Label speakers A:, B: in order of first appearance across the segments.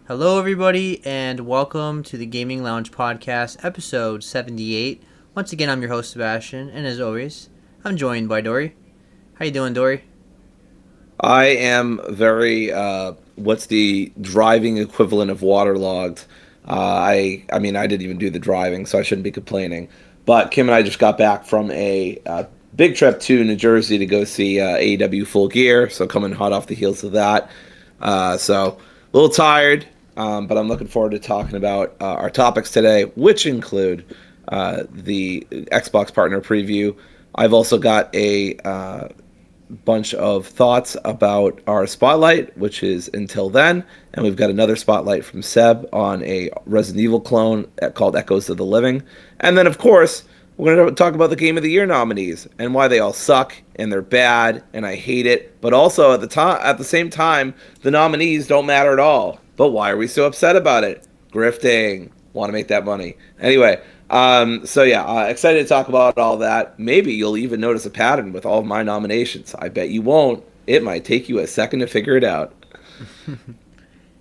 A: Hello, everybody, and welcome to the Gaming Lounge Podcast, episode 78. Once again, I'm your host, Sebastian, and as always, I'm joined by Dory. How you doing, Dory?
B: I am very what's the driving equivalent of waterlogged? I mean I didn't even do the driving, so I shouldn't be complaining. But Kim and I just got back from a big trip to New Jersey to go see AEW Full Gear, so coming hot off the heels of that. So a little tired, but I'm looking forward to talking about our topics today, which include the Xbox partner preview. I've also got a bunch of thoughts about our spotlight, which is Until Then, and we've got another spotlight from Seb on a Resident Evil clone called Echoes of the Living. And then, of course, we're going to talk about the Game of the Year nominees and why they all suck and they're bad and I hate it. But also at the same time, the nominees don't matter at all. But why are we so upset about it? Grifting. Want to make that money. Anyway, excited to talk about all that. Maybe you'll even notice a pattern with all of my nominations. I bet you won't. It might take you a second to figure it out.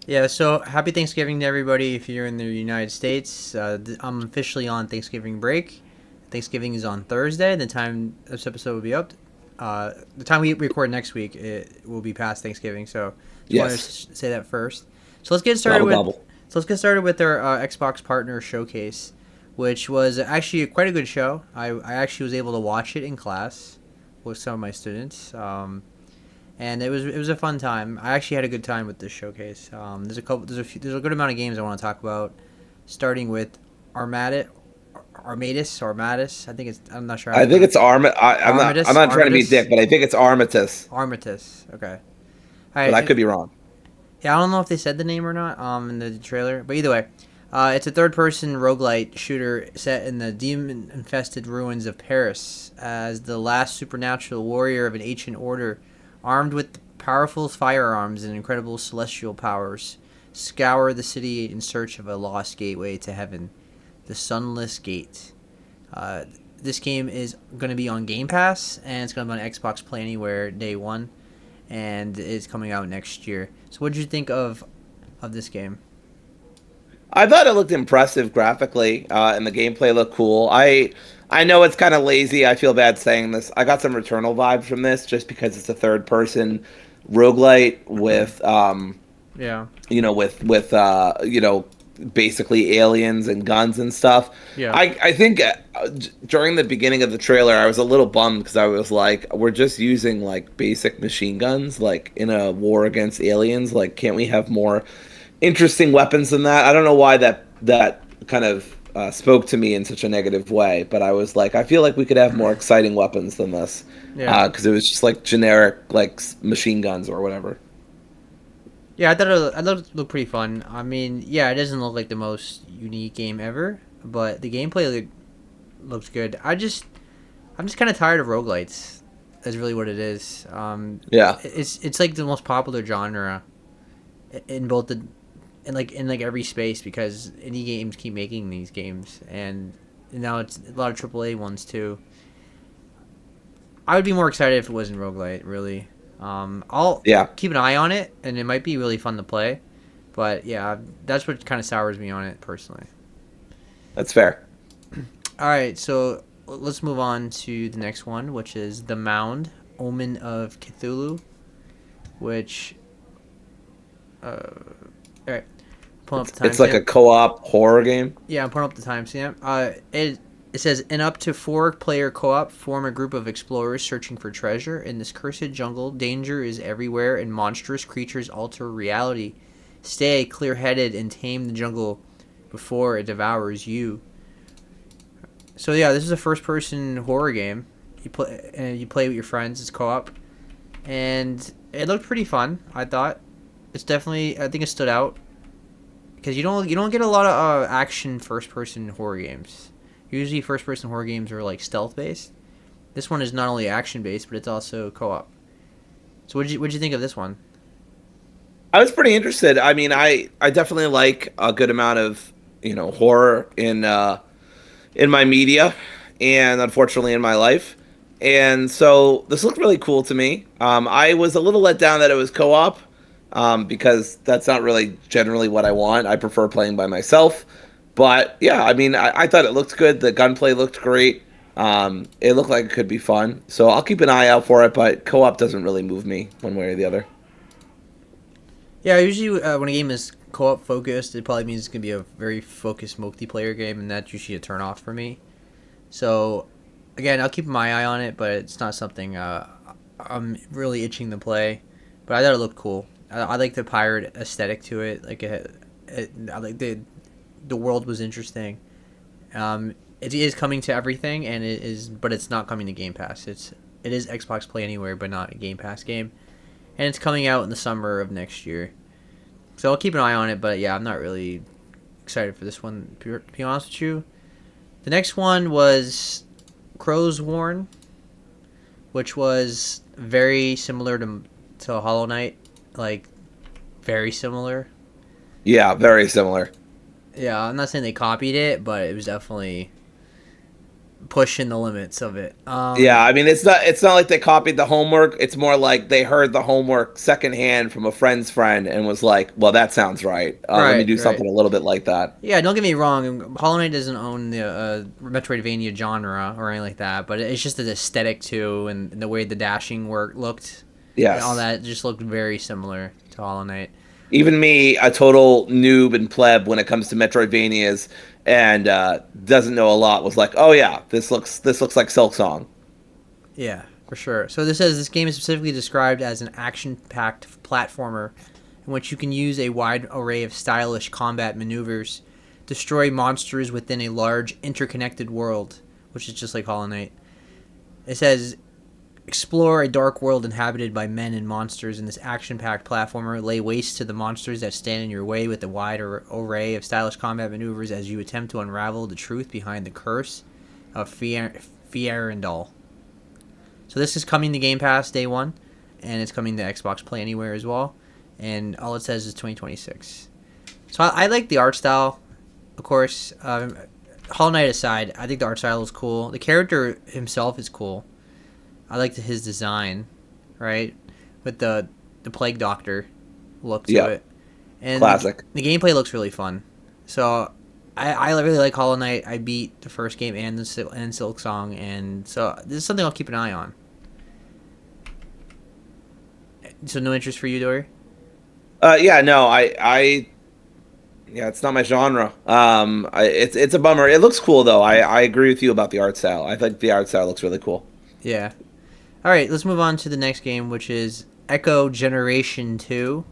A: Yeah, so happy Thanksgiving to everybody if you're in the United States. I'm officially on Thanksgiving break. Thanksgiving is on Thursday. The time this episode will be up. The time we record next week, it will be past Thanksgiving. So just wanted to say that first. So let's get started
B: Gobble,
A: with
B: gobble.
A: so let's get started with our Xbox Partner Showcase, which was actually quite a good show. I actually was able to watch it in class with some of my students, and it was a fun time. I actually had a good time with this showcase. There's a good amount of games I want to talk about, starting with Armatus. I think I'm not sure how
B: I
A: to
B: think
A: pronounce
B: it's
A: it.
B: Arm. I'm not trying to be
A: Armatus,
B: dick, but I think it's Armatus.
A: Armatus. Okay. All
B: But
A: right.
B: I could be wrong.
A: Yeah, I don't know if they said the name or not in the trailer, but either way, it's a third-person roguelite shooter set in the demon-infested ruins of Paris as the last supernatural warrior of an ancient order, armed with powerful firearms and incredible celestial powers, scour the city in search of a lost gateway to heaven, the Sunless Gate. Uh, this game is going to be on Game Pass, and it's going to be on Xbox Play Anywhere day one, and it's coming out next year. So, what did you think of this game?
B: I thought it looked impressive graphically, and the gameplay looked cool. I know it's kind of lazy. I feel bad saying this. I got some Returnal vibes from this just because it's a third person roguelite with
A: Yeah,
B: basically aliens and guns and stuff.
A: yeah,
B: I think during the beginning of the trailer, I was a little bummed because I was like, we're just using like basic machine guns, like in a war against aliens. Like, can't we have more interesting weapons than that? I don't know why that kind of spoke to me in such a negative way, but I was like, I feel like we could have more exciting weapons than this
A: yeah,
B: because it was just like generic like machine guns or whatever.
A: yeah. I thought it looked pretty fun. I mean, yeah, it doesn't look like the most unique game ever, but the gameplay looks good. I'm just kind of tired of roguelites. That's really what it is.
B: Yeah.
A: It's like the most popular genre in both the in every space because indie games keep making these games, and now it's a lot of AAA ones too. I would be more excited if it wasn't roguelite, really. I'll
B: Yeah,
A: keep an eye on it, and it might be really fun to play. But yeah, that's what kind of sours me on it personally.
B: that's fair.
A: All right, so let's move on to the next one, which is The Mound, Omen of Cthulhu, which. All right, pulling up the
B: It's like
A: timestamp.
B: a co-op horror game.
A: Yeah, I'm pulling up the timestamp. It says in up to four-player co-op, form a group of explorers searching for treasure in this cursed jungle. Danger is everywhere, and monstrous creatures alter reality. Stay clear-headed and tame the jungle before it devours you. So yeah, this is a first-person horror game. You play with your friends. It's co-op, and it looked pretty fun. I thought I think it stood out because you don't get a lot of action first-person horror games. Usually, first-person horror games are like stealth-based. This one is not only action-based, but it's also co-op. So, what'd you think of this one?
B: I was pretty interested. I mean, I definitely like a good amount of horror in my media, and unfortunately in my life. And so this looked really cool to me. I was a little let down that it was co-op, because that's not really generally what I want. I prefer playing by myself. But yeah, I mean, I thought it looked good. The gunplay looked great. It looked like it could be fun. So I'll keep an eye out for it, but co-op doesn't really move me one way or the other.
A: Yeah, usually when a game is co-op focused, it probably means it's gonna be a very focused multiplayer game, and that's usually a turn off for me. So, again, I'll keep my eye on it, but it's not something I'm really itching to play. But I thought it looked cool. I like the pirate aesthetic to it. Like I like the world was interesting. It is coming to everything, and but it's not coming to Game Pass. It is Xbox Play Anywhere, but not a Game Pass game, and it's coming out in the summer of next year. So I'll keep an eye on it. But yeah, I'm not really excited for this one. To be honest with you, the next one was Crow's Warn, which was very similar to Hollow Knight, like very similar.
B: Yeah, very similar.
A: Yeah, I'm not saying they copied it, but it was definitely pushing the limits of it.
B: Yeah, I mean it's not like they copied the homework. It's more like they heard the homework secondhand from a friend's friend and was like, "Well, that sounds right. Let me
A: Right,
B: do
A: right.
B: something a little bit like that."
A: Yeah, don't get me wrong. Hollow Knight doesn't own the Metroidvania genre or anything like that, but it's just the aesthetic too, and the way the dashing work looked, and all
B: Yes.
A: that just looked very similar to Hollow Knight.
B: Even me, a total noob and pleb when it comes to Metroidvanias, and doesn't know a lot, was like, "Oh yeah, this looks like Silk Song."
A: Yeah, for sure. So this says this game is specifically described as an action-packed platformer in which you can use a wide array of stylish combat maneuvers, destroy monsters within a large interconnected world, which is just like Hollow Knight. It says explore a dark world inhabited by men and monsters in this action-packed platformer. Lay waste to the monsters that stand in your way with a wide array of stylish combat maneuvers as you attempt to unravel the truth behind the curse of Fierendal. So this is coming to Game Pass day one, and it's coming to Xbox Play Anywhere as well. And all it says is 2026. So I like the art style, of course. Hollow Knight aside, I think the art style is cool. The character himself is cool. I like his design, right, with the Plague Doctor look to
B: Yeah,
A: it, and
B: classic.
A: the gameplay looks really fun. So I really like Hollow Knight. I beat the first game and Silk Song, and so this is something I'll keep an eye on. So no interest for you, Dory?
B: Yeah, no, yeah, it's not my genre. It's a bummer. It looks cool though. I agree with you about the art style. I think the art style looks really cool.
A: Yeah. All right, let's move on to the next game, which is Echo Generation 2,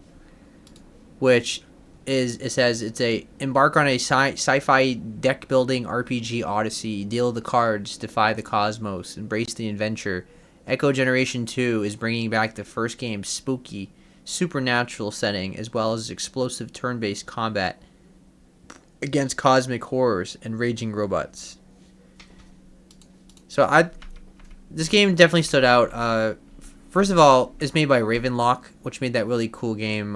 A: which it says it's a embark on a sci-fi deck building RPG odyssey, deal the cards, defy the cosmos, embrace the adventure. Echo Generation 2 is bringing back the first game's spooky, supernatural setting as well as explosive turn-based combat against cosmic horrors and raging robots. So this game definitely stood out. First of all, it's made by Ravenlock, which made that really cool game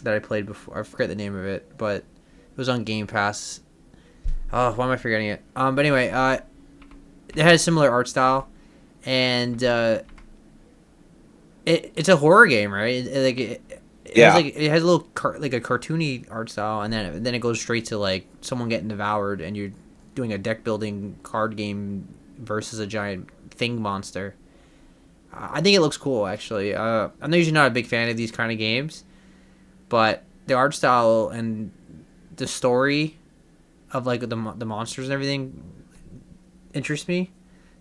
A: that I played before. I forget the name of it, but it was on Game Pass. Oh, why am I forgetting it? But anyway, it has a similar art style, and it's a horror game, right? It has
B: Yeah.
A: it has a little like a cartoony art style, and then it goes straight to like someone getting devoured, and you're doing a deck building card game versus a giant thing monster. I think it looks cool, actually. I'm usually not a big fan of these kind of games, but the art style and the story of like the monsters and everything interests me.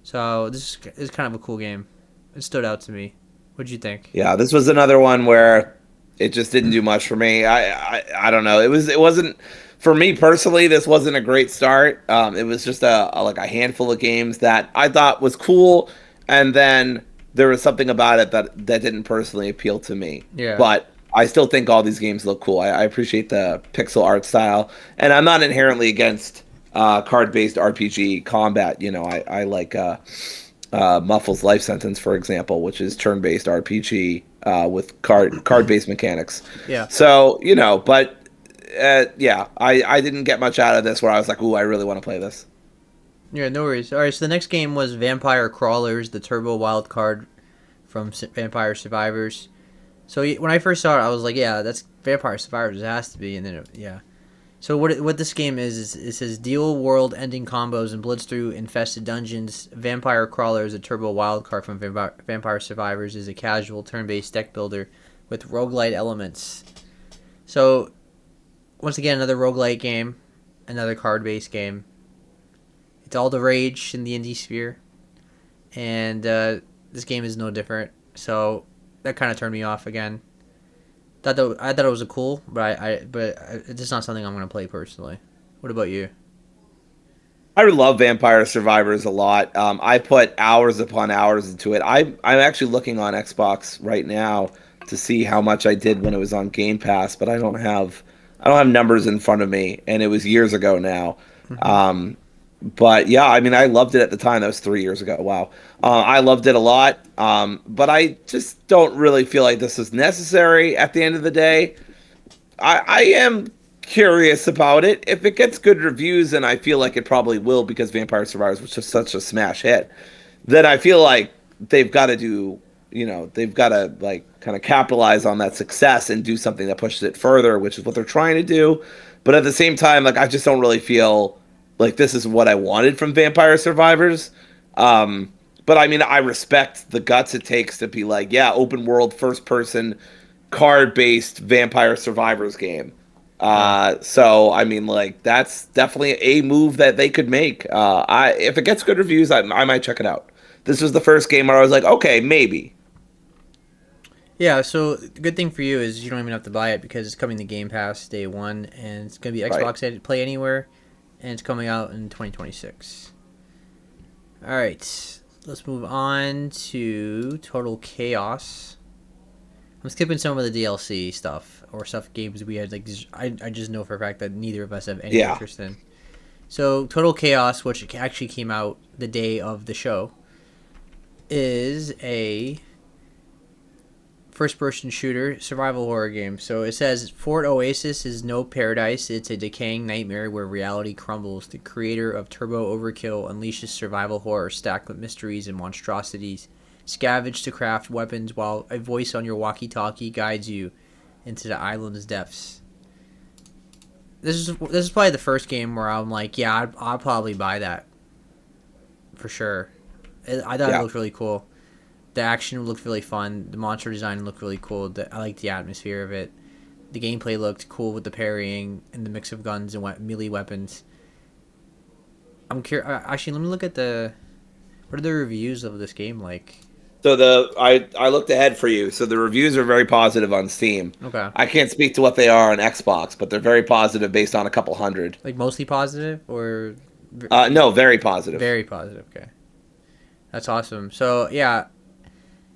A: So this is kind of a cool game. It stood out to me. What'd you think?
B: Yeah, this was another one where it just didn't do much for me. I don't know. It wasn't for me personally. This wasn't a great start. It was just like a handful of games that I thought was cool, and then there was something about it that didn't personally appeal to me.
A: Yeah.
B: But I still think all these games look cool. I appreciate the pixel art style, and I'm not inherently against card-based RPG combat. I like. Muffle's Life Sentence, for example, which is turn-based RPG with card-based mechanics.
A: Yeah.
B: So but yeah, I didn't get much out of this where I was like, ooh, I really want to play this.
A: Yeah, no worries. All right, so the next game was Vampire Crawlers, the turbo wild card from Vampire Survivors. So when I first saw it, I was like, yeah, that's Vampire Survivors. It has to be. And then, yeah. So what this game is it says deal world-ending combos and blitz through infested dungeons. Vampire Crawler is a turbo wildcard from Vampire Survivors. Is a casual turn-based deck builder with roguelite elements. So once again, another roguelite game, another card-based game. It's all the rage in the indie sphere, and this game is no different. So that kind of turned me off again. I thought it was a cool, but it's just not something I'm gonna play personally. What about you?
B: I love Vampire Survivors a lot. I put hours upon hours into it. I'm actually looking on Xbox right now to see how much I did when it was on Game Pass, but I don't have numbers in front of me, and it was years ago now.
A: Mm-hmm.
B: Um, but yeah, I mean, I loved it at the time. That was 3 years ago. Wow, I loved it a lot. But I just don't really feel like this is necessary at the end of the day. I am curious about it. If it gets good reviews, and I feel like it probably will because Vampire Survivors was just such a smash hit, then I feel like they've got to do, they've got to like kind of capitalize on that success and do something that pushes it further, which is what they're trying to do. But at the same time, like I just don't really feel like this is what I wanted from Vampire Survivors. Um, but I mean, I respect the guts it takes to be like, yeah, open world, first person, card based Vampire Survivors game.
A: Yeah.
B: So I mean, like that's definitely a move that they could make. I if it gets good reviews, I might check it out. This was the first game where I was like, okay, maybe.
A: Yeah. So the good thing for you is you don't even have to buy it because it's coming to Game Pass day one, and it's gonna be
B: Right.
A: Xbox Play Anywhere, and it's coming out in 2026. All right. Let's move on to Total Chaos. I'm skipping some of the DLC stuff or stuff games we had. Like I just know for a fact that neither of us have any
B: Yeah.
A: interest in. So Total Chaos, which actually came out the day of the show, is a first-person shooter survival horror game. So it says Fort Oasis is no paradise. It's a decaying nightmare where reality crumbles. The creator of Turbo Overkill unleashes survival horror stacked with mysteries and monstrosities. Scavenge to craft weapons while a voice on your walkie-talkie guides you into the island's depths. This is probably the first game where I'm like, yeah, I'll probably buy that for sure. I thought it
B: Yeah.
A: looked really cool. The action looked really fun. The monster design looked really cool. I liked the atmosphere of it. The gameplay looked cool with the parrying and the mix of guns and melee weapons. I'm curious. Actually, let me look at what are the reviews of this game like?
B: So I looked ahead for you. So the reviews are very positive on Steam.
A: Okay,
B: I can't speak to what they are on Xbox, but they're very positive based on a couple hundred.
A: like mostly positive or
B: No, very positive.
A: very positive. Okay, that's awesome. So yeah,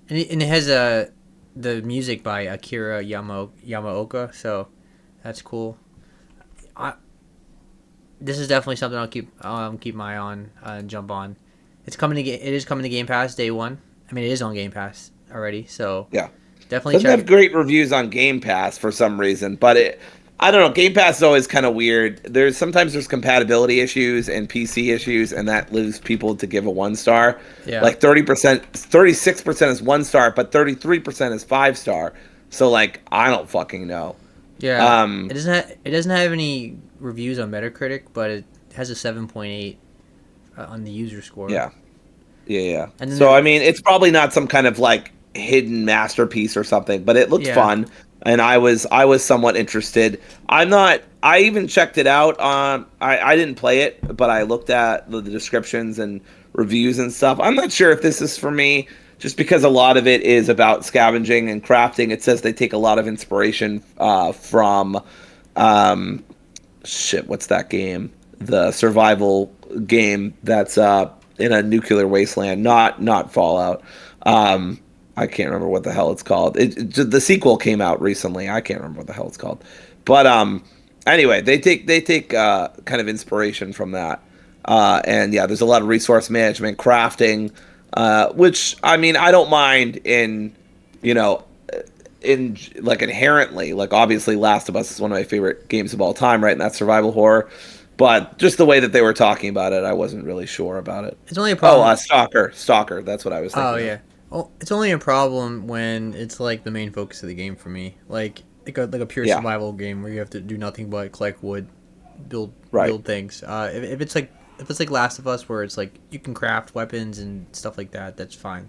A: and it has the music by Akira Yamaoka. So that's cool. I This is definitely something I'll keep my eye on and jump on. It is coming to Game Pass day one. I mean, it is on Game Pass already, so
B: Yeah.
A: definitely
B: Doesn't
A: check.
B: have great reviews on Game Pass for some reason, but I don't know. Game Pass is always kind of weird. There's compatibility issues and PC issues, and that leads people to give a 1 star.
A: Yeah,
B: Like 30%, 36% is 1 star, but 33% is 5 star. So like, I don't fucking know.
A: yeah.
B: Um,
A: It doesn't have any reviews on Metacritic, but it has a 7.8 on the user score.
B: yeah, yeah.
A: And then
B: So I mean, it's probably not some kind of like hidden masterpiece or something, but it looked
A: yeah,
B: fun, and I was somewhat interested. I'm not. I even checked it out. I didn't play it, but I looked at the descriptions and reviews and stuff. I'm not sure if this is for me, just because a lot of it is about scavenging and crafting. It says they take a lot of inspiration from um, shit. What's that game? The survival game that's in a nuclear wasteland, not Fallout. Um, I can't remember what the hell it's called. The sequel came out recently. I can't remember what the hell it's called. But anyway, they take kind of inspiration from that. And yeah, there's a lot of resource management, crafting, which I mean I don't mind you know in like inherently, like obviously Last of Us is one of my favorite games of all time, right? And that's survival horror. But just the way that they were talking about it, I wasn't really sure about it.
A: it's only a
B: Oh,
A: problem.
B: Stalker, Stalker. That's what I was
A: Oh
B: thinking of.
A: yeah, Oh, it's only a problem when it's like the main focus of the game for me. Like a pure
B: Yeah,
A: survival game where you have to do nothing but collect wood, build
B: right.
A: build things. If it's like Last of Us where it's like you can craft weapons and stuff like that, that's fine.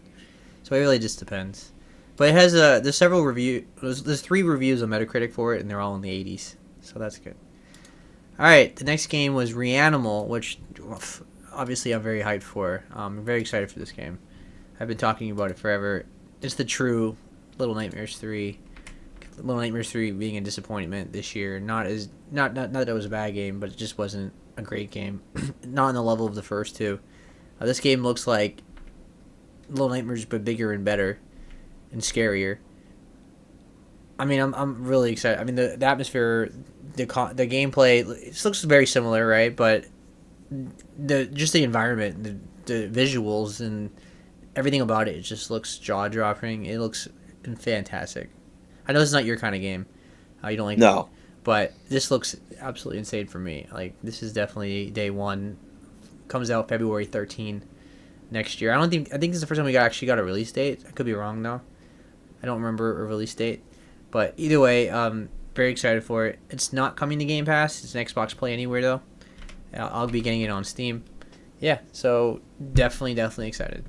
A: So it really just depends. But it has there's several review there's 3 reviews on Metacritic for it and they're all in the 80s. So that's good. All right, the next game was Reanimal, which obviously I'm very hyped for. I'm very excited for this game. I've been talking about it forever. It's the true Little Nightmares 3. Little Nightmares 3 being a disappointment this year. Not that it was a bad game, but it just wasn't a great game. Not on the level of the first two. This game looks like Little Nightmares but bigger and better and scarier. I mean, I'm really excited. I mean, the atmosphere, the gameplay, it looks very similar, right? But the environment, the visuals, and everything about it just looks jaw dropping. It looks fantastic. I know this is not your kind of game. You don't like,
B: No.
A: but this looks absolutely insane for me. Like this is definitely day one. Comes out February 13 next year. I think this is the first time we actually got a release date. I could be wrong though. I don't remember a release date. But either way, very excited for it. It's not coming to Game Pass. It's an Xbox Play Anywhere though. I'll be getting it on Steam. Yeah, so definitely excited.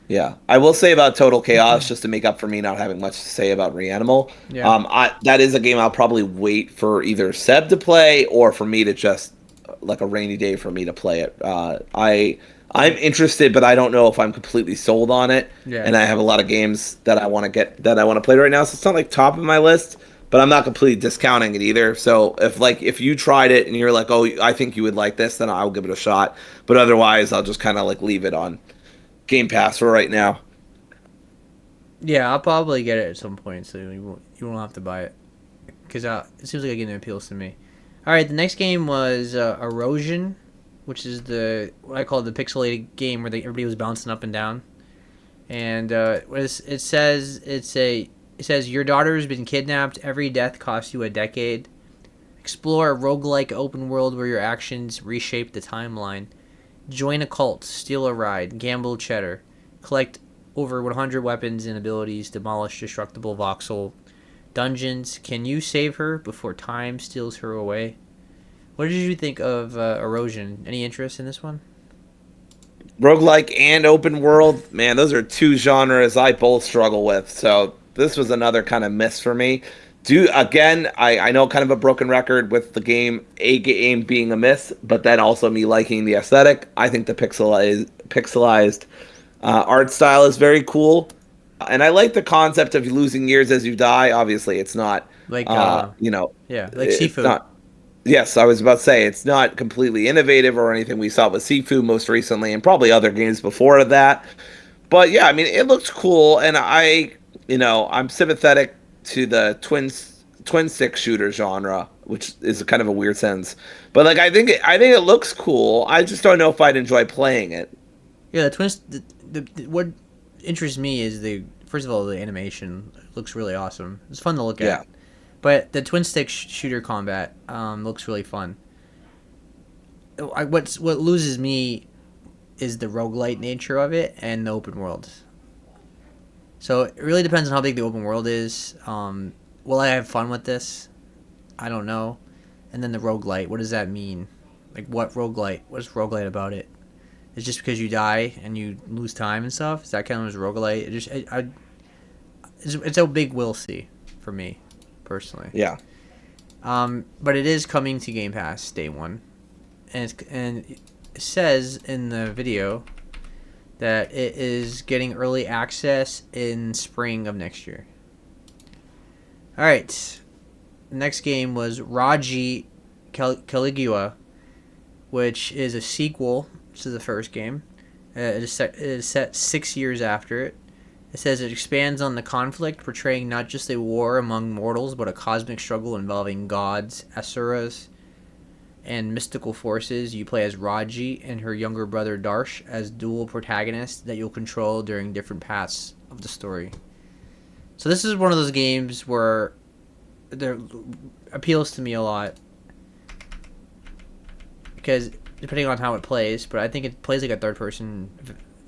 B: Yeah, I will say about Total Chaos, just to make up for me not having much to say about Reanimal.
A: Yeah.
B: That is a game I'll probably wait for either Seb to play or for me to just like a rainy day for me to play it. I'm interested, but I don't know if I'm completely sold on it.
A: Yeah.
B: And I have a lot of games that I want to play right now, so it's not like top of my list. But I'm not completely discounting it either. So if you tried it and you're like, oh, I think you would like this, then I'll give it a shot. But otherwise, I'll just kind of like leave it on Game Pass for right now.
A: Yeah, I'll probably get it at some point, so you won't have to buy it. Because it seems like a game that appeals to me. Alright, the next game was Erosion, which is what I call the pixelated game where everybody was bouncing up and down. And it says your daughter has been kidnapped. Every death costs you a decade. Explore a roguelike open world where your actions reshape the timeline. Join a cult, steal a ride, gamble cheddar, collect over 100 weapons and abilities, demolish destructible voxel dungeons. Can you save her before time steals her away? What did you think of Erosion? Any interest in this one?
B: Roguelike and open world, man, those are two genres I both struggle with. So this was another kind of miss for me. I know kind of a broken record with the game being a miss, but then also me liking the aesthetic. I think the pixelized art style is very cool, and I like the concept of losing years as you die. Obviously, it's not
A: Like, yeah, like
B: it's
A: Sifu.
B: not. Yes, I was about to say it's not completely innovative or anything we saw with Sifu most recently, and probably other games before that. But yeah, I mean, it looks cool, and I'm sympathetic to the twin stick shooter genre, which is kind of a weird sense. But like, I think it looks cool. I just don't know if I'd enjoy playing it.
A: Yeah, the twins. What interests me is first of all the animation looks really awesome. It's fun to look
B: Yeah,
A: at. But the twin stick shooter combat looks really fun. What loses me is the roguelite nature of it and the open world. So it really depends on how big the open world is. Will I have fun with this? I don't know. And then the roguelite, what does that mean? Like what roguelite? What's roguelite about it? It's just because you die and you lose time and stuff? Is that kind of as roguelite? It's a big will see for me, personally.
B: yeah.
A: But it is coming to Game Pass day one. And it says in the video that it is getting early access in spring of next year. Alright. The next game was Raji Caligula, which is a sequel to the first game. It is set 6 years after it. It says it expands on the conflict, portraying not just a war among mortals, but a cosmic struggle involving gods, asuras, and mystical forces. You play as Raji and her younger brother Darsh as dual protagonists that you'll control during different paths of the story. So this is one of those games where there appeals to me a lot because depending on how it plays, but I think it plays like a third-person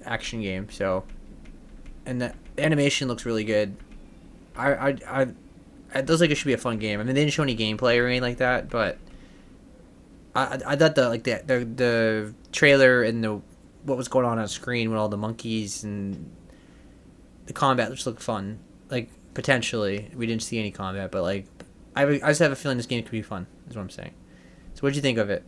A: action game. So and the animation looks really good. I it looks like it should be a fun game. I mean, they didn't show any gameplay or anything like that, but I thought the trailer and the what was going on screen with all the monkeys and the combat just looked fun. Like potentially, we didn't see any combat, but like I just have a feeling this game could be fun. Is what I'm saying. So what did you think of it?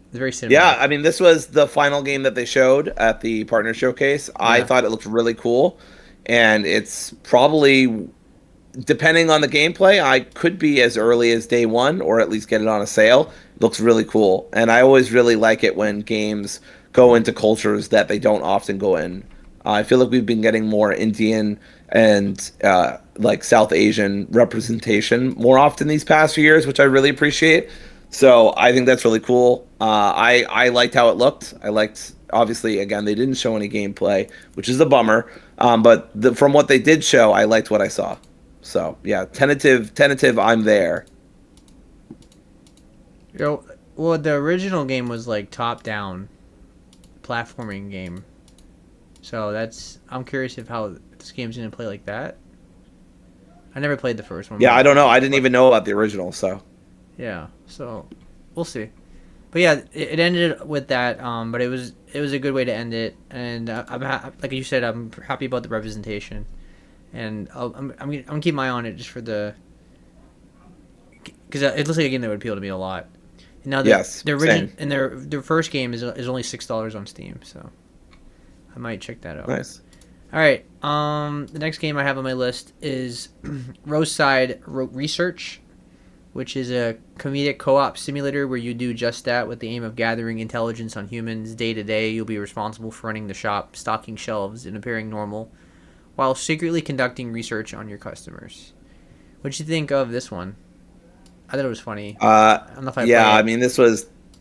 A: It's very
B: Yeah,
A: cinematic.
B: I mean, this was the final game that they showed at the partner showcase. I
A: Yeah.
B: thought it looked really cool, and it's probably, depending on the gameplay, I could be as early as day one or at least get it on a sale. It looks really cool. And I always really like it when games go into cultures that they don't often go in. I feel like we've been getting more Indian and like South Asian representation more often these past few years, which I really appreciate. So I think that's really cool. I liked how it looked. I liked, obviously, again, they didn't show any gameplay, which is a bummer. But from what they did show, I liked what I saw. So yeah, tentative. I'm there.
A: Well, the original game was like top down platforming game. So I'm curious if how this game's gonna play like that. I never played the first one,
B: Yeah, I don't know. I didn't
A: but
B: even know about the original. So
A: yeah, so we'll see. But yeah, it ended with that. But it was a good way to end it, and like you said, I'm happy about the representation, and I'm gonna keep my eye on it just for the because it looks like a game that would appeal to me a lot. And now
B: yes,
A: the origin
B: same.
A: and their first game is only $6 on Steam, so I might check that out.
B: Nice.
A: All right. The next game I have on my list is Roadside Research, which is a comedic co-op simulator where you do just that with the aim of gathering intelligence on humans. Day to day, you'll be responsible for running the shop, stocking shelves, and appearing normal, while secretly conducting research on your customers. What'd you think of this one? I thought it was funny. I don't know if I
B: Yeah.
A: play
B: I
A: it,
B: mean,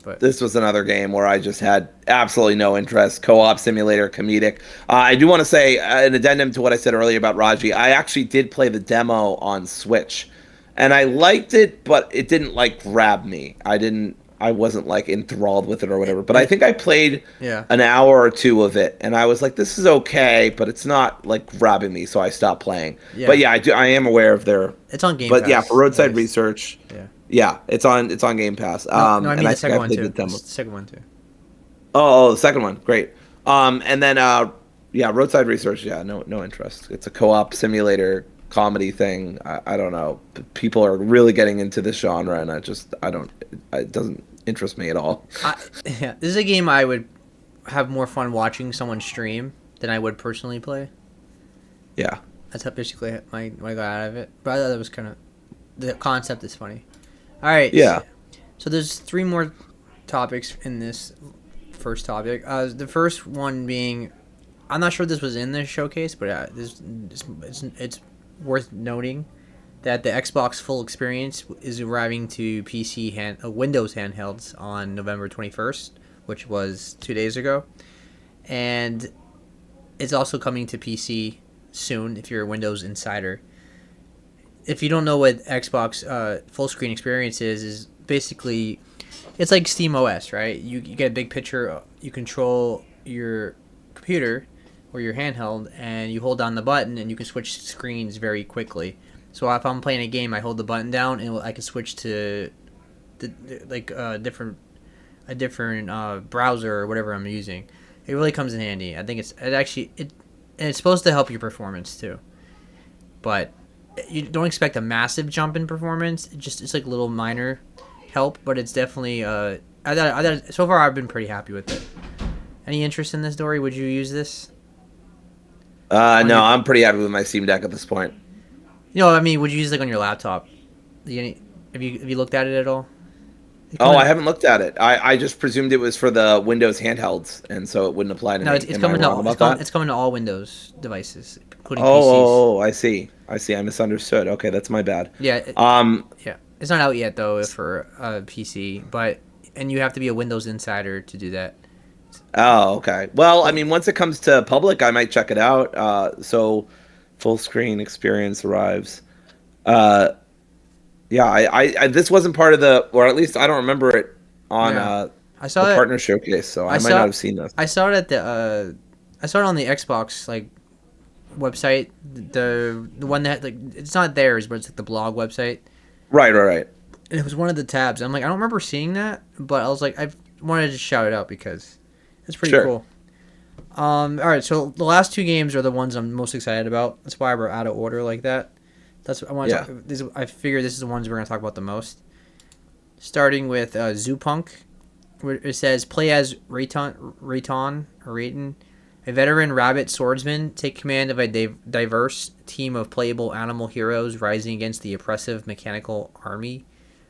A: but
B: this was another game where I just had absolutely no interest. Co-op simulator, comedic. I do want to say an addendum to what I said earlier about Raji. I actually did play the demo on Switch, and I liked it, but it didn't like grab me. I wasn't like enthralled with it or whatever. But I think I played
A: yeah,
B: an hour or two of it, and I was like, "This is okay," but it's not like grabbing me, so I stopped playing. But
A: yeah.
B: yeah, I am aware of their.
A: It's on Game
B: But yeah, for
A: Pass, at
B: roadside
A: least.
B: research,
A: Yeah.
B: yeah, it's on Game Pass.
A: No, no, I
B: And
A: mean
B: I
A: the
B: think
A: second
B: I
A: one
B: played the
A: too. The
B: demo.
A: second one too.
B: Oh, the second one, great. And then yeah, roadside research. Yeah, no interest. It's a co-op simulator comedy thing. I don't know. People are really getting into this genre, and I don't. It doesn't interest me at all.
A: Yeah, this is a game I would have more fun watching someone stream than I would personally play.
B: Yeah.
A: That's how basically my got out of it. But I thought it was kind of the concept is funny. All right,
B: Yeah.
A: so there's three more topics in this first topic. The first one being, I'm not sure this was in the showcase, but it's worth noting that the Xbox full experience is arriving to Windows handhelds on November 21st, which was 2 days ago, and it's also coming to PC soon if you're a Windows insider. If you don't know what Xbox full screen experience is basically it's like Steam OS, right? You get a big picture, you control your computer or your handheld, and you hold down the button, and you can switch screens very quickly. So if I'm playing a game, I hold the button down, and I can switch to like a different browser or whatever I'm using. It really comes in handy. I think and it's supposed to help your performance too, but you don't expect a massive jump in performance. It's like little minor help, but it's definitely I thought so far I've been pretty happy with it. Any interest in this, Dory? Would you use this on
B: No,
A: your?
B: I'm pretty happy with my Steam Deck at this point.
A: I mean, would you use it like on your laptop? Have you looked at it at all? It
B: Oh,
A: comes
B: I
A: in,
B: haven't looked at it. I just presumed it was for the Windows handhelds, and so it wouldn't apply to
A: no,
B: me.
A: it's
B: Am I
A: coming to
B: wrong about that?
A: it's coming to all Windows devices, including PCs.
B: Oh, I see. I see. I misunderstood. Okay, that's my bad.
A: Yeah,
B: Um,
A: yeah. It's not out yet though for PC, and you have to be a Windows insider to do that.
B: oh, okay. Well, I mean, once it comes to public, I might check it out. So full screen experience arrives. Uh, yeah, this wasn't part of the, or at least I don't remember it on
A: Yeah, I
B: the
A: saw it.
B: partner showcase, so
A: I
B: I might not
A: saw
B: have seen this.
A: I saw it at the I saw it on the Xbox like website, the one that like it's not theirs, but it's like the blog website.
B: Right, right, right.
A: And it was one of the tabs. I'm like, I don't remember seeing that, but I was like, I wanted to shout it out because it's pretty
B: Sure.
A: cool. All right, so the last two games are the ones I'm most excited about. That's why we're out of order like that. That's I want to
B: Yeah.
A: talk. I figure this is the ones we're gonna talk about the most. Starting with Zoopunk, where it says play as Rayton, a veteran rabbit swordsman. Take command of a diverse team of playable animal heroes rising against the oppressive mechanical army.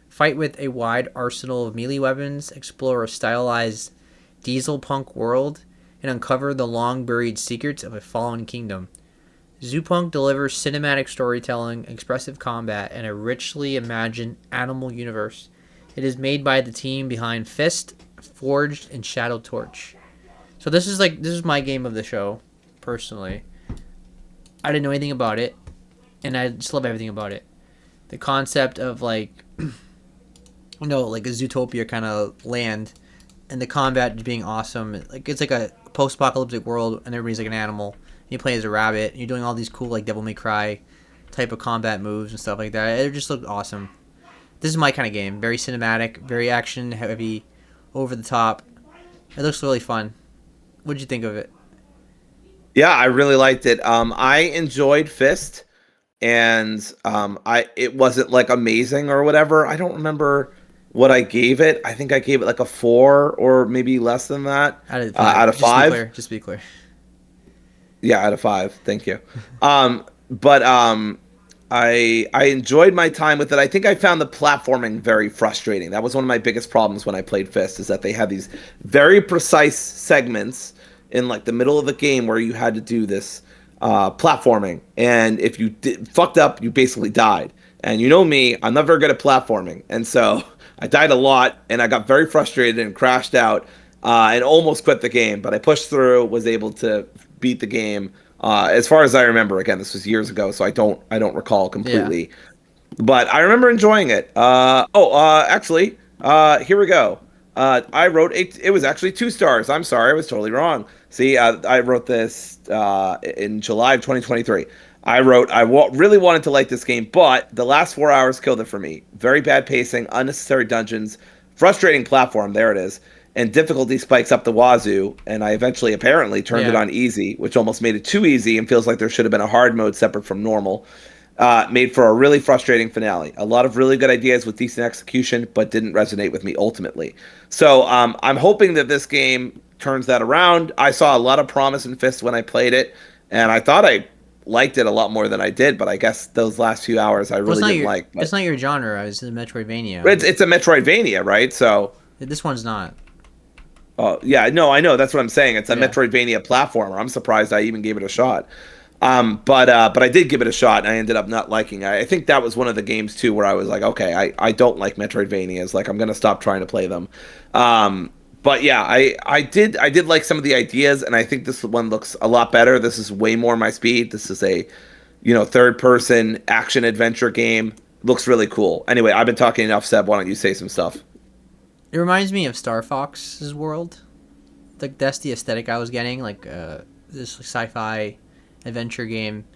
A: Fight with a wide arsenal of melee weapons. Explore a stylized diesel punk world and uncover the long-buried secrets of a fallen kingdom. Zoopunk delivers cinematic storytelling, expressive combat, and a richly imagined animal universe. It is made by the team behind Fist, Forged, and Shadow Torch. So this is my game of the show, personally. I didn't know anything about it, and I just love everything about it. The concept of like like a Zootopia kind of land, and the combat just being awesome. Like it's like a post-apocalyptic world, and everybody's like an animal. And you play as a rabbit. And you're doing all these cool like Devil May Cry type of combat moves and stuff like that. It just looked awesome. This is my kind of game. Very cinematic, very action heavy, over the top. It looks really fun. What'd you think of it?
B: Yeah, I really liked it. I enjoyed Fist, and it wasn't like amazing or whatever. I don't remember what I gave it. I think I gave it like a 4 or maybe less than that.
A: Out of 5.
B: Out of
A: Just to be
B: 5.
A: clear. Just to be clear.
B: Yeah, out of 5. Thank you. But I enjoyed my time with it. I think I found the platforming very frustrating. That was one of my biggest problems when I played Fist, is that they had these very precise segments in like the middle of the game where you had to do this platforming, and if you fucked up, you basically died. And you know me, I'm not very good at platforming, and so I died a lot, and I got very frustrated and crashed out and almost quit the game. But I pushed through, was able to beat the game. As far as I remember, again, this was years ago, so I don't recall completely. But I remember enjoying it. Actually, here we go. I wrote it was actually 2 stars. I'm sorry, I was totally wrong. See, I wrote this in July of 2023. I wrote, really wanted to like this game, but the last 4 hours killed it for me. Very bad pacing, unnecessary dungeons, frustrating platform, there it is, and difficulty spikes up the wazoo, and I eventually apparently turned it on easy, which almost made it too easy and feels like there should have been a hard mode separate from normal. Made for a really frustrating finale. A lot of really good ideas with decent execution, but didn't resonate with me ultimately. So I'm hoping that this game turns that around. I saw a lot of promise in Fist when I played it, and I thought I liked it a lot more than I did, but I guess those last few hours I really didn't like.
A: It's not your genre. It's a Metroidvania.
B: It's a Metroidvania, right? So
A: this one's not.
B: Oh, yeah, no, I know. That's what I'm saying. It's a Metroidvania platformer. I'm surprised I even gave it a shot. But I did give it a shot, and I ended up not liking it. I think that was one of the games, too, where I was like, okay, I don't like Metroidvanias. Like, I'm going to stop trying to play them. But yeah, I did like some of the ideas, and I think this one looks a lot better. This is way more my speed. This is a, third-person action-adventure game. Looks really cool. Anyway, I've been talking enough, Seb. Why don't you say some stuff?
A: It reminds me of Star Fox's world. Like that's the aesthetic I was getting, like this sci-fi adventure game.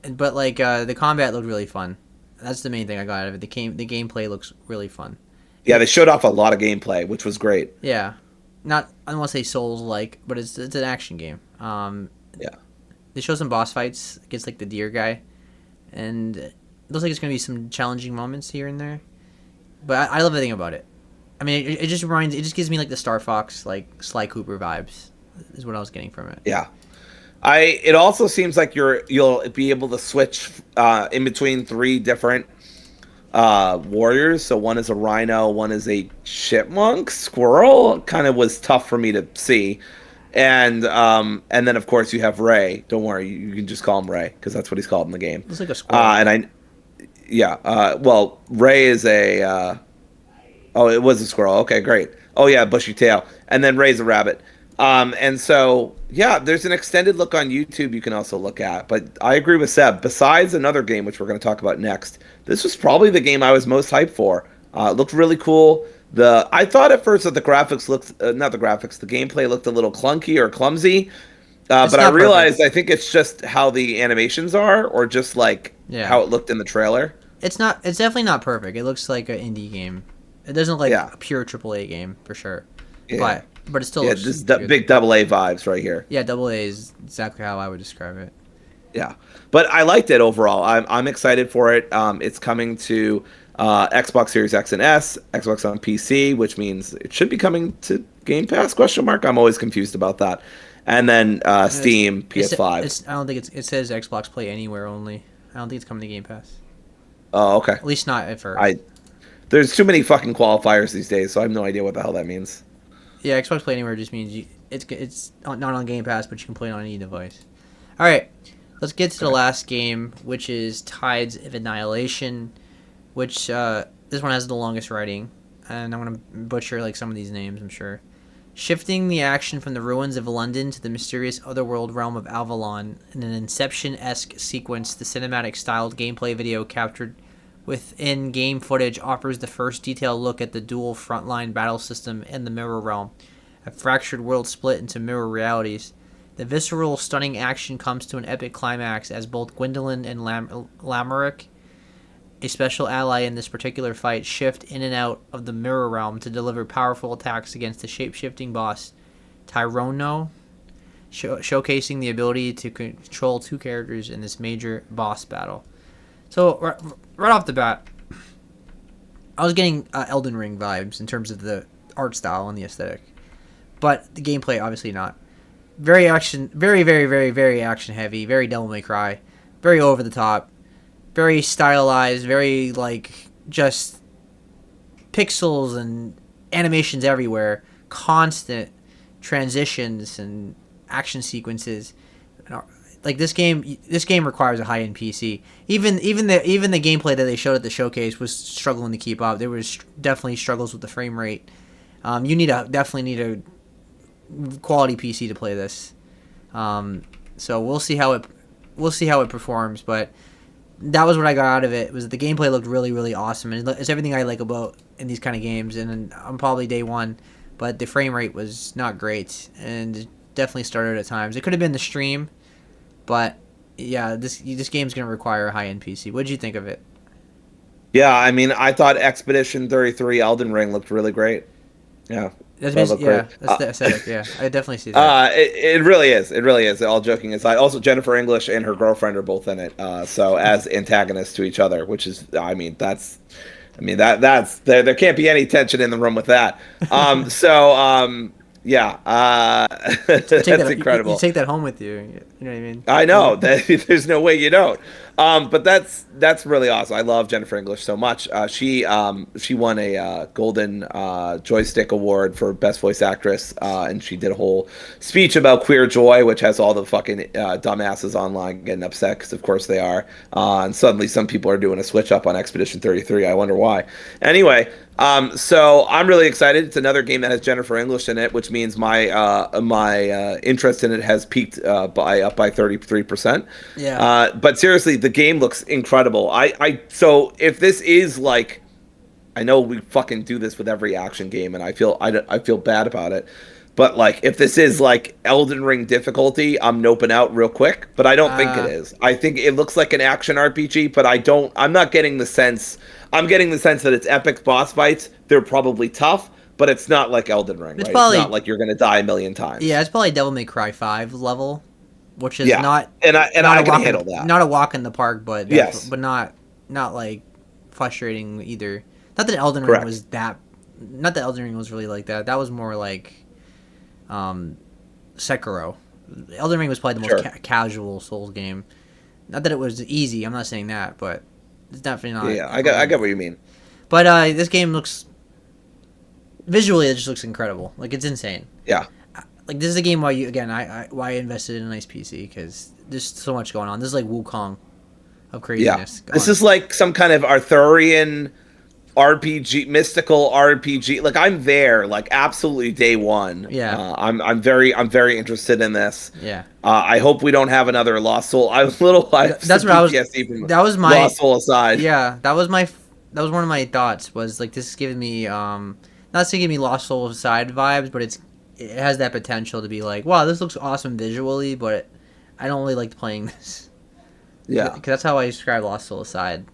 A: But like the combat looked really fun. That's the main thing I got out of it. The gameplay looks really fun.
B: Yeah, they showed off a lot of gameplay, which was great.
A: Yeah, I don't want to say Souls-like, but it's an action game.
B: Yeah,
A: they show some boss fights against like the deer guy, and it looks like it's gonna be some challenging moments here and there. But I love everything about it. I mean, it just gives me like the Star Fox, like Sly Cooper vibes, is what I was getting from it.
B: Yeah. It also seems like you'll be able to switch in between 3 different warriors. So one is a rhino, one is a chipmunk, squirrel. Kind of was tough for me to see. And then of course you have Ray. Don't worry, you can just call him Ray because that's what he's called in the game.
A: It's like a squirrel.
B: Well, Ray is a. It was a squirrel. Okay, great. Oh yeah, bushy tail, and then Ray's a rabbit. And so yeah, there's an extended look on YouTube you can also look at. But I agree with Seb. Besides another game which we're going to talk about next, this was probably the game I was most hyped for. It looked really cool. I thought at first that the graphics looked the gameplay looked a little clunky or clumsy.
A: It's
B: But I
A: not
B: realized
A: perfect.
B: I think it's just how the animations are, or just like
A: Yeah.
B: how it looked in the trailer.
A: It's not. It's definitely not perfect. It looks like an indie game. It doesn't look like
B: Yeah,
A: a pure AAA game for sure,
B: yeah,
A: but it still
B: yeah.
A: looks
B: This is
A: good.
B: big double A vibes right here.
A: Yeah, double A is exactly how I would describe it.
B: Yeah, but I liked it overall. I'm excited for it. It's coming to Xbox Series X and S, Xbox on PC, which means it should be coming to Game Pass? Question mark. I'm always confused about that. And then
A: It's
B: Steam, PS5.
A: it's. I don't think it says Xbox Play Anywhere only. I don't think it's coming to Game Pass.
B: Oh, okay.
A: At least not at first.
B: I There's too many fucking qualifiers these days, so I have no idea what the hell that means.
A: Yeah, Xbox Play Anywhere just means it's not on Game Pass, but you can play it on any device. All right, let's get to the
B: Okay.
A: last game, which is Tides of Annihilation, which this one has the longest writing, and I'm gonna butcher like some of these names, I'm sure. Shifting the action from the ruins of London to the mysterious otherworld realm of Avalon in an Inception-esque sequence, the cinematic-styled gameplay video captured within game footage offers the first detailed look at the dual frontline battle system in the Mirror Realm, a fractured world split into mirror realities. The visceral, stunning action comes to an epic climax as both Gwendolyn and Lamerick, a special ally in this particular fight, shift in and out of the Mirror Realm to deliver powerful attacks against the shape-shifting boss Tyrono, showcasing the ability to control two characters in this major boss battle. So, right off the bat, I was getting Elden Ring vibes in terms of the art style and the aesthetic. But the gameplay, obviously not. Very action heavy, very Devil May Cry, very over the top, very stylized, very like just pixels and animations everywhere, constant transitions and action sequences. Like this game requires a high end PC. Even the gameplay that they showed at the showcase was struggling to keep up. There was definitely struggles with the frame rate. You definitely need a quality PC to play this. So we'll see how it performs. But that was what I got out of it. Was the gameplay looked really awesome, and it's everything I like about in these kind of games. And I'm probably day one, but the frame rate was not great, and it definitely started at times. It could have been the stream, but yeah, this game's gonna require a high end PC. What did you think of it?
B: Yeah, I mean, I thought Expedition 33 Elden Ring looked really great. Yeah,
A: That's
B: that looked great.
A: that's the aesthetic. Yeah, I definitely see that.
B: It really is. It really is. All joking aside, also Jennifer English and her girlfriend are both in it. So as antagonists to each other, which is, that's there can't be any tension in the room with that. Yeah,
A: You take
B: that's
A: that. You
B: incredible.
A: take that home with you. You know what I mean?
B: I know that there's no way you don't. But that's really awesome. I love Jennifer English so much. She won a Golden Joystick Award for Best Voice Actress, and she did a whole speech about queer joy, which has all the fucking dumbasses online getting upset because of course they are. And suddenly some people are doing a switch up on Expedition 33. I wonder why. Anyway. So I'm really excited. It's another game that has Jennifer English in it, which means my interest in it has peaked by 33%.
A: Yeah.
B: But seriously, the game looks incredible. So if this is like, I know we fucking do this with every action game, and I feel bad about it. But like, if this is like Elden Ring difficulty, I'm noping out real quick. But I don't think it
A: Uh,
B: is. I think it looks like an action RPG, but I'm not getting the sense. I'm getting the sense that it's epic boss fights. They're probably tough, but it's not like Elden Ring,
A: it's
B: right? It's
A: probably
B: not like you're gonna die a million times.
A: yeah, it's probably Devil May Cry 5 level, which is
B: Yeah,
A: not
B: and
A: not
B: I
A: a
B: can
A: walk in the
B: handle that.
A: not a walk in the park, but
B: Yes,
A: not like frustrating either. Not that Elden Ring
B: correct.
A: was that. Not that Elden Ring was really like that. That was more like Sekiro. Elden Ring was probably the most
B: Sure.
A: casual Souls game. Not that it was easy. I'm not saying that, but it's definitely
B: Yeah,
A: not.
B: yeah, I get what you mean.
A: But this game looks visually, it just looks incredible. Like it's insane.
B: Yeah.
A: Like this is a game why why I invested in a nice PC because there's so much going on. This is like Wukong of
B: Yeah.
A: craziness
B: This
A: going.
B: is like some kind of Arthurian RPG, mystical RPG. Like I'm there, like absolutely day one.
A: Yeah,
B: I'm very interested in this.
A: yeah.
B: I hope we don't have another Lost Soul. I have
A: That's
B: some
A: what I was.
B: PTSD from
A: That was my.
B: Lost Soul aside.
A: Yeah, that was my. That was one of my thoughts. Was like this is giving me not to give me Lost Soul side vibes, but it has that potential to be like, wow, this looks awesome visually, but I don't really like playing this.
B: Yeah.
A: Because that's how I describe Lost Soul Aside,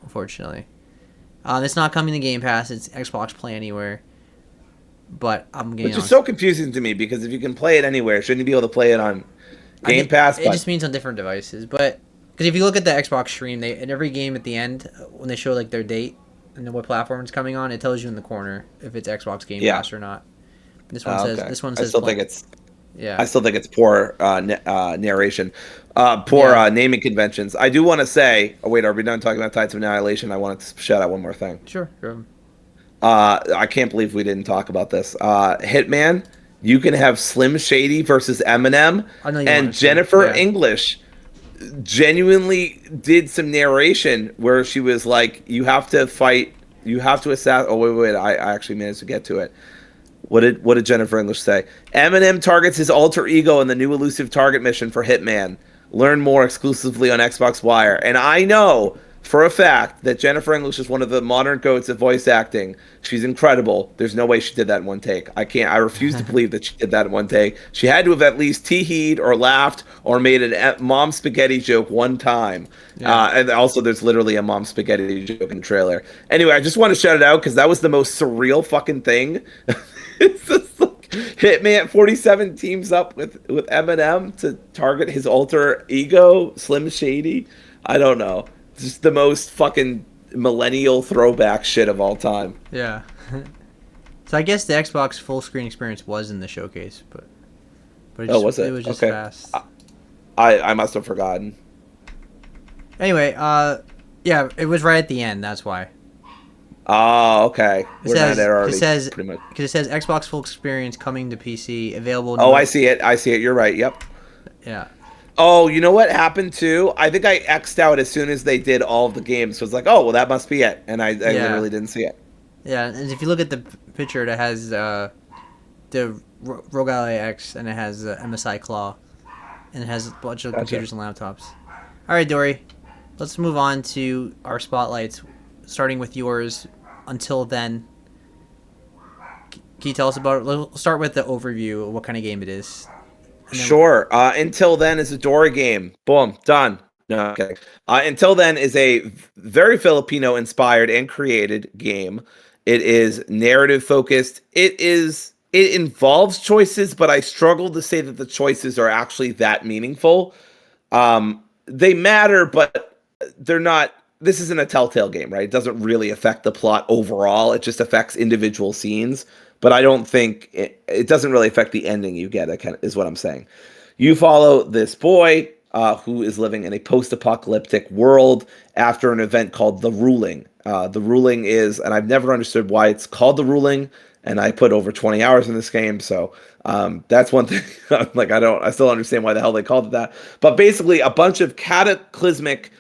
A: unfortunately. It's not coming to Game Pass. It's Xbox Play Anywhere. But I'm getting
B: Which is
A: on.
B: so confusing to me because if you can play it anywhere, shouldn't you be able to play it on
A: I
B: Game
A: think
B: Pass?
A: it
B: But
A: just means on different devices. But because if you look at the Xbox stream, they in every game at the end when they show like their date and what platform it's coming on, it tells you in the corner if it's Xbox Game
B: yeah,
A: Pass or not.
B: okay.
A: This one
B: I
A: says
B: still
A: play.
B: think it's I
A: Yeah,
B: still think it's poor narration, poor
A: yeah.
B: naming conventions. I do want to say. Oh wait, are we done talking about Tides of Annihilation? I wanted to shout out one more thing.
A: Sure. Sure.
B: I can't believe we didn't talk about this. Hitman, you can have Slim Shady versus Eminem,
A: I know you want
B: and
A: to see.
B: Jennifer
A: Yeah.
B: English genuinely did some narration where she was like, "You have to fight, you have to assassinate." Oh wait, I actually managed to get to it. What did Jennifer English say? Eminem targets his alter ego in the new elusive target mission for Hitman. Learn more exclusively on Xbox Wire. And I know for a fact that Jennifer English is one of the modern goats of voice acting. She's incredible. There's no way she did that in one take. I can't. I refuse to believe that she did that in one take. She had to have at least tee-heed or laughed or made a mom spaghetti joke one time.
A: Yeah.
B: And also, there's literally a mom spaghetti joke in the trailer. Anyway, I just want to shout it out because that was the most surreal fucking thing. It's just like Hitman 47 teams up with Eminem to target his alter ego, Slim Shady. I don't know. Just the most fucking millennial throwback shit of all time.
A: Yeah. So I guess the Xbox full screen experience was in the showcase, but
B: Oh, was it?
A: it was just
B: Okay.
A: fast.
B: I must have forgotten.
A: Anyway, yeah, it was right at the end. That's why.
B: Oh, okay. We're not there already.
A: It says
B: Pretty much.
A: because it says Xbox full experience coming to PC available.
B: Oh, I see it. I see it. You're right. Yep.
A: Yeah.
B: Oh, you know what happened too? I think I X'd out as soon as they did all of the games. So it's like, oh, well, that must be it. And I
A: Yeah.
B: literally didn't see it.
A: Yeah, and if you look at the picture, it has the Rogue Ally X, and it has MSI Claw, and it has a bunch of
B: Gotcha.
A: computers and laptops. All right, Dory, let's move on to our spotlights, starting with yours. Until then, can you tell us about it? We'll start with the overview of what kind of game it is. And then-
B: Sure. Until then is a Dory game. Boom. Done. No, okay. Until then is a very Filipino inspired and created game. It is narrative focused. It involves choices, but I struggle to say that the choices are actually that meaningful. They matter, but they're not. This isn't a Telltale game, right? It doesn't really affect the plot overall. It just affects individual scenes. But I don't think it doesn't really affect the ending you get. That kind of is what I'm saying. You follow this boy who is living in a post-apocalyptic world after an event called The Ruling. The Ruling is, and I've never understood why it's called The Ruling, and I put over 20 hours in this game, so that's one thing. Like I still don't understand why the hell they called it that. But basically, a bunch of cataclysmic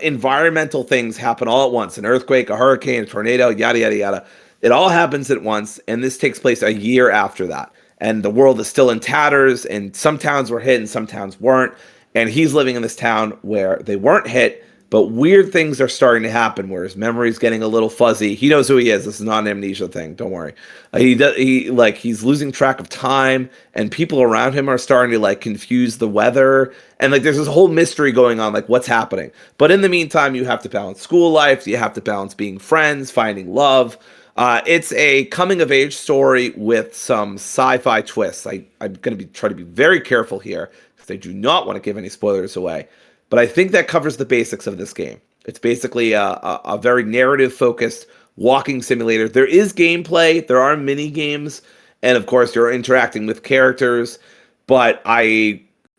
B: environmental things happen all at once: an earthquake, a hurricane, a tornado, yada yada yada. It all happens at once, and this takes place a year after that. And the world is still in tatters, and some towns were hit and some towns weren't. And he's living in this town where they weren't hit, but weird things are starting to happen where his memory's getting a little fuzzy. He knows who he is. This is not an amnesia thing. Don't worry. He's losing track of time, and people around him are starting to like confuse the weather. And like there's this whole mystery going on, like what's happening. But in the meantime, you have to balance school life, you have to balance being friends, finding love. It's a coming of age story with some sci-fi twists. I'm going to be try to be very careful here because I do not want to give any spoilers away. But I think that covers the basics of this game. It's basically a very narrative-focused walking simulator. There is gameplay, there are mini games, and of course you're interacting with characters. But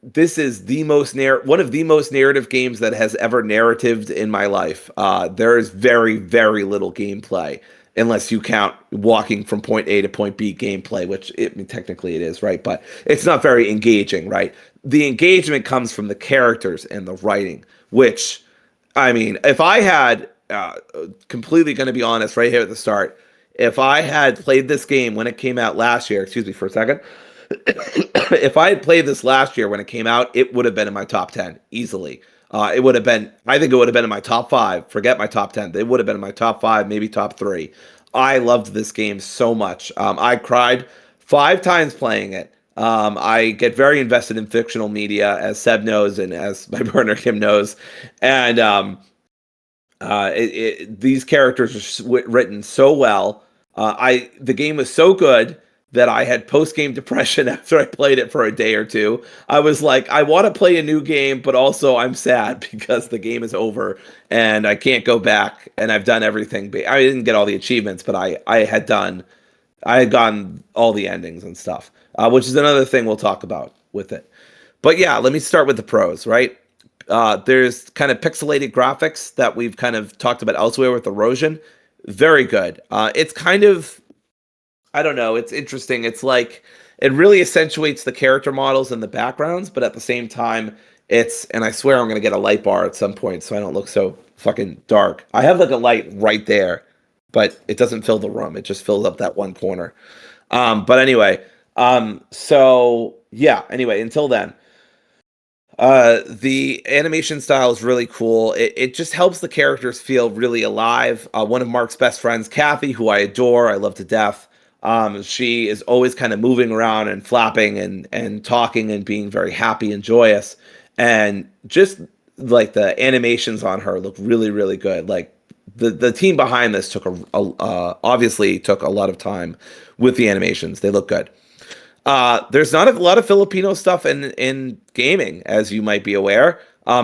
B: this is the most one of the most narrative games that has ever narratived in my life. There is very, very little gameplay unless you count walking from point A to point B gameplay, which technically it is, right? But it's not very engaging, right? The engagement comes from the characters and the writing, which, I mean, if I had, completely going to be honest right here at the start, if I had played this game when it came out last year, excuse me for a second, if I had played this last year when it came out, it would have been in my top 10 easily. It would have been, I think it would have been in my top 5. Forget my top 10. It would have been in my top 5, maybe top 3. I loved this game so much. I cried 5 times playing it. I get very invested in fictional media, as Seb knows and as my partner Kim knows, and these characters are written so well. I the game was so good that I had post game depression after I played it for a day or two. I was like, I want to play a new game, but also I'm sad because the game is over and I can't go back. And I've done everything. I didn't get all the achievements, but I had gotten all the endings and stuff, which is another thing we'll talk about with it. But yeah, let me start with the pros, right? There's kind of pixelated graphics that we've kind of talked about elsewhere with erosion. Very good. It's kind of, I don't know, it's interesting. It's like, it really accentuates the character models and the backgrounds, but at the same time, and I swear I'm going to get a light bar at some point so I don't look so fucking dark. I have like a light right there, but it doesn't fill the room. It just fills up that one corner. But anyway, so yeah, anyway, until then. The animation style is really cool. It just helps the characters feel really alive. One of Mark's best friends, Kathy, who I adore, I love to death. She is always kind of moving around and flapping and talking and being very happy and joyous. And just like the animations on her look really, really good. Like the team behind this obviously took a lot of time with the animations. They look good. There's not a lot of Filipino stuff in gaming, as you might be aware.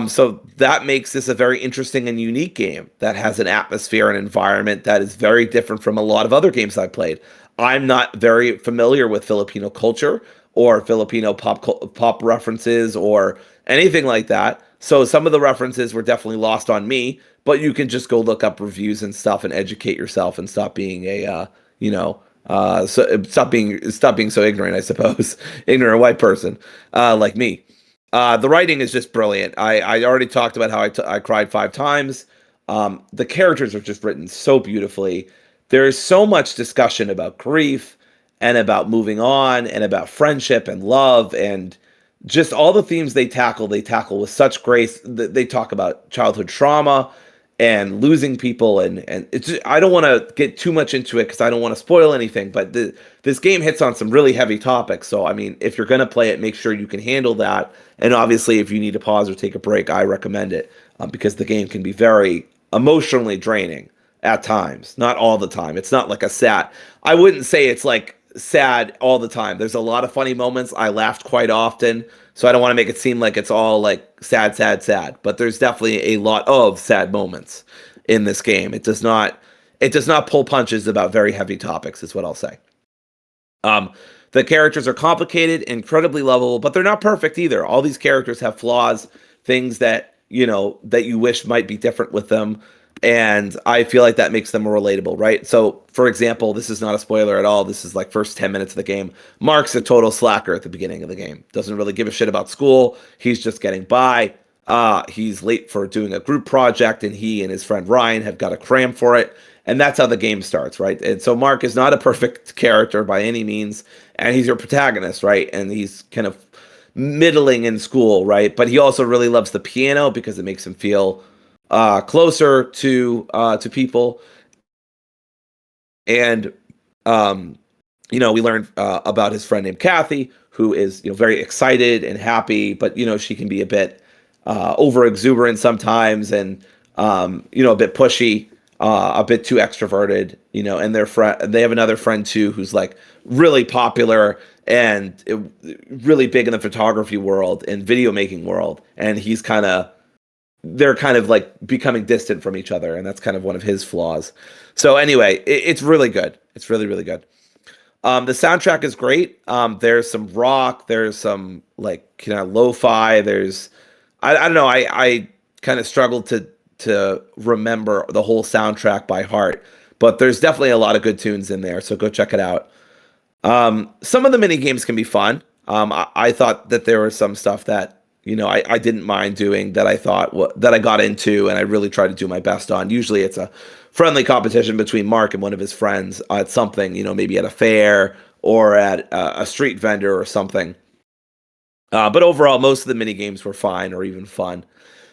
B: So that makes this a very interesting and unique game that has an atmosphere and environment that is very different from a lot of other games I've played. I'm not very familiar with Filipino culture or Filipino pop references or anything like that. So some of the references were definitely lost on me, but you can just go look up reviews and stuff and educate yourself and stop being so stop being so ignorant, I suppose. Ignorant white person, like me. The writing is just brilliant. I already talked about how I cried 5 times. The characters are just written so beautifully. There is so much discussion about grief and about moving on and about friendship and love and just all the themes they tackle with such grace. They talk about childhood trauma and losing people and it's just, I don't want to get too much into it because I don't want to spoil anything, but this game hits on some really heavy topics. So I mean, if you're going to play it, make sure you can handle that. And obviously, if you need to pause or take a break, I recommend it, because the game can be very emotionally draining at times, not all the time. It's not like a sad, I wouldn't say it's like sad all the time. There's a lot of funny moments. I laughed quite often. So I don't want to make it seem like it's all like sad, sad, sad. But there's definitely a lot of sad moments in this game. It does not pull punches about very heavy topics, is what I'll say. Um, the characters are complicated, incredibly lovable, but they're not perfect either. All these characters have flaws, things that you wish might be different with them, and I feel like that makes them more relatable, right? So, for example, this is not a spoiler at all. This is like first 10 minutes of the game. Mark's a total slacker at the beginning of the game. Doesn't really give a shit about school. He's just getting by. He's late for doing a group project, and he and his friend Ryan have got to cram for it. And that's how the game starts, right? And so Mark is not a perfect character by any means, and he's your protagonist, right? And he's kind of middling in school, right? But he also really loves the piano because it makes him feel closer to people. And we learned about his friend named Kathy, who is very excited and happy, but she can be a bit over exuberant sometimes, and a bit pushy, a bit too extroverted. And they have another friend too who's like really popular and really big in the photography world and video making world, and they're kind of like becoming distant from each other, and that's kind of one of his flaws. So anyway, it's really good. It's really, really good. The soundtrack is great. There's some rock. There's some like lo-fi. I don't know. I kind of struggled to remember the whole soundtrack by heart, but there's definitely a lot of good tunes in there. So go check it out. Some of the mini games can be fun. I thought that there was some stuff that I didn't mind doing that I thought that I got into and I really tried to do my best on. Usually it's a friendly competition between Mark and one of his friends at something, maybe at a fair or at a street vendor or something. But overall, most of the mini games were fine or even fun.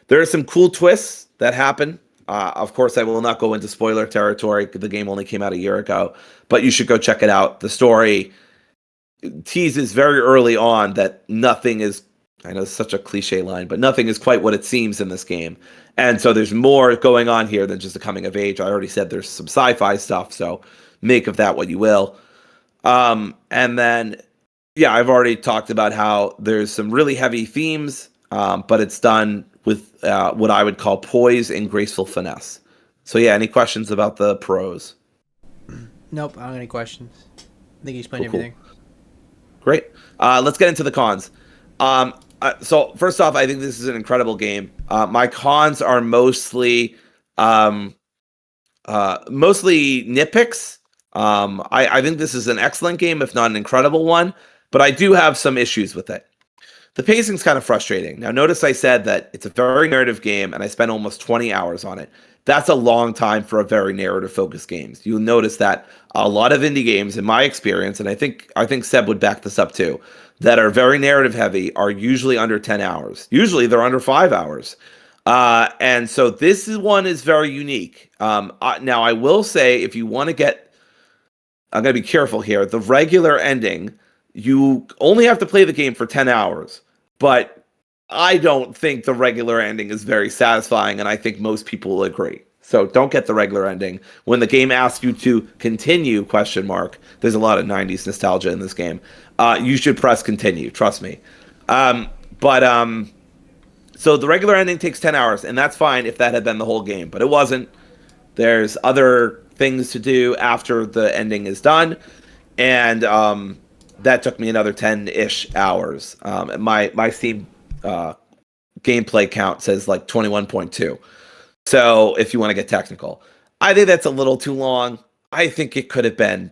B: There are some cool twists that happen. Of course, I will not go into spoiler territory. The game only came out a year ago, but you should go check it out. The story teases very early on that nothing is, I know it's such a cliche line, but nothing is quite what it seems in this game. And so there's more going on here than just a coming of age. I already said there's some sci-fi stuff, so make of that what you will. And then, yeah, I've already talked about how there's some really heavy themes, but it's done with what I would call poise and graceful finesse. So yeah, any questions about the pros?
A: Nope, I don't have any questions. I think you explained
B: Cool, cool.
A: everything.
B: Great. Let's get into the cons. So first off, I think this is an incredible game. My cons are um, mostly nitpicks. I think this is an excellent game, if not an incredible one, but I do have some issues with it. The pacing's kind of frustrating. Now, notice I said that it's a very narrative game, and I spent almost 20 hours on it. That's a long time for a very narrative-focused game. You'll notice that a lot of indie games, in my experience, and I think Seb would back this up too, that are very narrative-heavy are usually under 10 hours. Usually, they're under 5 hours. And so one is very unique. Now, I will say, if you want to get, I'm going to be careful here. The regular ending, you only have to play the game for 10 hours, but I don't think the regular ending is very satisfying, and I think most people will agree. So don't get the regular ending. When the game asks you to continue, question mark, there's a lot of 90s nostalgia in this game. You should press continue, trust me. But so the regular ending takes 10 hours, and that's fine if that had been the whole game, but it wasn't. There's other things to do after the ending is done, and that took me another 10-ish hours. My Steam gameplay count says like 21.2. So if you want to get technical, I think that's a little too long. I think it could have been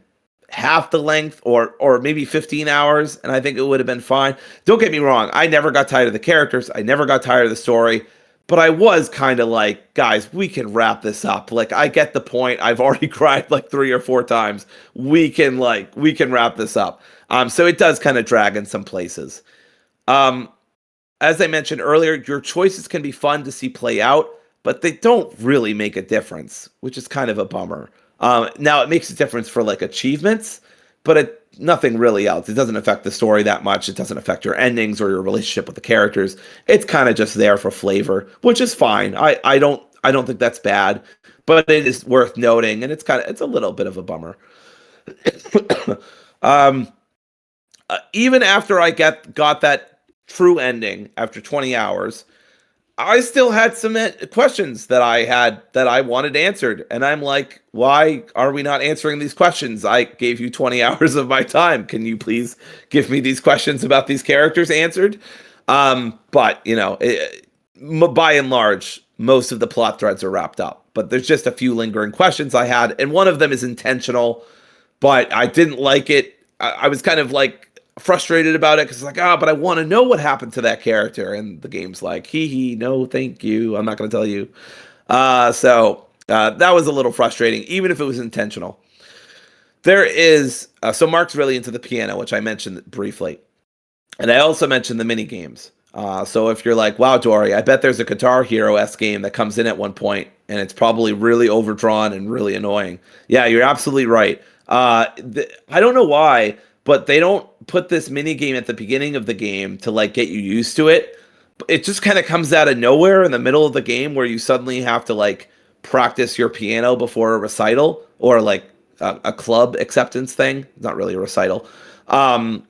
B: half the length or maybe 15 hours, and I think it would have been fine. Don't get me wrong. I never got tired of the characters. I never got tired of the story. But I was kind of like, guys, we can wrap this up. Like, I get the point. I've already cried like 3 or 4 times. We can wrap this up. So it does kind of drag in some places. As I mentioned earlier, your choices can be fun to see play out, but they don't really make a difference, which is kind of a bummer. Now it makes a difference for like achievements, but nothing really else. It doesn't affect the story that much. It doesn't affect your endings or your relationship with the characters. It's kind of just there for flavor, which is fine. I don't think that's bad, but it is worth noting, and it's a little bit of a bummer. Even after I got that true ending after 20 hours, I still had some questions that I wanted answered, and I'm like, why are we not answering these questions? I gave you 20 hours of my time. Can you please give me these questions about these characters answered? But by and large, most of the plot threads are wrapped up. But there's just a few lingering questions I had, and one of them is intentional, but I didn't like it. I was kind of like frustrated about it because it's like, but I want to know what happened to that character, and the game's like, hee, no, thank you, I'm not going to tell you. So that was a little frustrating, even if it was intentional. There is so Mark's really into the piano, which I mentioned briefly, and I also mentioned the mini games. So if you're like, wow, Dory, I bet there's a Guitar Hero-esque game that comes in at one point, and it's probably really overdrawn and really annoying. Yeah, you're absolutely right. I don't know why, but they don't put this mini game at the beginning of the game to like get you used to it. It just kind of comes out of nowhere in the middle of the game where you suddenly have to like practice your piano before a recital or like a club acceptance thing. Not really a recital. And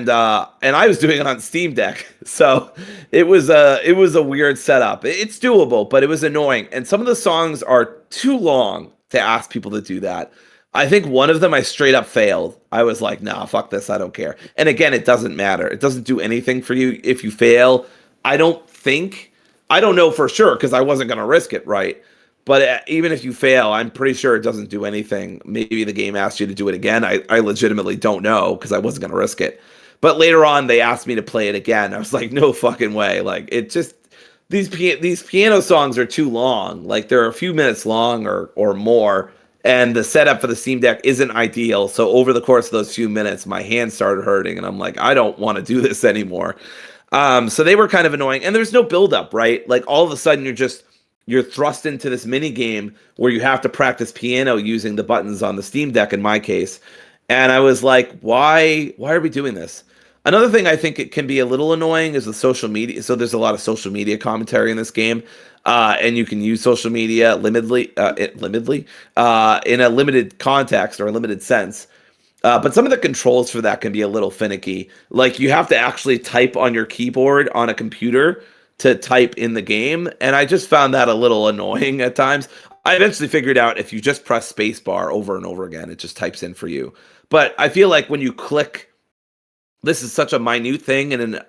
B: I was doing it on Steam Deck, so it was a weird setup. It's doable, but it was annoying, and some of the songs are too long to ask people to do that. I think one of them I straight up failed. I was like, nah, fuck this, I don't care. And again, it doesn't matter. It doesn't do anything for you if you fail. I don't know for sure because I wasn't going to risk it, right? But even if you fail, I'm pretty sure it doesn't do anything. Maybe the game asked you to do it again. I legitimately don't know because I wasn't going to risk it. But later on, they asked me to play it again. I was like, no fucking way. Like, it just, these piano songs are too long. Like, they're a few minutes long or more. And the setup for the Steam Deck isn't ideal. So over the course of those few minutes, my hands started hurting. And I'm like, I don't want to do this anymore. So they were kind of annoying. And there's no buildup, right? Like, all of a sudden, you're thrust into this mini game where you have to practice piano using the buttons on the Steam Deck in my case. And I was like, why are we doing this? Another thing I think it can be a little annoying is the social media. So there's a lot of social media commentary in this game, and you can use social media limitedly, in a limited context or a limited sense. But some of the controls for that can be a little finicky. Like you have to actually type on your keyboard on a computer to type in the game, and I just found that a little annoying at times. I eventually figured out if you just press spacebar over and over again, it just types in for you. But I feel like when you click, this is such a minute thing and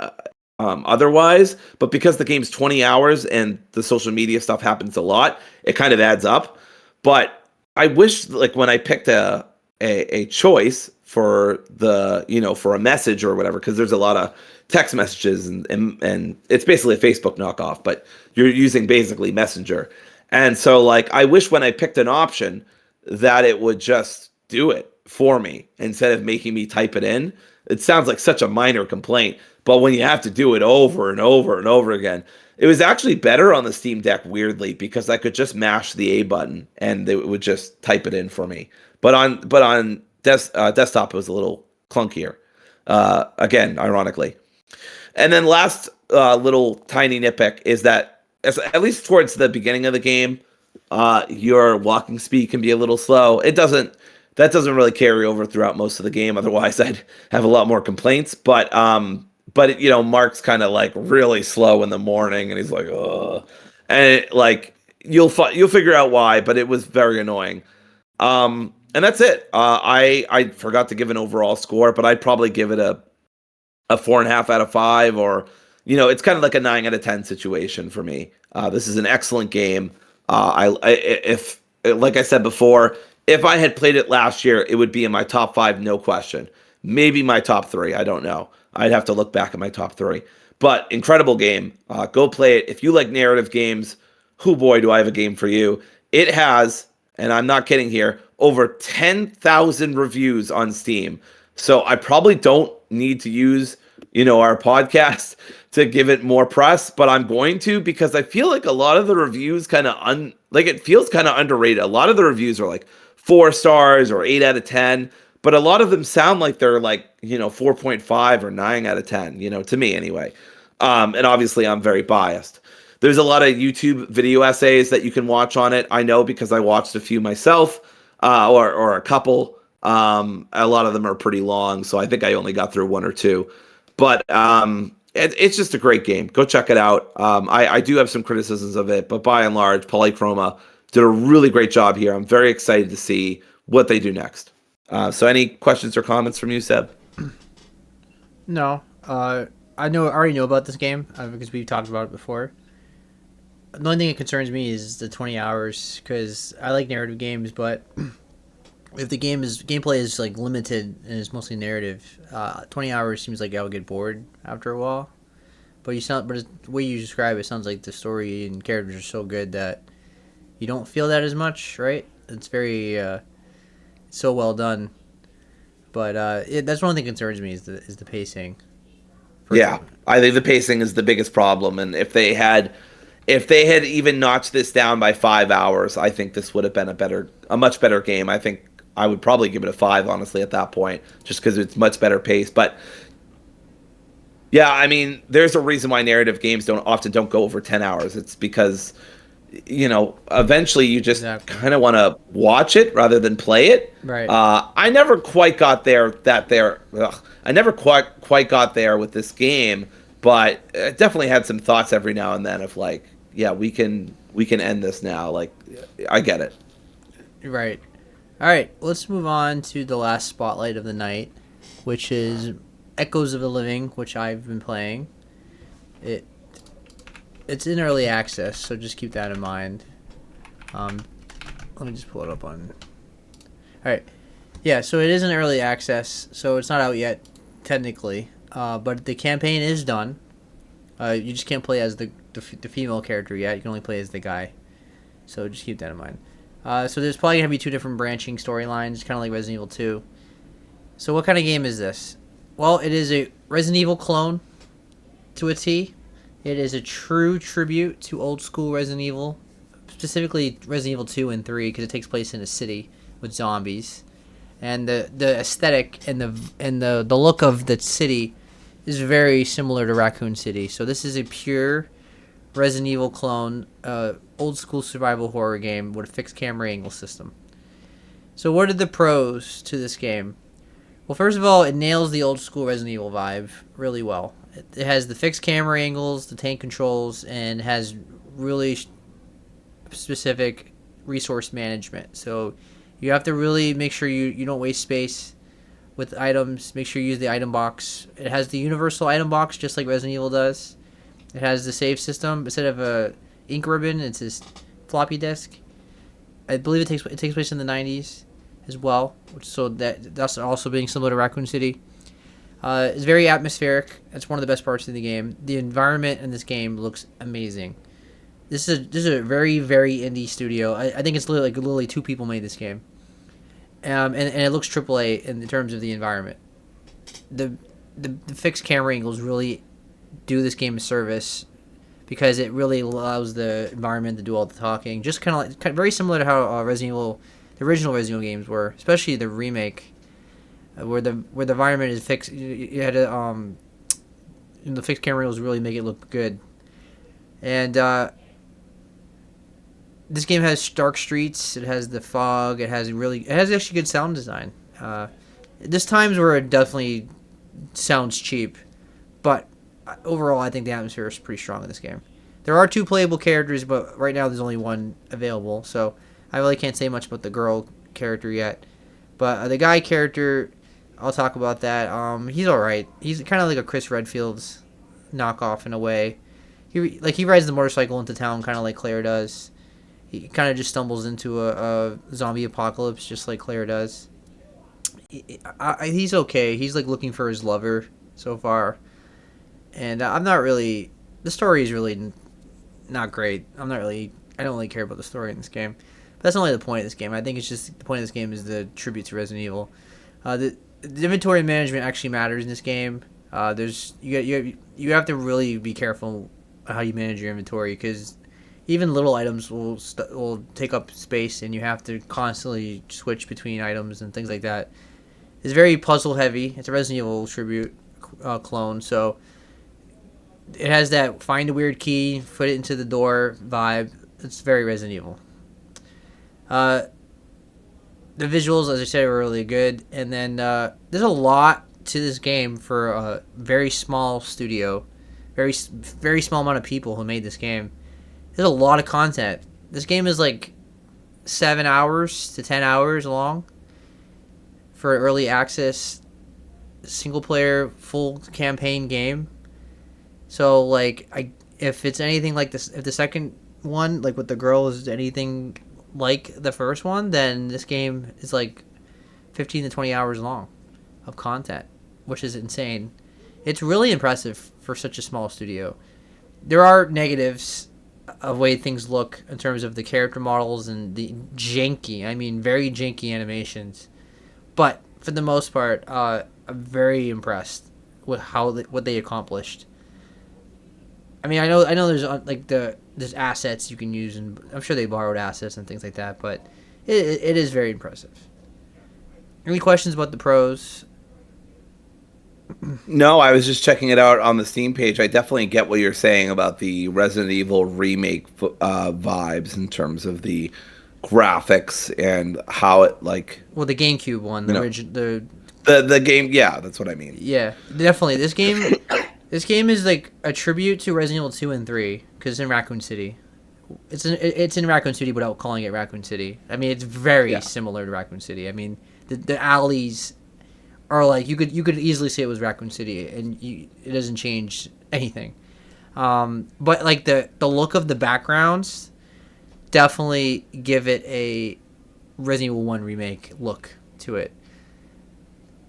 B: otherwise, but because the game's 20 hours and the social media stuff happens a lot, it kind of adds up. But I wish, like, when I picked a choice for for a message or whatever, because there's a lot of text messages and it's basically a Facebook knockoff, but you're using basically Messenger. And so, like, I wish when I picked an option that it would just do it for me instead of making me type it in. It sounds like such a minor complaint, but when you have to do it over and over and over again, it was actually better on the Steam Deck, weirdly, because I could just mash the A button and it would just type it in for me. But on desktop, it was a little clunkier. Again, ironically. And then last little tiny nitpick is that at least towards the beginning of the game, your walking speed can be a little slow. That doesn't really carry over throughout most of the game. Otherwise, I'd have a lot more complaints. But Mark's kind of like really slow in the morning, and he's like, ugh, and like you'll figure out why. But it was very annoying. And that's it. I forgot to give an overall score, but I'd probably give it a 4.5 out of 5, or it's kind of like a 9 out of 10 situation for me. This is an excellent game. If like I said before, if I had played it last year, it would be in my top 5, no question. Maybe my top 3. I don't know. I'd have to look back at my top 3. But incredible game. Go play it. If you like narrative games, who boy, do I have a game for you. It has, and I'm not kidding here, over 10,000 reviews on Steam. So I probably don't need to use, our podcast to give it more press, but I'm going to, because I feel like a lot of the reviews it feels kind of underrated. A lot of the reviews are like 4 stars or 8 out of 10, but a lot of them sound like they're like, 4.5 or 9 out of 10, to me anyway. And obviously I'm very biased. There's a lot of YouTube video essays that you can watch on it. I know because I watched a few myself, or a couple. A lot of them are pretty long, so I think I only got through 1 or 2. But it's just a great game. Go check it out. I do have some criticisms of it, but by and large, Polychroma did a really great job here. I'm very excited to see what they do next. So any questions or comments from you, Seb?
A: No. I already know about this game because we've talked about it before. The only thing that concerns me is the 20 hours, because I like narrative games, but if the gameplay is like limited and it's mostly narrative, 20 hours seems like I would get bored after a while. But the way you describe it sounds like the story and characters are so good that you don't feel that as much, right? It's very so well done. But that's one thing that concerns me is the pacing.
B: Yeah, I think the pacing is the biggest problem, and if they had even notched this down by 5 hours, I think this would have been a much better game. I think I would probably give it a 5, honestly, at that point, just because it's much better paced. But yeah, I mean, there's a reason why narrative games often don't go over 10 hours. It's because eventually you just kind of want to watch it rather than play it.
A: Right.
B: I never quite got there. I never quite got there with this game, but I definitely had some thoughts every now and then of like, yeah, we can end this now. Like, I get it.
A: Right. All right. Let's move on to the last spotlight of the night, which is Echoes of the Living, which I've been playing. It's in early access, so just keep that in mind. Let me just pull it up on. All right. Yeah. So it is in early access, so it's not out yet, technically. But the campaign is done. You just can't play as the female character yet. You can only play as the guy. So just keep that in mind. So there's probably going to be 2 different branching storylines, kind of like Resident Evil 2. So what kind of game is this? Well, it is a Resident Evil clone to a T. It is a true tribute to old school Resident Evil, specifically Resident Evil 2 and 3, because it takes place in a city with zombies. and the aesthetic and the look of the city is very similar to Raccoon City. So this is a pure Resident Evil clone, old school survival horror game with a fixed camera angle system. So what are the pros to this game? Well, first of all, it nails the old school Resident Evil vibe really well. It has the fixed camera angles, the tank controls, and has really specific resource management. So you have to really make sure you don't waste space with items. Make sure you use the item box. It has the universal item box just like Resident Evil does. It has the save system. Instead of a ink ribbon, it's this floppy disk. I believe it takes place in the 90s as well, so that's also being similar to Raccoon City. It's very atmospheric. That's one of the best parts of the game. The environment in this game looks amazing. This is a very, very indie studio. I think it's literally two people made this game. And it looks AAA in terms of the environment. The fixed camera angles really do this game a service because it really allows the environment to do all the talking. Just kind of very similar to how Resident Evil, the original Resident Evil games were, especially the remake, where the environment is fixed. You had to the fixed camera angles really make it look good. And this game has dark streets. It has the fog. It has actually good sound design. There's times where it definitely sounds cheap, but overall, I think the atmosphere is pretty strong in this game. There are two playable characters, but right now there's only one available, so I really can't say much about the girl character yet. But the guy character, I'll talk about that. He's all right. He's kind of like a Chris Redfield's knockoff in a way. He rides the motorcycle into town, kind of like Claire does. He kind of just stumbles into a zombie apocalypse, just like Claire does. He's okay. He's like looking for his lover so far. And I'm not really... The story is really not great. I don't really care about the story in this game. But that's only the point of this game. I think it's just... The point of this game is the tribute to Resident Evil. The inventory management actually matters in this game. You have to really be careful how you manage your inventory, because even little items will take up space, and you have to constantly switch between items and things like that. It's very puzzle heavy. It's a Resident Evil tribute clone, so... It has that find a weird key, put it into the door vibe. It's very Resident Evil. The visuals, as I said, are really good. And then there's a lot to this game for a very small studio. Very, very small amount of people who made this game. There's a lot of content. This game is like 7 hours to 10 hours long for an early access single player full campaign game. So, like, if it's anything like this, if the second one, like with the girl, is anything like the first one, then this game is like 15 to 20 hours long of content, which is insane. It's really impressive for such a small studio. There are negatives of way things look in terms of the character models and the very janky animations. But for the most part, I'm very impressed with what they accomplished. I mean, I know there's assets you can use, and I'm sure they borrowed assets and things like that, but it is very impressive. Any questions about the pros?
B: No, I was just checking it out on the Steam page. I definitely get what you're saying about the Resident Evil remake vibes in terms of the graphics and how it
A: Well, the GameCube one,
B: the game. Yeah, that's what I mean.
A: Yeah, definitely. This game is like a tribute to Resident Evil 2 and 3 because it's in Raccoon City. It's in Raccoon City without calling it Raccoon City. I mean, it's very similar to Raccoon City. I mean, the alleys are like you could easily say it was Raccoon City, and it doesn't change anything. But like the look of the backgrounds definitely give it a Resident Evil 1 remake look to it.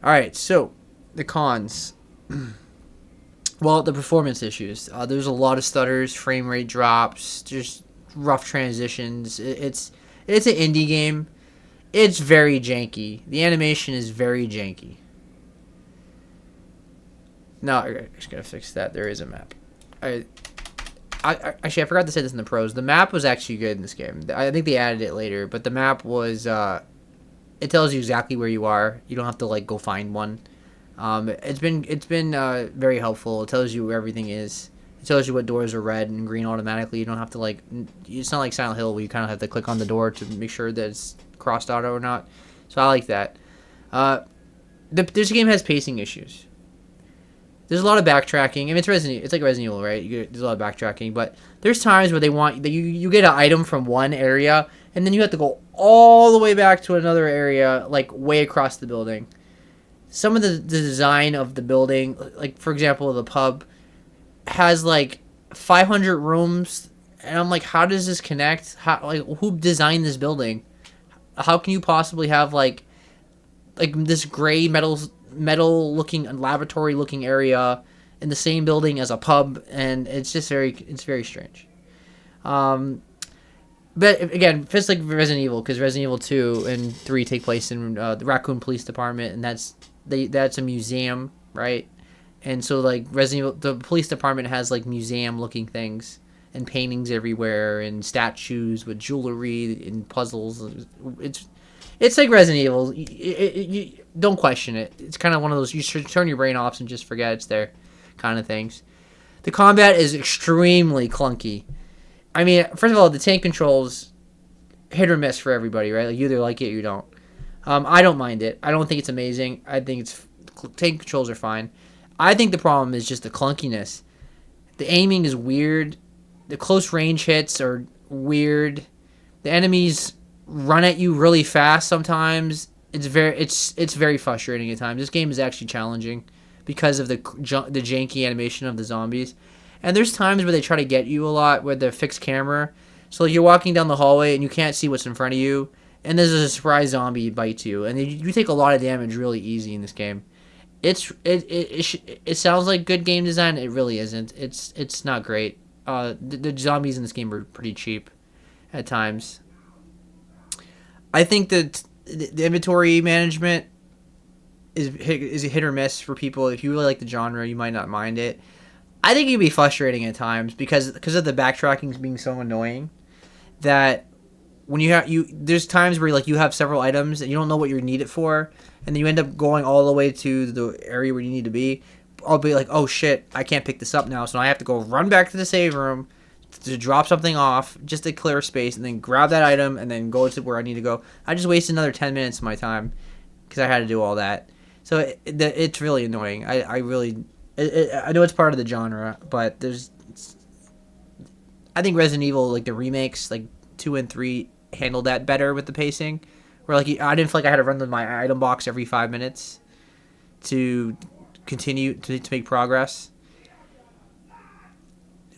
A: All right, so the cons. Well, the performance issues. There's a lot of stutters, frame rate drops, just rough transitions. It's an indie game. It's very janky. The animation is very janky. No, I just gotta fix that. There is a map. Actually, I forgot to say this in the pros. The map was actually good in this game. I think they added it later, but the map was It tells you exactly where you are. You don't have to like go find one. It's been very helpful. It tells you where everything is. It tells you what doors are red and green automatically. You don't have to like. It's not like Silent Hill where you kind of have to click on the door to make sure that it's crossed out or not. So I like that. Uh, this game has pacing issues. There's a lot of backtracking. I mean, it's like Resident Evil, right? There's a lot of backtracking, but there's times where they want that you get an item from one area, and then you have to go all the way back to another area, like way across the building. Some of the design of the building, like for example, the pub has like 500 rooms, and I'm like, how does this connect? How like who designed this building? How can you possibly have like this gray metal looking laboratory looking area in the same building as a pub, and it's very strange. Um, but again, it's like Resident Evil because Resident Evil 2 and 3 take place in the Raccoon Police Department, and that's a museum, right? And so like Resident Evil, the police department has like museum looking things and paintings everywhere and statues with jewelry and puzzles. It's like Resident Evil. You don't question it. It's kind of one of those you should turn your brain off and just forget it's there kind of things. The combat is extremely clunky. I mean, first of all, the tank controls hit or miss for everybody, right? Like you either like it or you don't. I don't mind it. I don't think it's amazing. I think tank controls are fine. I think the problem is just the clunkiness. The aiming is weird. The close range hits are weird. The enemies run at you really fast sometimes. It's very frustrating at times. This game is actually challenging because of the janky animation of the zombies. And there's times where they try to get you a lot with the fixed camera. So like, you're walking down the hallway and you can't see what's in front of you, and there's a surprise zombie bites you, and you take a lot of damage really easy in this game. It sounds like good game design. It really isn't. It's not great. The zombies in this game are pretty cheap at times. I think that the inventory management is a hit or miss for people. If you really like the genre, you might not mind it. I think it can be frustrating at times because of the backtracking being so annoying that when there's times where like you have several items and you don't know what you need it for, and then you end up going all the way to the area where you need to be. I'll be like, oh shit, I can't pick this up now, so I have to go run back to the save room to drop something off just to clear space, and then grab that item and then go to where I need to go. I just wasted another 10 minutes of my time because I had to do all that. So it's really annoying. I know it's part of the genre, but I think Resident Evil, like the remakes, like 2 and 3, handled that better with the pacing. Where like I didn't feel like I had to run to my item box every 5 minutes to continue to make progress.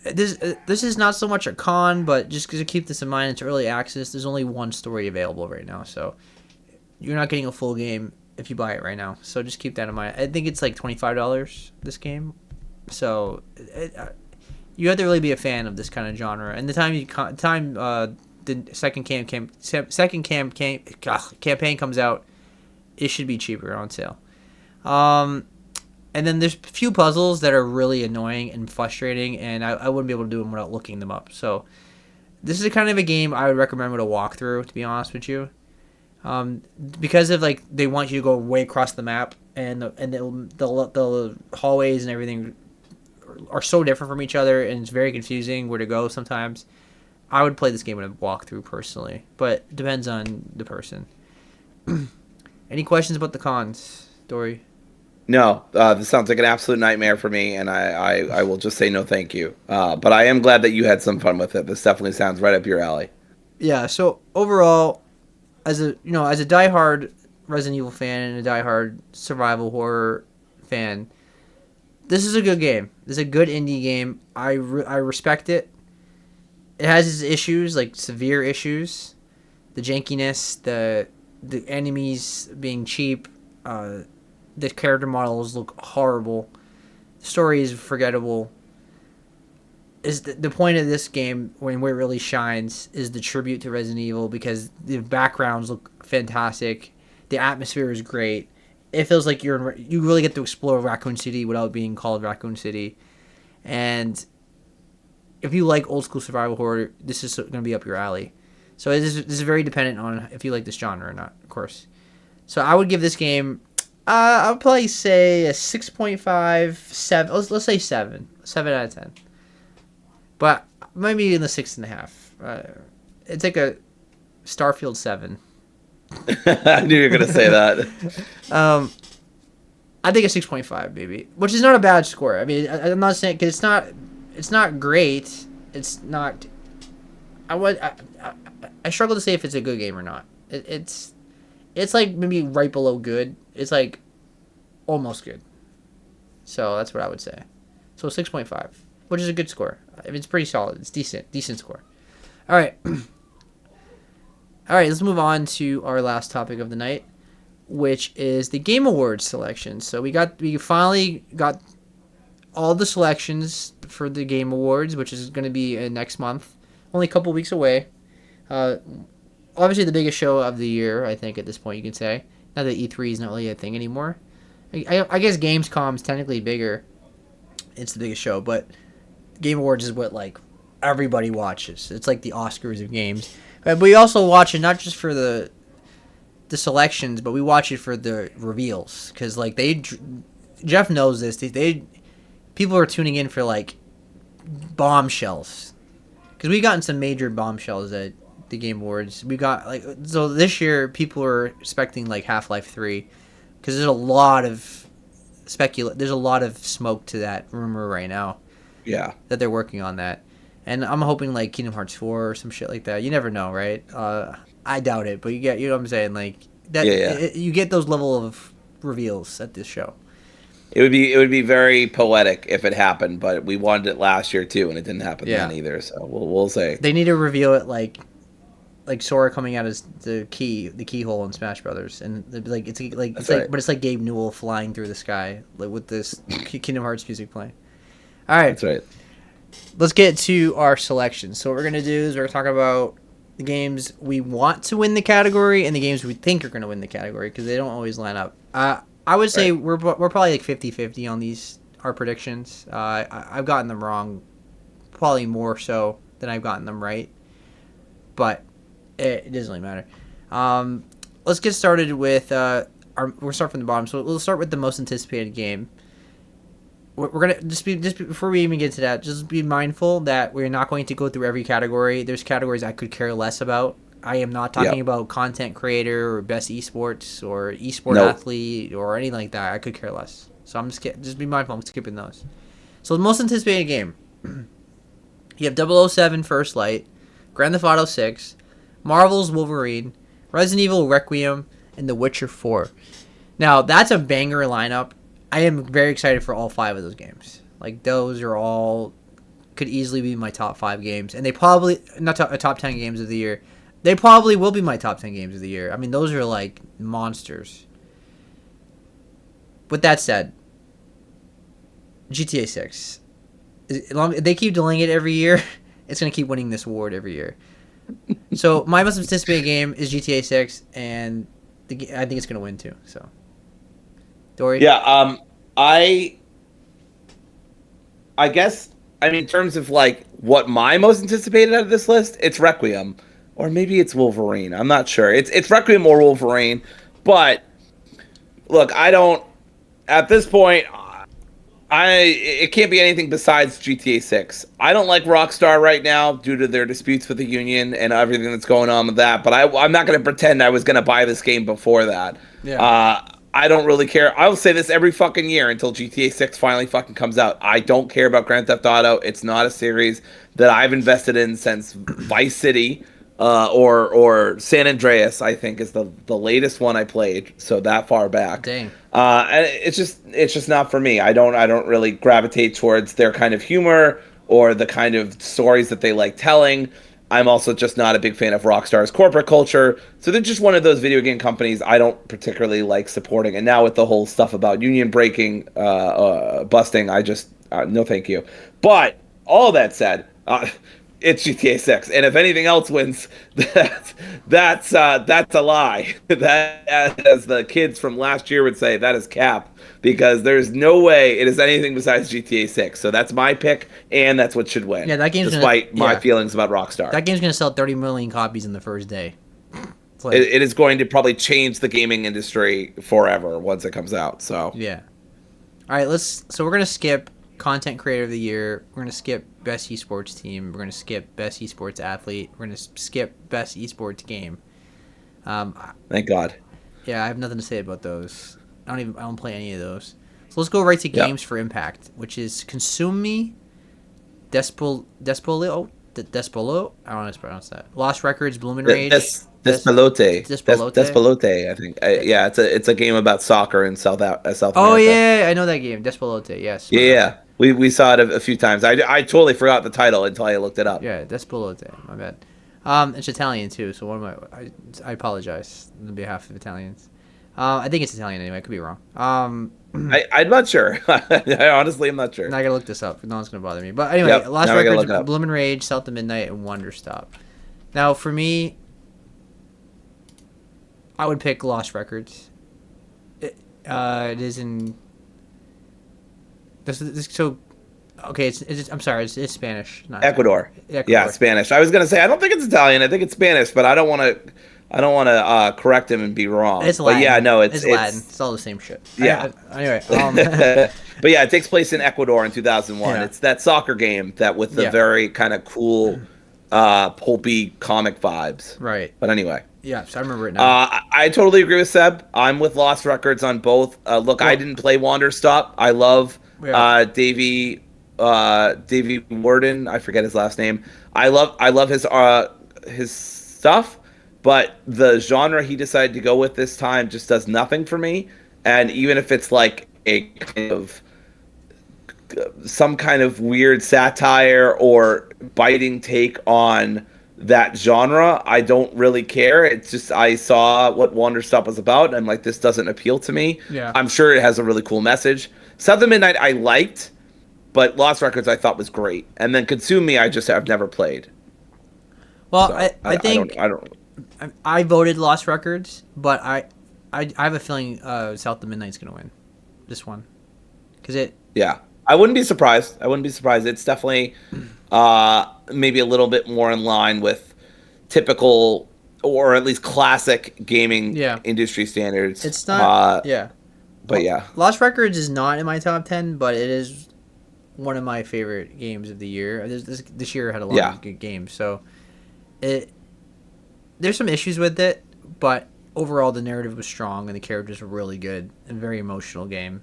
A: This is not so much a con, but just to keep this in mind, it's early access. There's only one story available right now, so you're not getting a full game if you buy it right now. So just keep that in mind. I think it's like $25 this game, so you have to really be a fan of this kind of genre. And the the second campaign comes out, it should be cheaper on sale. And then there's a few puzzles that are really annoying and frustrating, and I wouldn't be able to do them without looking them up. So this is a kind of a game I would recommend with a walkthrough, to be honest with you, because of like they want you to go way across the map, and the hallways and everything are so different from each other, and it's very confusing where to go sometimes. I would play this game with a walkthrough personally, but it depends on the person. Any questions about the cons, Dory?
B: No, this sounds like an absolute nightmare for me, and I will just say no thank you. But I am glad that you had some fun with it. This definitely sounds right up your alley.
A: Yeah, so overall, as a diehard Resident Evil fan and a diehard survival horror fan, this is a good game. This is a good indie game. I respect it. It has its issues, like severe issues, the jankiness, the enemies being cheap, the character models look horrible, the story is forgettable. Is the point of this game, where it really shines, is the tribute to Resident Evil, because the backgrounds look fantastic, the atmosphere is great. It feels like you really get to explore Raccoon City without being called Raccoon City, and if you like old school survival horror, this is going to be up your alley. So this is very dependent on if you like this genre or not, of course. So I would give this game, I would probably say a 6.5, 7. Let's say 7. 7 out of 10. But maybe in the 6.5. It's like a Starfield 7.
B: I knew you were gonna say that.
A: I think a 6.5 maybe, which is not a bad score. I mean, I'm not saying because it's not great. It's not. I struggle to say if it's a good game or not. It's like maybe right below good. It's like almost good. So that's what I would say. So 6.5, which is a good score. I mean, it's pretty solid. It's decent score. All right. All right, let's move on to our last topic of the night, which is the Game Awards selection. So we finally got all the selections for the Game Awards, which is going to be next month, only a couple weeks away. Obviously, the biggest show of the year, I think, at this point you can say. Now that E3 is not really a thing anymore. I guess Gamescom's technically bigger. It's the biggest show, but Game Awards is what like everybody watches. It's like the Oscars of games. But we also watch it not just for the selections, but we watch it for the reveals because like Jeff knows this. People are tuning in for like bombshells because we gotten some major bombshells at the Game Awards. We got like so this year people are expecting like Half-Life 3 because there's a lot of there's a lot of smoke to that rumor right now.
B: Yeah,
A: that they're working on that. And I'm hoping like Kingdom Hearts 4 or some shit like that. You never know, right? I doubt it, but you know what I'm saying? Like that, you get those level of reveals at this show.
B: It would be very poetic if it happened, but we wanted it last year too, and it didn't happen then either. So we'll say
A: they need to reveal it like Sora coming out as the keyhole in Smash Brothers, and like it's like but it's like Gabe Newell flying through the sky like with this Kingdom Hearts music playing. All right,
B: that's right.
A: Let's get to our selections. So what we're going to do is we're going to talk about the games we want to win the category and the games we think are going to win the category because they don't always line up. I would say we're probably like 50-50 on our predictions. I've gotten them wrong probably more so than I've gotten them right. But it doesn't really matter. Let's get started with we'll start from the bottom. So we'll start with the most anticipated game. We're gonna just before we even get to that, just be mindful that we're not going to go through every category. There's categories I could care less about. I am not talking about content creator or best esports or esport athlete or anything like that. I could care less. So I'm just be mindful. I'm skipping those. So the most anticipated game, you have 007 First Light, Grand Theft Auto 6, Marvel's Wolverine, Resident Evil Requiem, and The Witcher 4. Now that's a banger lineup. I am very excited for all 5 of those games. Like, those are all could easily be my top 5 games. And they probably, not top 10 games of the year. They probably will be my top 10 games of the year. I mean, those are, like, monsters. With that said, GTA 6. They keep delaying it every year. It's going to keep winning this award every year. So, my most anticipated game is GTA 6. And I think it's going to win, too. So... Dory?
B: Yeah, I guess, I mean, in terms of, like, what my most anticipated out of this list, it's Requiem. Or maybe it's Wolverine. I'm not sure. It's Requiem or Wolverine. But, look, at this point, it can't be anything besides GTA 6. I don't like Rockstar right now due to their disputes with the union and everything that's going on with that. But I'm not going to pretend I was going to buy this game before that.
A: Yeah.
B: I don't really care. I will say this every fucking year until GTA 6 finally fucking comes out. I don't care about Grand Theft Auto. It's not a series that I've invested in since Vice City or San Andreas, I think, is the latest one I played. So that far back.
A: Dang.
B: And it's just not for me. I don't really gravitate towards their kind of humor or the kind of stories that they like telling. I'm also just not a big fan of Rockstar's corporate culture. So they're just one of those video game companies I don't particularly like supporting. And now with the whole stuff about union breaking, busting, I just, no thank you. But all that said, it's GTA 6. And if anything else wins, that's a lie. That, as the kids from last year would say, that is cap. Because there's no way it is anything besides GTA 6. So that's my pick, and that's what should win.
A: Yeah, that game's
B: despite my feelings about Rockstar.
A: That game's going to sell 30 million copies in the first day. It's like,
B: it is going to probably change the gaming industry forever once it comes out. So
A: yeah. All right, so we're gonna skip content creator of the year. We're gonna skip best esports team. We're gonna skip best esports athlete. We're gonna skip best esports game.
B: thank God.
A: Yeah, I have nothing to say about those. I don't play any of those. So let's go right to games for impact, which is Consume Me, Despolo. I don't know how to pronounce that. Lost Records, Bloom and Rage.
B: Despelote.
A: Despelote.
B: Despelote, I think. Yeah, it's a game about soccer in South
A: Oh
B: America.
A: yeah, I know that game. Despelote. Yes.
B: Yeah,
A: My bad.
B: yeah. We saw it a few times. I totally forgot the title until I looked it up.
A: Yeah, Despelote. My bad. It's Italian too, so I apologize on behalf of Italians. I think it's Italian anyway. I could be wrong.
B: I'm not sure. I honestly am not sure.
A: I gotta look this up. No one's gonna bother me. But anyway,
B: Yep.
A: Lost
B: Now I gotta
A: Records,
B: look it up.
A: Bloom and Rage, South to Midnight, and Wonder Stop. Now, for me, I would pick Lost Records. It is in. So, okay. I'm sorry. It's Spanish. Not
B: Ecuador.
A: Italian.
B: Yeah, Spanish. I was gonna say I don't think it's Italian. I think it's Spanish, but I don't want to. I don't want to correct him and be wrong.
A: It's
B: but
A: Latin.
B: yeah, no,
A: it's Latin. It's all the same shit.
B: Yeah.
A: Anyway.
B: But yeah, it takes place in Ecuador in 2001.
A: Yeah.
B: It's that soccer game that with the very kind of cool, pulpy comic vibes.
A: Right.
B: But anyway.
A: Yeah, so I remember it now.
B: I totally agree with Seb. I'm with Lost Records on both. Look, I didn't play Wander Stop. I love Davey Warden. I forget his last name. I love his stuff, but the genre he decided to go with this time just does nothing for me. And even if it's like a kind of some kind of weird satire or biting take on that genre, I don't really care. It's just I saw what Wander Stop was about, and I'm like, this doesn't appeal to me.
A: Yeah.
B: I'm sure it has a really cool message. South of Midnight I liked, but Lost Records I thought was great. And then Consume Me I've never played.
A: Well,
B: So,
A: I think
B: I don't.
A: I voted Lost Records, but I have a feeling South of Midnight's gonna win this one, because
B: Yeah, I wouldn't be surprised. It's definitely maybe a little bit more in line with typical or at least classic gaming industry standards.
A: It's not.
B: But yeah,
A: Lost Records is not in my top 10, but it is one of my favorite games of the year. This year had a lot of good games, so there's some issues with it, but overall the narrative was strong and the characters were really good and very emotional game.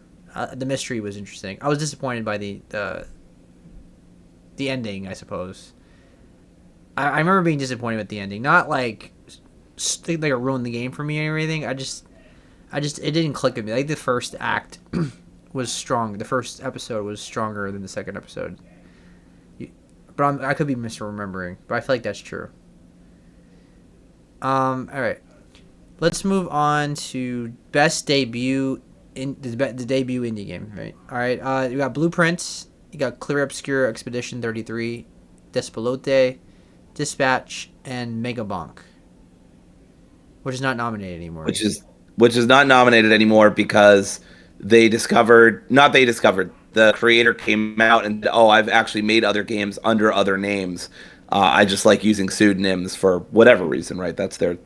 A: The mystery was interesting. I was disappointed by the ending, I suppose. I remember being disappointed with the ending. Not like it ruined the game for me or anything. I just it didn't click with me. Like the first act was strong. The first episode was stronger than the second episode. But I could be misremembering, but I feel like that's true. All right. Let's move on to best debut in the debut indie game, right? All right. You got Blueprints. You got Clear Obscure Expedition 33, Despelote, Dispatch, and Megabonk, which is not nominated anymore.
B: Which is not nominated anymore because the creator came out and I've actually made other games under other names. I just like using pseudonyms for whatever reason, right? That's their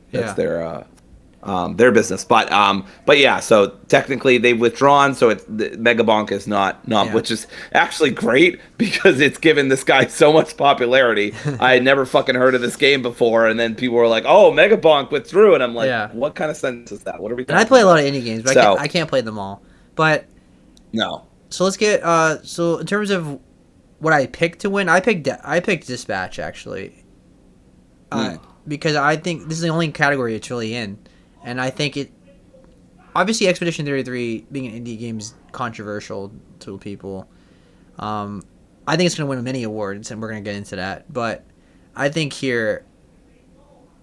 B: business. But yeah, so technically they've withdrawn, so Megabonk is not which is actually great because it's given this guy so much popularity. I had never fucking heard of this game before, and then people were like, "Oh, Megabonk withdrew," and I'm like, "What kind of sentence is that? What are we?"
A: And I play a lot of indie games, but I can't play them all. But
B: no.
A: So let's get so in terms of what I picked to win, I picked Dispatch actually, because I think this is the only category it's really in. And I think it, obviously Expedition 33 being an indie game is controversial to people. I think it's going to win many awards, and we're going to get into that. But I think here,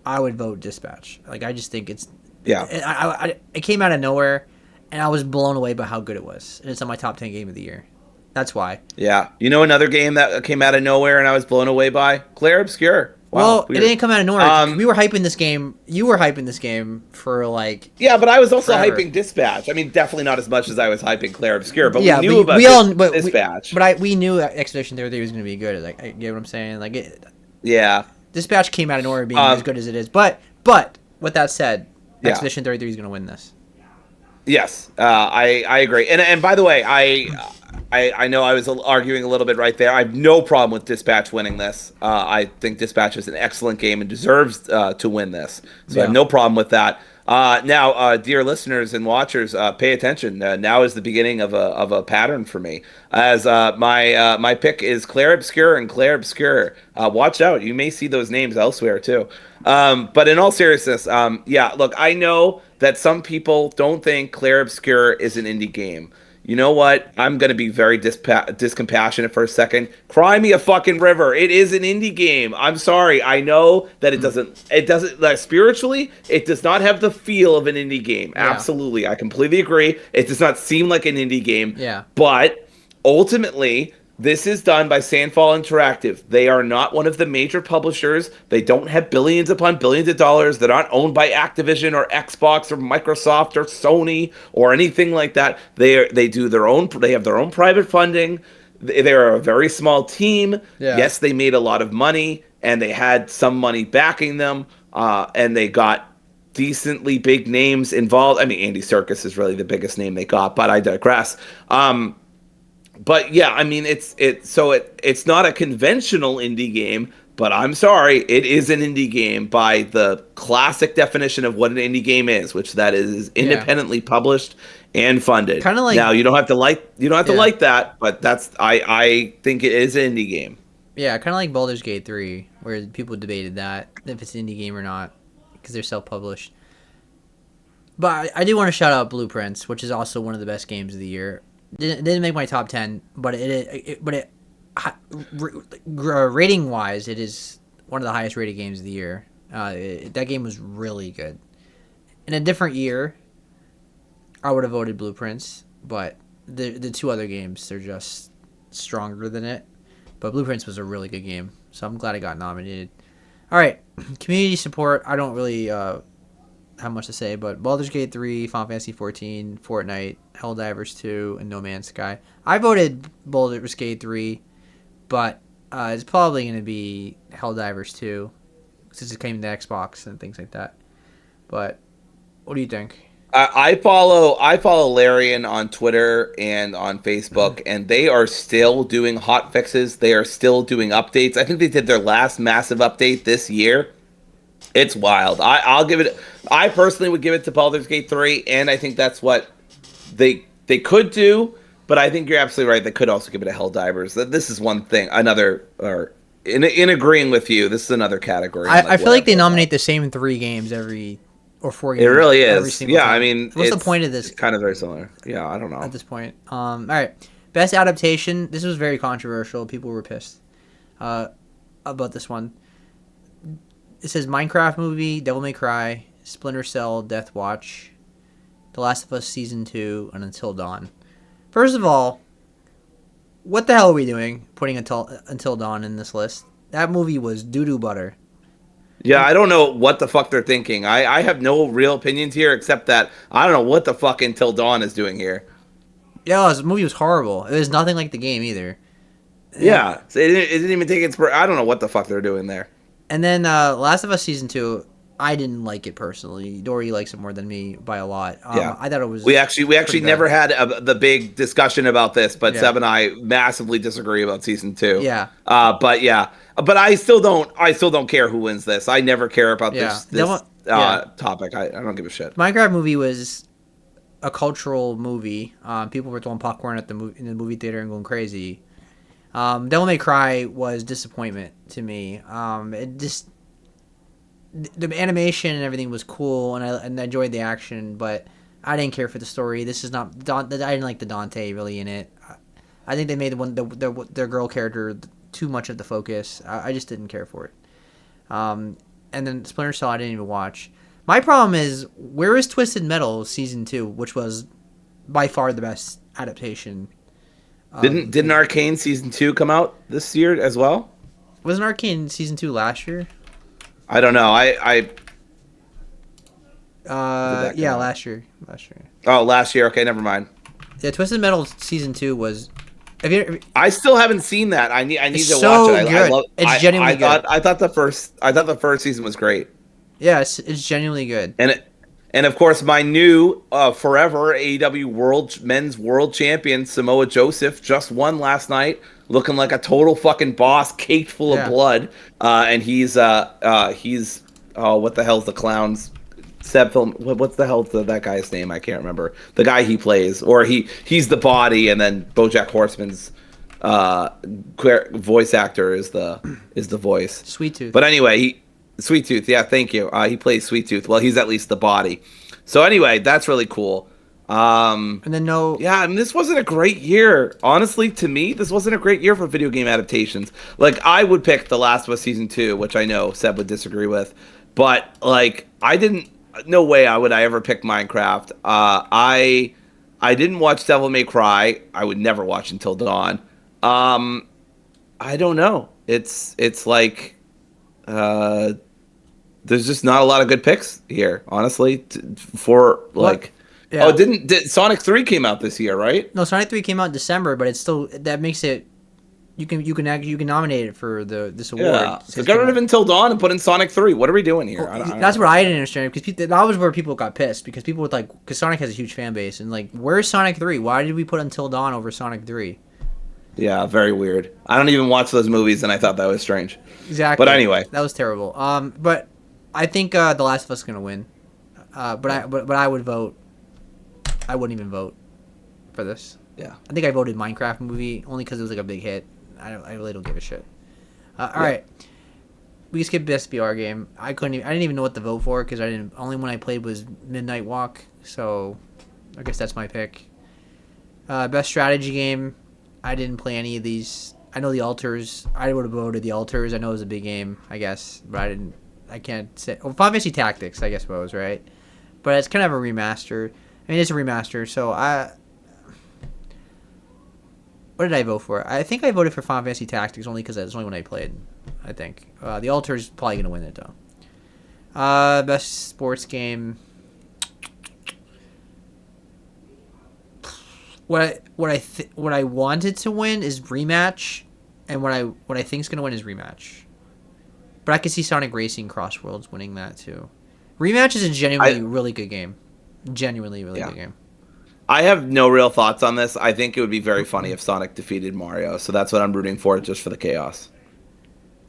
A: I would vote Dispatch. Like, I just think it's... Yeah. It came out of nowhere, and I was blown away by how good it was. And it's on my top 10 game of the year. That's why.
B: Yeah. You know another game that came out of nowhere and I was blown away by? Clear Obscure. Wow,
A: well, weird. It didn't come out of nowhere. We were hyping this game. You were hyping this game for like...
B: Yeah, but I was also hyping Dispatch. I mean, definitely not as much as I was hyping Clair Obscure, but we knew about Dispatch.
A: We knew Expedition 33 was going to be good. Like, you get what I'm saying? Like,
B: yeah.
A: Dispatch came out of nowhere being as good as it is. But with that said,
B: Yeah.
A: Expedition 33 is going to win this.
B: Yes, I agree. And by the way, I know I was arguing a little bit right there. I have no problem with Dispatch winning this. I think Dispatch is an excellent game and deserves to win this. So I have
A: Yeah.
B: no problem with that. Now, dear listeners and watchers, pay attention. Now is the beginning of a pattern for me, as my pick is Claire Obscure and Claire Obscure. Watch out, you may see those names elsewhere too. But in all seriousness, yeah, look, I know that some people don't think Claire Obscure is an indie game. You know what? I'm going to be very discompassionate for a second. Cry me a fucking river. It is an indie game. I'm sorry. I know that it doesn't like spiritually, it does not have the feel of an indie game.
A: Yeah.
B: Absolutely. I completely agree. It does not seem like an indie game.
A: Yeah.
B: But ultimately, this is done by Sandfall Interactive. They are not one of the major publishers. They don't have billions upon billions of dollars. They're not owned by Activision or Xbox or Microsoft or Sony or anything like that. They do their own. They have their own private funding. They're a very small team.
A: Yeah.
B: Yes, they made a lot of money and they had some money backing them, and they got decently big names involved. I mean, Andy Serkis is really the biggest name they got, but I digress. But yeah, I mean, it's not a conventional indie game, but I'm sorry, it is an indie game by the classic definition of what an indie game is, which that is independently published and funded.
A: Kind of like,
B: now you don't have to like that, but I think it is an indie game.
A: Yeah, kind of like Baldur's Gate 3, where people debated that if it's an indie game or not because they're self-published. But I do want to shout out Blueprints, which is also one of the best games of the year. Didn't make my top 10, but rating wise, it is one of the highest rated games of the year. That game was really good. In a different year, I would have voted Blueprints, but the two other games, they're just stronger than it. But Blueprints was a really good game, so I'm glad it got nominated. All right, community support. I don't really have much to say, but Baldur's Gate 3, Final Fantasy 14, Fortnite, Helldivers 2, and No Man's Sky. I voted Baldur's Gate 3, but it's probably going to be Helldivers 2, since it came to Xbox and things like that. But what do you think?
B: I follow Larian on Twitter and on Facebook, and they are still doing hot fixes. They are still doing updates. I think they did their last massive update this year. It's wild. I'll give it. I personally would give it to Baldur's Gate 3, and I think that's what they could do. But I think you're absolutely right. They could also give it to Helldivers. This is one thing. In agreeing with you, this is another category.
A: I feel like they nominate the same 3 games or 4 games.
B: It really
A: every
B: is.
A: single
B: Yeah,
A: time.
B: I mean,
A: what's the point of this?
B: It's kind of very similar. Yeah, I don't know.
A: At this point. All right. Best adaptation. This was very controversial. People were pissed about this one. It says Minecraft movie, Devil May Cry, Splinter Cell, Death Watch, The Last of Us Season 2, and Until Dawn. First of all, what the hell are we doing putting Until Dawn in this list? That movie was doo-doo butter.
B: Yeah, I don't know what the fuck they're thinking. I have no real opinions here except that I don't know what the fuck Until Dawn is doing here.
A: Yeah, this movie was horrible. It was nothing like the game either.
B: Yeah, so it didn't even take inspiration. I don't know what the fuck they're doing there.
A: And then Last of Us Season 2, I didn't like it personally. Dory likes it more than me by a lot.
B: Yeah.
A: I thought it was
B: We actually never had the big discussion about this, but
A: Yeah.
B: Seb and I massively disagree about Season 2.
A: Yeah.
B: But I still don't care who wins this. I never care about this
A: Yeah.
B: topic. I don't give a shit.
A: Minecraft movie was a cultural movie. People were throwing popcorn in the movie theater and going crazy. Devil May Cry was disappointment to me. The animation and everything was cool, and I enjoyed the action, but I didn't care for the story. This is not I didn't like the Dante really in it. I think they made their girl character too much of the focus. I just didn't care for it. And then Splinter Cell I didn't even watch. My problem is, where is Twisted Metal Season 2, which was by far the best adaptation?
B: Didn't Arcane Season 2 come out this year as well?
A: Wasn't Arcane Season 2 last year?
B: I don't know.
A: Last year.
B: Oh, last year. Okay, never mind.
A: Yeah, Twisted Metal Season 2 was...
B: I still haven't seen that. I need to
A: so
B: watch it.
A: Good. It's genuinely good.
B: I thought the first season was great.
A: Yeah, it's genuinely good.
B: And and of course, my new forever AEW Men's World Champion Samoa Joseph just won last night, looking like a total fucking boss, caked full of
A: Yeah.
B: blood. And he's oh, what the hell's the clown's Seb film? What's the hell's that guy's name? I can't remember. The guy he plays, or he's the body, and then BoJack Horseman's uh voice actor is the voice.
A: Sweet Tooth.
B: But anyway, Sweet Tooth, yeah, thank you. He plays Sweet Tooth. Well, he's at least the body. So anyway, that's really cool.
A: And then no.
B: Yeah, I mean, this wasn't a great year. Honestly, to me, this wasn't a great year for video game adaptations. Like, I would pick The Last of Us Season 2, which I know Seb would disagree with. But, like, I didn't... No way I would ever pick Minecraft. I didn't watch Devil May Cry. I would never watch Until Dawn. I don't know. It's like... there's just not a lot of good picks here, honestly. For like,
A: Yeah.
B: oh, did Sonic 3 came out this year, right?
A: No, Sonic 3 came out in December, but it's still that makes it you can nominate it for this award.
B: Yeah, so get rid of Until Dawn and put in Sonic 3. What are we doing here?
A: Well, that's what I didn't understand because that was where people got pissed because people were like, because Sonic has a huge fan base and like, where's Sonic 3? Why did we put Until Dawn over Sonic 3?
B: Yeah, very weird. I don't even watch those movies, and I thought that was strange.
A: Exactly.
B: But anyway,
A: that was terrible. But I think The Last of Us is gonna win. But I would vote. I wouldn't even vote for this.
B: yeah.
A: I think I voted Minecraft movie only because it was like a big hit. I really don't give a shit. All right, we skipped best BR game. I didn't even know what to vote for because only one I played was Midnight Walk. So I guess that's my pick. Best strategy game. I didn't play any of these. I know the Alters. I would have voted the Alters. I know it was a big game, I guess, but I didn't. I can't say. Well, Final Fantasy Tactics, I suppose, right? But it's kind of a remaster. I mean, it's a remaster, so what did I vote for? I think I voted for Final Fantasy Tactics only because that's the only one I played. I think the Altar's probably gonna win it though. Best sports game. What I wanted to win is Rematch, and what I think is gonna win is Rematch. But I could see Sonic Racing Cross Worlds winning that too. Rematch is a genuinely really good game. Genuinely really good game.
B: I have no real thoughts on this. I think it would be very funny if Sonic defeated Mario, so that's what I'm rooting for, just for the chaos.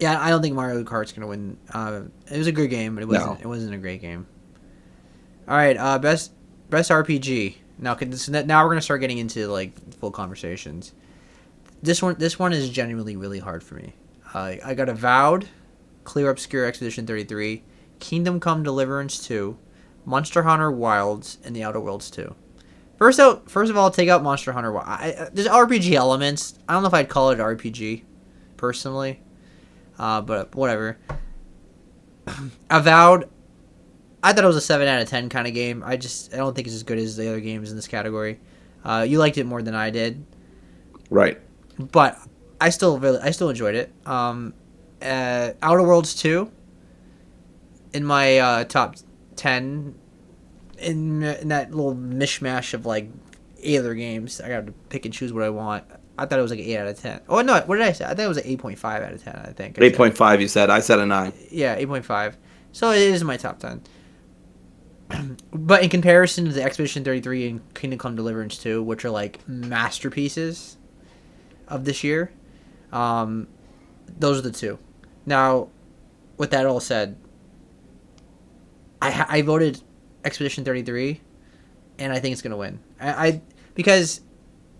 A: Yeah, I don't think Mario Kart's gonna win. It was a good game, but it wasn't. No. It wasn't a great game. All right, best RPG. Now we're gonna start getting into like full conversations. This one is genuinely really hard for me. I got Avowed, Clear Obscure Expedition 33, Kingdom Come Deliverance 2, Monster Hunter Wilds, and The Outer Worlds 2. First of all, take out Monster Hunter Wild. There's RPG elements. I don't know if I'd call it RPG, personally. But whatever. Avowed, I thought it was a 7 out of 10 kind of game. I don't think it's as good as the other games in this category. You liked it more than I did.
B: Right.
A: But I still enjoyed it. Outer Worlds 2 in my top 10 in that little mishmash of like 8 other games. I got to pick and choose what I want. I thought it was like an 8 out of 10. Oh no, what did I say? I thought it was an 8.5 out of 10. I think
B: 8.5. You said. I said a 9.
A: Yeah, 8.5. So it is my top 10. But in comparison to the Expedition 33 and Kingdom Come Deliverance 2, which are like masterpieces of this year, those are the two. Now, with that all said, I voted Expedition 33, and I think it's gonna win. Because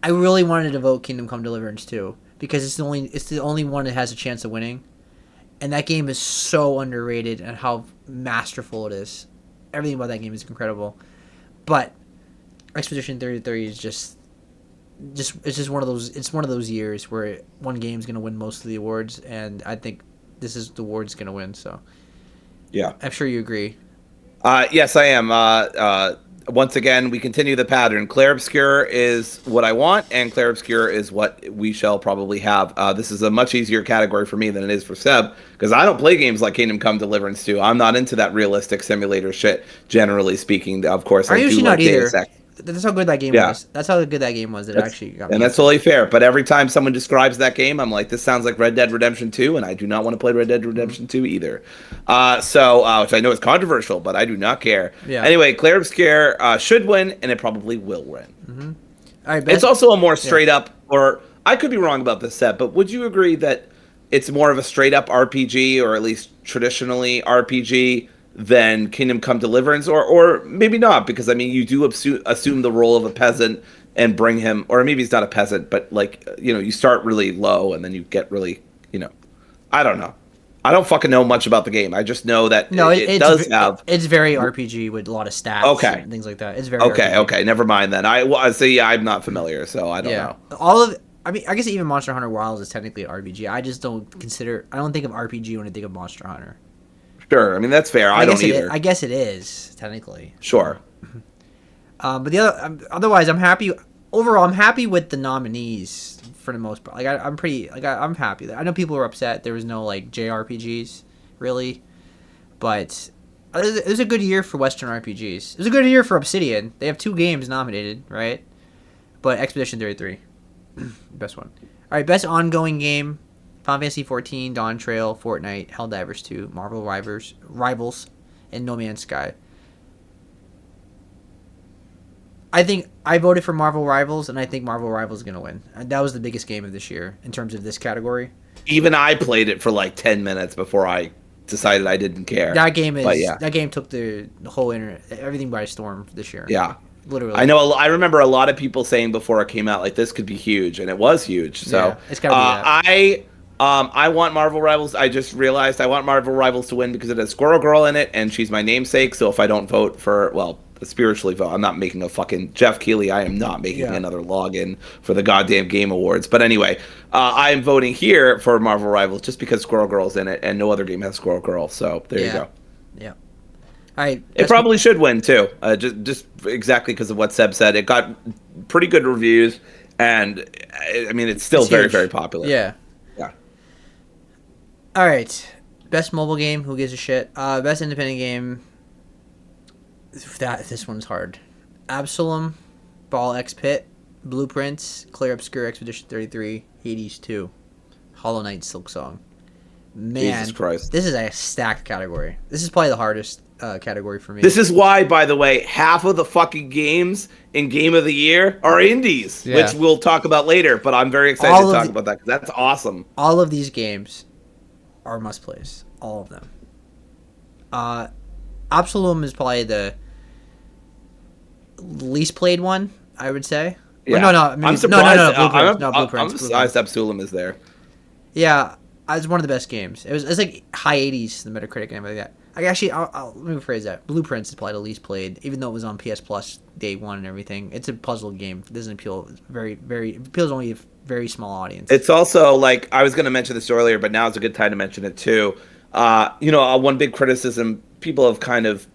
A: I really wanted to vote Kingdom Come Deliverance 2 because it's the only one that has a chance of winning, and that game is so underrated and how masterful it is. Everything about that game is incredible, but Expedition 33 is just it's just one of those. It's one of those years where one game's gonna win most of the awards, and I think this is the award's gonna win. So
B: yeah,
A: I'm sure you agree.
B: Yes, I am. Once again, we continue the pattern. Clair Obscure is what I want, and Clair Obscure is what we shall probably have. This is a much easier category for me than it is for Seb, because I don't play games like Kingdom Come Deliverance 2. I'm not into that realistic simulator shit, generally speaking. Of course,
A: I usually not either. That's how good that game
B: Yeah.
A: was. That's how good that game was. That
B: That's
A: actually got me
B: and that's
A: into it.
B: totally fair. But every time someone describes that game, I'm like, this sounds like Red Dead Redemption 2, and I do not want to play Red Dead
A: Mhm.
B: Redemption 2 either. Which I know is controversial, but I do not care.
A: Yeah.
B: Anyway, Claire Obscure should win, and it probably will win.
A: Mm-hmm. All right,
B: It's
A: best.
B: also a more
A: Yeah.
B: straight up, or I could be wrong about this set, but would you agree that it's more of a straight up RPG, or at least traditionally RPG, than Kingdom Come Deliverance, or maybe not, because I mean you do assume the role of a peasant and bring him, or maybe he's not a peasant, but like you start really low and then you get really, you know, I don't know. I don't fucking know much about the game. I just know that
A: No,
B: it does have.
A: it's very RPG with a lot of stats
B: Okay,
A: and things like that. It's very
B: okay,
A: RPG.
B: okay. Never mind then. See. I'm not familiar, so I don't
A: Yeah,
B: know.
A: all of. I mean, I guess even Monster Hunter Wilds is technically an RPG. I just don't consider. I don't think of RPG when I think of Monster Hunter.
B: Sure. I mean, that's fair.
A: And
B: I don't
A: I
B: either.
A: guess it is technically.
B: Sure.
A: But the other, otherwise, I'm happy. Overall, I'm happy with the nominees for the most part. Like, I'm pretty, like, I'm happy. I know people were upset there was no like JRPGs, really, but it was a good year for Western RPGs. It was a good year for Obsidian. They have 2 games nominated, right? But Expedition 33, best one. All right, best ongoing game: Final Fantasy 14, Dawn Trail, Fortnite, Helldivers 2, Marvel Rivals, and No Man's Sky. I think I voted for Marvel Rivals, and I think Marvel Rivals is going to win. And that was the biggest game of this year in terms of this category.
B: Even I played it for like 10 minutes before I decided I didn't care. But yeah,
A: That game took the whole internet, everything by storm this year.
B: yeah.
A: Literally.
B: I know. I remember a lot of people saying before it came out, like this could be huge, and it was huge. So
A: Yeah, it's got to be that.
B: I want Marvel Rivals. I just realized I want Marvel Rivals to win because it has Squirrel Girl in it, and she's my namesake. So if I don't vote for, well, spiritually vote, I'm not making a fucking Jeff Keighley. I am not making
A: Yeah.
B: another login for the goddamn Game Awards. But anyway, I am voting here for Marvel Rivals just because Squirrel Girl's in it, and no other game has Squirrel Girl. So there you go.
A: Yeah. All right.
B: It probably should win too, just exactly because of what Seb said. It got pretty good reviews, and I mean it's still very
A: huge.
B: very popular.
A: Yeah.
B: Yeah.
A: All right. Best mobile game. Who gives a shit? Best independent game. This one's hard. Absalom, Ball X Pit, Blueprints, Clair Obscur Expedition 33, Hades 2, Hollow Knight Silk Song. Man,
B: Jesus Christ.
A: this is a stacked category. This is probably the hardest category for me.
B: This is why, by the way, half of the fucking games in Game of the Year are indies,
A: Yeah.
B: which we'll talk about later. But I'm very excited to talk about that because that's awesome.
A: All of these games are must plays. All of them. Absalom is probably the least played one, I would say.
B: Yeah.
A: Or no, maybe,
B: I'm surprised.
A: Blueprints.
B: I'm
A: Blueprints.
B: surprised Absulum is there.
A: Yeah, it's one of the best games. It's like high 80s, the Metacritic and everything like that. Let me rephrase that. Blueprints is probably the least played, even though it was on PS Plus day one and everything. It's a puzzle game. It doesn't appeal it appeals only a very small audience.
B: It's also like I was going to mention this earlier, but now is a good time to mention it too. One big criticism people have kind of,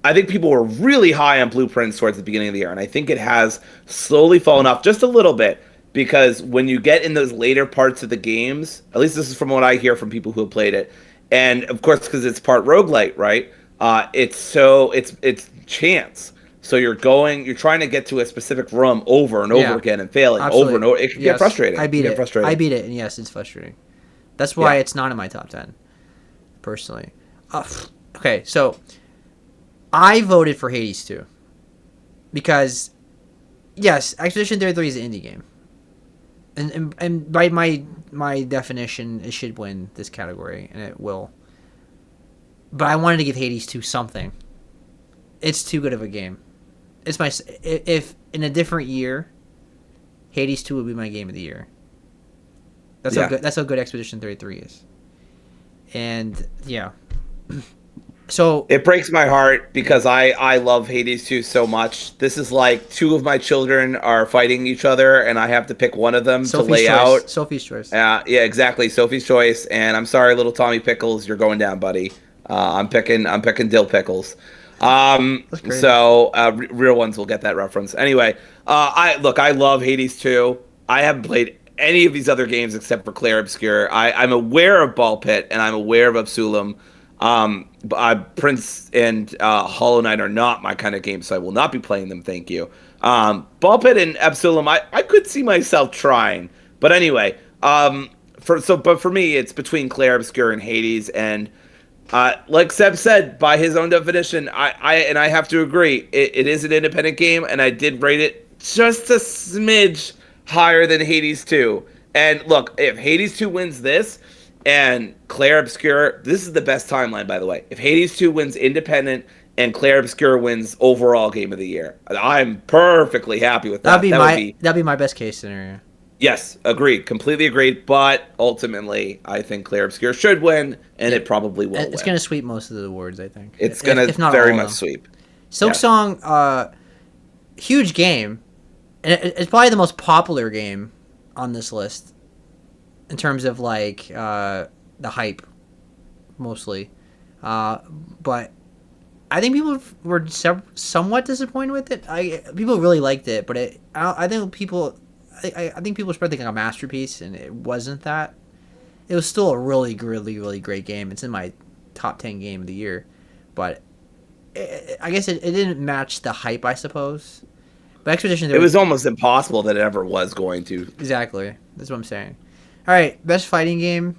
B: I think people were really high on Blueprints towards the beginning of the year, and I think it has slowly fallen off just a little bit because when you get in those later parts of the games, at least this is from what I hear from people who have played it, and of course because it's part roguelite, right? It's chance. So you're trying to get to a specific room over and over again and failing
A: Absolutely.
B: over and over. It can get frustrating.
A: I beat it.
B: Frustrating.
A: I beat it, and yes, it's frustrating. That's why it's not in my top 10, personally. Okay, so I voted for Hades 2 because, yes, Expedition 33 is an indie game, and by my definition, it should win this category, and it will. But I wanted to give Hades 2 something. It's too good of a game. It's if in a different year, Hades 2 would be my game of the year. That's how good Expedition 33 is. And yeah. So
B: it breaks my heart because I love Hades 2 so much. This is like two of my children are fighting each other and I have to pick one of them to lay out.
A: Sophie's Choice.
B: Yeah, exactly. Sophie's Choice. And I'm sorry, little Tommy Pickles, you're going down, buddy. I'm picking Dill Pickles. Real ones will get that reference. Anyway, I love Hades 2. I haven't played any of these other games except for Clair Obscur. I'm aware of Ball Pit and I'm aware of Absulum. Prince and Hollow Knight are not my kind of game, so I will not be playing them. Thank you. Ball Pit and Absolum, I could see myself trying, but anyway, but for me, it's between Clair Obscur and Hades, and like Seb said, by his own definition, I have to agree, it is an independent game, and I did rate it just a smidge higher than Hades 2. And look, if Hades 2 wins this, and Clair Obscur, this is the best timeline, by the way. If Hades 2 wins independent and Clair Obscur wins overall game of the year, I'm perfectly happy with that.
A: That'd be my best case scenario.
B: Yes, agreed, completely agreed. But ultimately, I think Clair Obscur should win, and it probably will.
A: It's going to sweep most of the awards, I think.
B: It's going to very much sweep.
A: Silksong, huge game, and it's probably the most popular game on this list in terms of like the hype, mostly. But I think people were somewhat disappointed with it. People really liked it, but I think people were thinking a masterpiece, and it wasn't that. It was still a really, really, really great game. It's in my top 10 game of the year, but I guess it didn't match the hype, I suppose. But expeditions.
B: It was almost impossible that it ever was going to.
A: Exactly. That's what I'm saying. All right, best fighting game.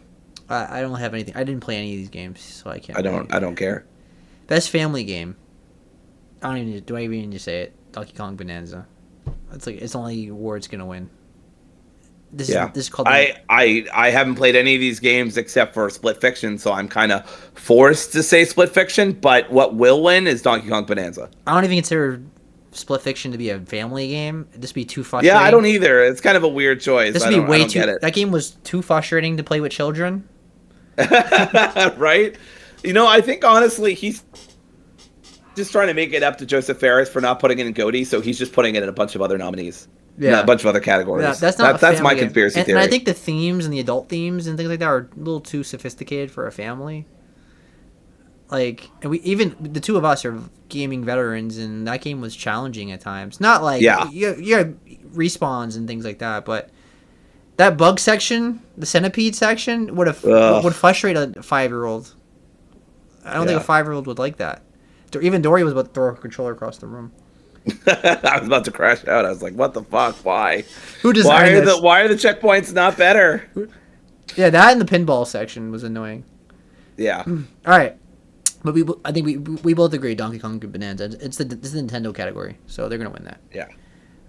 A: I don't have anything. I didn't play any of these games, so I can't.
B: I don't care.
A: Best family game. Do I even need to say it? Donkey Kong Bonanza. It's the only award it's gonna win. This is called.
B: I haven't played any of these games except for Split Fiction, so I'm kind of forced to say Split Fiction. But what will win is Donkey Kong Bonanza.
A: I don't even consider Split Fiction to be a family game. This would be too frustrating.
B: Yeah, I don't either. It's kind of a weird choice.
A: This would be way too. That game was too frustrating to play with children.
B: Right? I think honestly he's just trying to make it up to Joseph Ferris for not putting it in GOTY, so he's just putting it in a bunch of other nominees. Yeah, a bunch of other categories. Yeah, that's my conspiracy theory.
A: And I think the themes and the adult themes and things like that are a little too sophisticated for a family. Like, and even the two of us are gaming veterans, and that game was challenging at times. Not like you had respawns and things like that, but that bug section, the centipede section, would frustrate a 5-year-old. I don't think a 5-year-old would like that. Even Dory was about to throw a controller across the room.
B: I was about to crash out. I was like, "What the fuck? Why?
A: Who designed this?
B: Why are the checkpoints not better?"
A: Yeah, that and the pinball section was annoying.
B: Yeah.
A: All right. But I think we both agree Donkey Kong Bonanza. It's the Nintendo category, so they're gonna win that.
B: Yeah.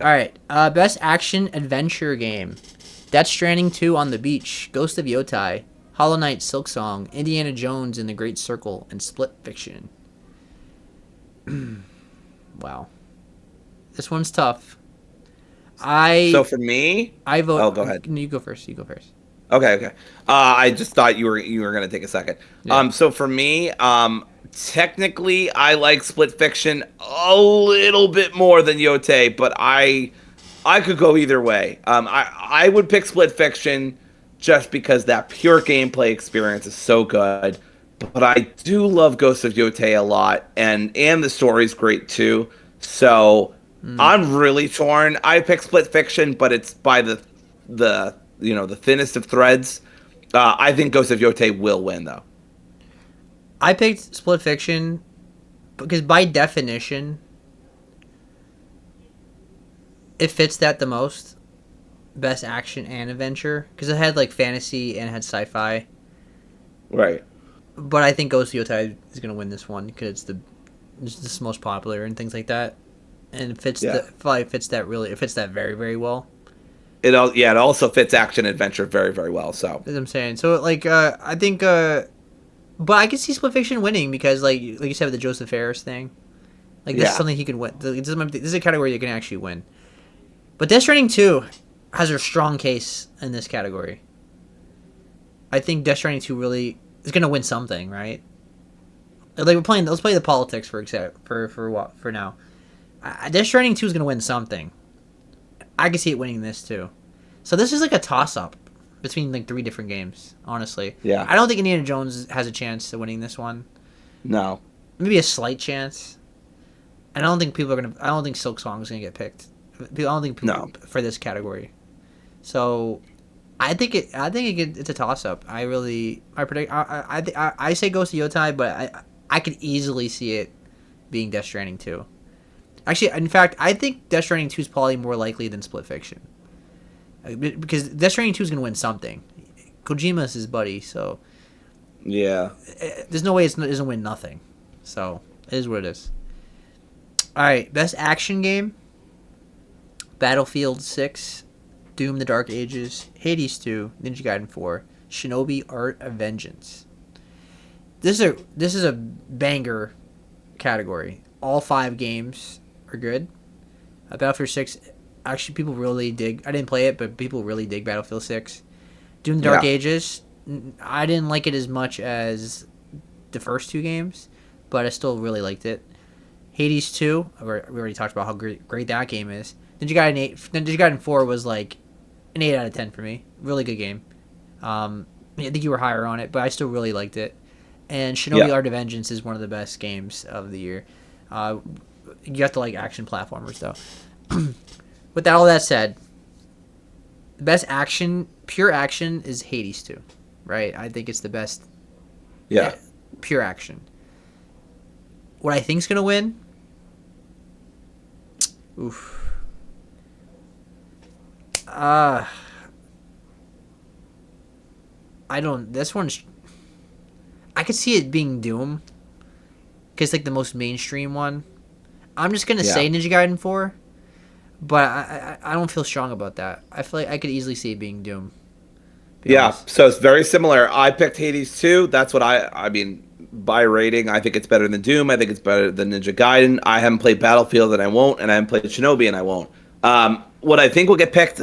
A: All right. Best action adventure game: Death Stranding 2 on the Beach, Ghost of Yotai, Hollow Knight, Silksong, Indiana Jones and the Great Circle, and Split Fiction. Wow, this one's tough.
B: So for me,
A: I vote.
B: Oh, go ahead.
A: You go first.
B: Okay. I just thought you were gonna take a second. Yeah. So for me, technically, I like Split Fiction a little bit more than Yote, but I could go either way. I would pick Split Fiction just because that pure gameplay experience is so good. But I do love Ghost of Yote a lot, and the story's great too. So I'm really torn. I pick Split Fiction, but it's by the thinnest of threads. I think Ghost of Yote will win, though.
A: I picked Split Fiction because by definition, it fits that the most. Best action and adventure, because it had like fantasy and it had sci-fi.
B: Right.
A: But I think Ghost of Yotai is going to win this one because it's the most popular and things like that, and it fits that very, very well.
B: It also fits action adventure very, very well. So
A: as I'm saying, so like I think, but I can see Split Fiction winning because like you said with the Joseph Ferris thing, like this is something he can win. This is a category you can actually win. But Death Stranding 2 has a strong case in this category. I think Death Stranding 2 really is going to win something, right? Like let's play the politics for now. Death Stranding 2 is going to win something. I can see it winning this too. So this is like a toss-up between like 3 different games, honestly.
B: Yeah.
A: I don't think Indiana Jones has a chance of winning this one.
B: No.
A: Maybe a slight chance. I don't think Silk Song is going to get picked. I don't think people for this category. So It's a toss up. I really. I predict. I say Ghost of Yotai, but I could easily see it being Death Stranding 2. Actually, in fact, I think Death Stranding 2 is probably more likely than Split Fiction. Because Death Stranding 2 is going to win something. Kojima's his buddy, so
B: Yeah.
A: there's no way it doesn't win nothing. So it is what it is. All right, best action game: Battlefield 6, Doom: The Dark Ages, Hades 2, Ninja Gaiden 4, Shinobi: Art of Vengeance. This is a banger category. All 5 games are good. Battlefield 6, actually, people really dig. I didn't play it, but people really dig Battlefield 6. Doom: The Dark Ages, I didn't like it as much as the first 2 games, but I still really liked it. Hades 2, we already talked about how great that game is. Ninja Gaiden 4 was like an 8 out of 10 for me. Really good game. I think you were higher on it, but I still really liked it. And Shinobi Art of Vengeance is one of the best games of the year. You have to like action platformers, though. With all that said, the best action, pure action, is Hades 2, right? I think it's the best.
B: Yeah.
A: Pure action. What I think's gonna win? Oof. I don't. This one's. I could see it being Doom, because like the most mainstream one. I'm just gonna say Ninja Gaiden 4, but I don't feel strong about that. I feel like I could easily see it being Doom.
B: Honest. So it's very similar. I picked Hades 2. That's what I mean, by rating, I think it's better than Doom. I think it's better than Ninja Gaiden. I haven't played Battlefield, and I won't, and I haven't played Shinobi, and I won't. What I think will get picked,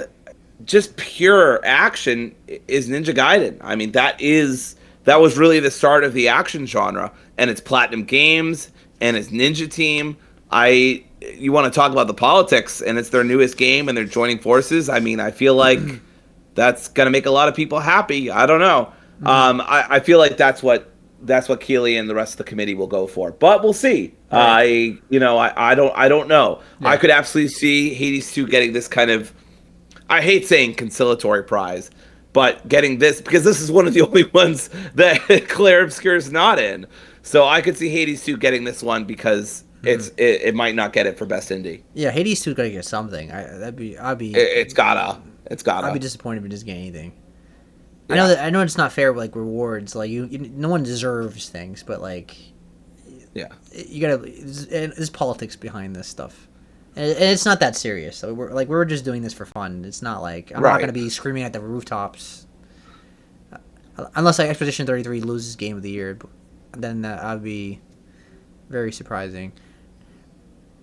B: just pure action, is Ninja Gaiden. I mean, that was really the start of the action genre, and it's Platinum Games, and it's Ninja Team. You want to talk about the politics, and it's their newest game, and they're joining forces. I mean, I feel like that's gonna make a lot of people happy. I don't know. I feel like that's what Keeley and the rest of the committee will go for, but we'll see. Right. I don't know. Yeah. I could absolutely see Hades 2 getting this kind of, I hate saying conciliatory prize, but getting this, because this is one of the only ones that Claire Obscure is not in. So I could see Hades 2 getting this one because it might not get it for best indie.
A: Yeah, Hades 2 gotta get something.
B: It's gotta.
A: I'd be disappointed if it doesn't get anything. Yeah. I know it's not fair, like rewards. Like no one deserves things, but like,
B: yeah,
A: you gotta. There's politics behind this stuff, and it's not that serious. So we're just doing this for fun. It's not like I'm not gonna be screaming at the rooftops, unless like Expedition 33 loses Game of the Year, then that'd be very surprising.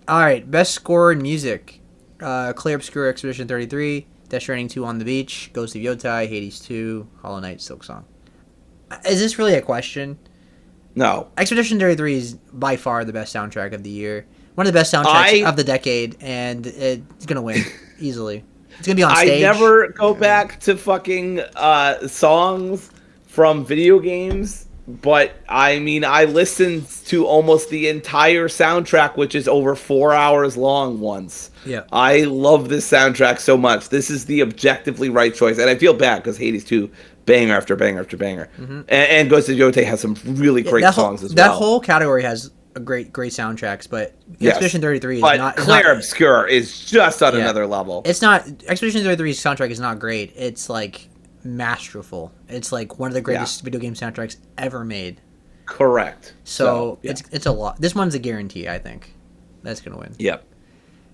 A: All right, best score in music: Clear Obscure, Expedition 33. Death Stranding 2, On the Beach, Ghost of Yotai, Hades 2, Hollow Knight, Silksong. Is this really a question?
B: No.
A: Expedition 33 is by far the best soundtrack of the year. One of the best soundtracks of the decade, and it's going to win easily. It's going to be on stage.
B: I never go back to fucking songs from video games, but I mean, I listened to almost the entire soundtrack, which is over 4 hours long once.
A: Yeah,
B: I love this soundtrack so much. This is the objectively right choice, and I feel bad because Hades 2, banger after banger after banger, and Ghost of Yotai has some really great songs as well.
A: That whole category has a great soundtracks, but Expedition 33 is not.
B: Claire Obscure is just on another level.
A: It's not. Expedition 33's soundtrack is not great. It's like masterful. It's like one of the greatest video game soundtracks ever made.
B: Correct.
A: So it's a lot. This one's a guarantee. I think that's gonna win.
B: Yep.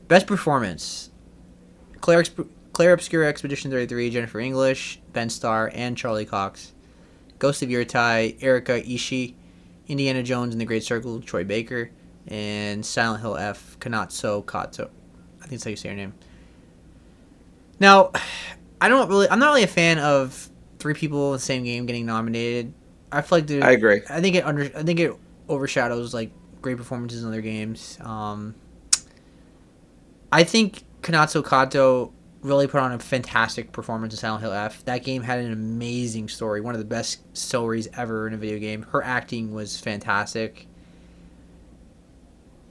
A: Best performance: Claire Obscure, Expedition 33, Jennifer English, Ben Starr, and Charlie Cox. Ghost of Yotai, Erika Ishii. Indiana Jones and the Great Circle, Troy Baker. And Silent Hill F, Kanatsu Kato. I think that's how you say her name. Now, I'm not really a fan of 3 people in the same game getting nominated. I feel like
B: I agree.
A: I think it overshadows like great performances in other games. I think Kanatsu Kato really put on a fantastic performance in Silent Hill F. That game had an amazing story, one of the best stories ever in a video game. Her acting was fantastic.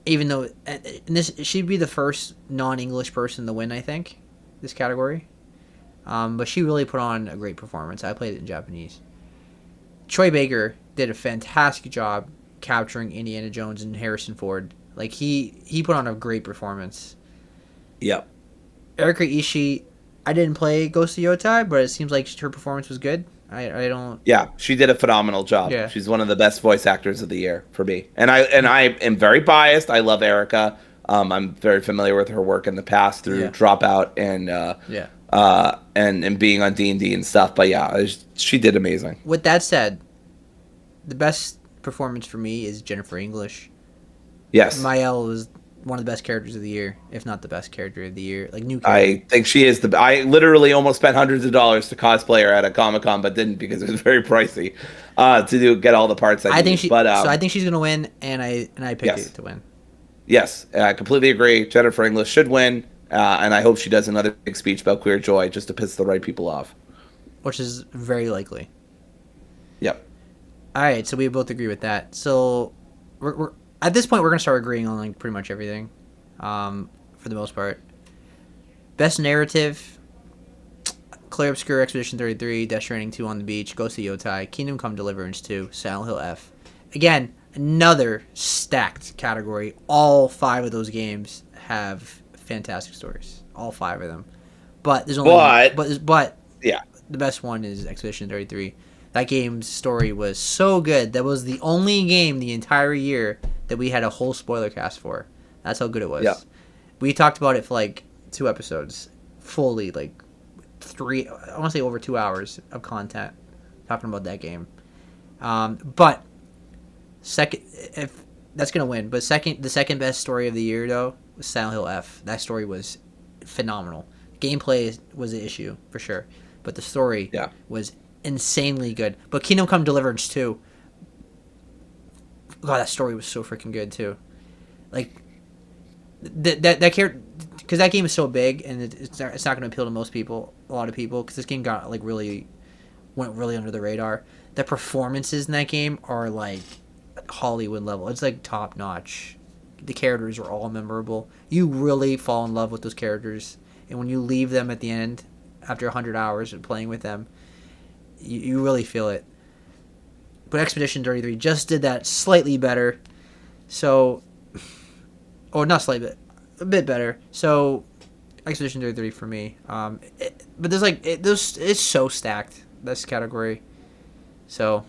A: Even though she'd be the first non-English person to win, I think, this category. But she really put on a great performance. I played it in Japanese. Troy Baker did a fantastic job capturing Indiana Jones and Harrison Ford. Like he put on a great performance.
B: Yep.
A: Erika Ishii, I didn't play Ghost of Yotai, but it seems like her performance was good. I don't.
B: Yeah, she did a phenomenal job.
A: Yeah.
B: She's one of the best voice actors of the year for me. And I am very biased. I love Erica. I'm very familiar with her work in the past through Dropout and and being on D&D and stuff. But yeah, she did amazing.
A: With that said, the best performance for me is Jennifer English.
B: Yes.
A: Mael was one of the best characters of the year, if not the best character of the year. Like new character.
B: I think she is I literally almost spent hundreds of dollars to cosplay her at a Comic-Con, but didn't because it was very pricey get all the parts I
A: think
B: need. But
A: so I think she's gonna win, and I picked it to win.
B: Yes, I completely agree. Jennifer English should win, and I hope she does another big speech about queer joy just to piss the right people off.
A: Which is very likely.
B: Yep.
A: All right, so we both agree with that. So we're at this point we're gonna start agreeing on like pretty much everything, for the most part. Best narrative: Clair Obscur, Expedition 33, Death Stranding 2 on the Beach, Ghost of Yotai, Kingdom Come Deliverance 2, Silent Hill F. Again, another stacked category. All 5 of those games have fantastic stories. All 5 of them. But there's only but
B: yeah,
A: the best one is Expedition 33. That game's story was so good. That was the only game the entire year that we had a whole spoiler cast for. That's how good it was.
B: Yeah.
A: We talked about it for like 2 episodes, fully, like 3. I want to say over 2 hours of content talking about that game. But second, if that's gonna win. But the second best story of the year though was Silent Hill F. That story was phenomenal. Gameplay was an issue for sure, but the story was insanely good. But Kingdom Come Deliverance 2, God, that story was so freaking good too. Like that character, because that game is so big and it's not going to appeal to a lot of people, because this game went really under the radar. The performances in that game are like Hollywood level. It's like top notch. The characters are all memorable. You really fall in love with those characters, and when you leave them at the end after 100 hours of playing with them, you really feel it. But Expedition 33 just did that slightly better. So, or not slightly, but a bit better. So, Expedition 33 for me. But it's so stacked, this category. So,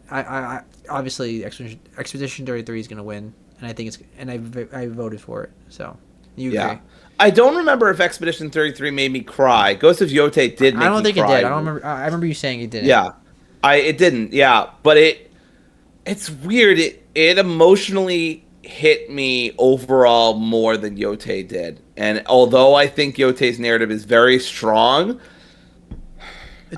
A: I obviously Expedition 33 is gonna win, and I think I voted for it. So, you agree?
B: I don't remember if Expedition 33 made me cry. Ghost of Yote did make me cry.
A: I don't think it did. I don't remember. I remember you saying it didn't.
B: Yeah. It didn't. Yeah, but it's weird. It emotionally hit me overall more than Yote did. And although I think Yote's narrative is very strong,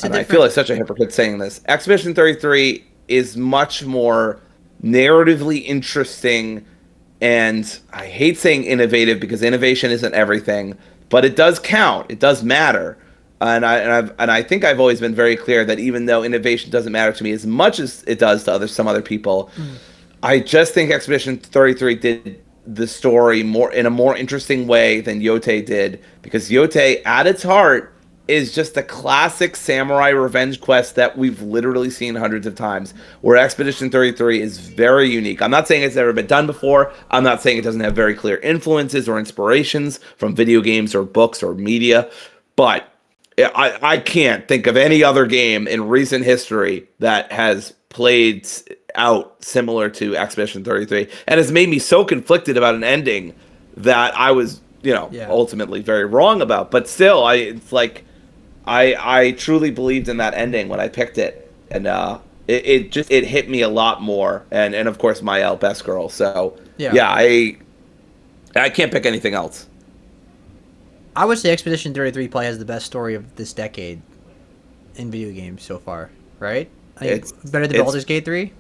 B: I feel like such a hypocrite saying this. Expedition 33 is much more narratively interesting, and I hate saying innovative because innovation isn't everything, but it does count. It does matter. And I think I've always been very clear that even though innovation doesn't matter to me as much as it does to some other people, I just think Expedition 33 did the story in a more interesting way than Yote did, because Yote at its heart is just a classic samurai revenge quest that we've literally seen hundreds of times, where Expedition 33 is very unique. I'm not saying it's never been done before. I'm not saying it doesn't have very clear influences or inspirations from video games or books or media, but I can't think of any other game in recent history that has played out similar to Expedition 33, and has made me so conflicted about an ending that I was, ultimately very wrong about. But still, I truly believed in that ending when I picked it, and it hit me a lot more. And of course, Mael, best girl. So I can't pick anything else.
A: I would say Expedition 33 probably has the best story of this decade in video games so far, right? It's better than Baldur's Gate 3?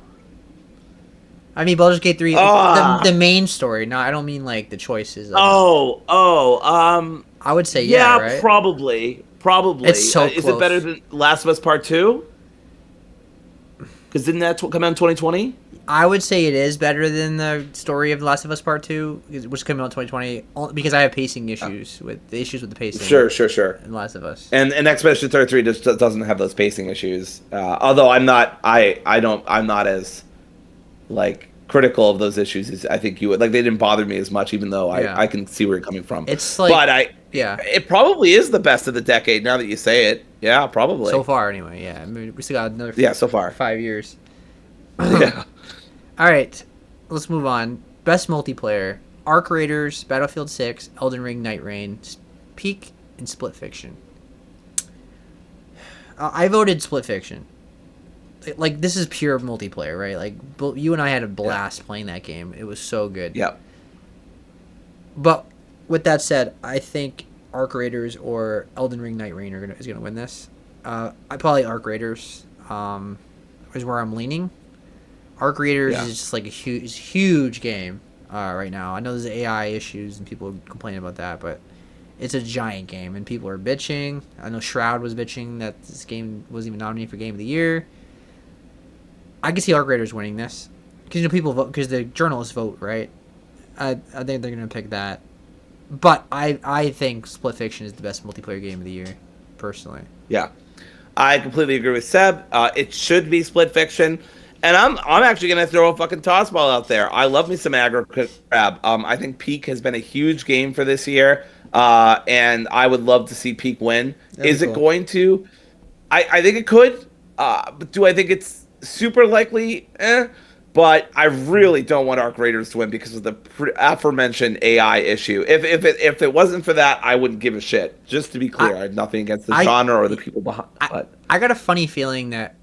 A: I mean, Baldur's Gate 3, the main story. No, I don't mean like the choices. I would say right?
B: Probably.
A: It's so close.
B: Is it better than Last of Us Part 2? Because didn't that come out in 2020?
A: I would say it is better than the story of The Last of Us Part 2, which came out in 2020, because I have pacing issues with the pacing
B: Sure.
A: in The Last of Us.
B: And Expedition 33 just doesn't have those pacing issues. Although I'm not as like critical of those issues as I think you would. Like they didn't bother me as much, even though
A: Yeah.
B: I can see where you're coming from.
A: It's like,
B: But
A: yeah,
B: it probably is the best of the decade now that you say it. Yeah, probably.
A: so far anyway, yeah. I mean, we still got another
B: So far.
A: 5 years.
B: Yeah.
A: All right, let's move on. Best multiplayer: Arc Raiders, Battlefield 6, Elden Ring, Night Rain, Peak, and Split Fiction. I voted Split Fiction. Like, this is pure multiplayer, right? Like, you and I had a blast playing that game. It was so good.
B: Yep.
A: But with that said, I think Arc Raiders or Elden Ring, Night Rain is gonna win this. I probably Arc Raiders is where I'm leaning. Arc Raiders is just like a huge game right now. I know there's AI issues and people complain about that, but it's a giant game and people are bitching. I know Shroud was bitching that this game wasn't even nominated for Game of the Year. I can see Arc Raiders winning this because people vote because the journalists vote, right? I think they're gonna pick that, but I think Split Fiction is the best multiplayer game of the year, personally.
B: Yeah, I completely agree with Seb. It should be Split Fiction. And I'm actually gonna throw a fucking toss ball out there. I love me some aggro crab. I think Peak has been a huge game for this year, and I would love to see Peak win. Is it going to? I think it could. But do I think it's super likely? But I really don't want Arc Raiders to win because of the aforementioned AI issue. If it wasn't for that, I wouldn't give a shit. Just to be clear, I have nothing against the genre or the people behind.
A: I got a funny feeling that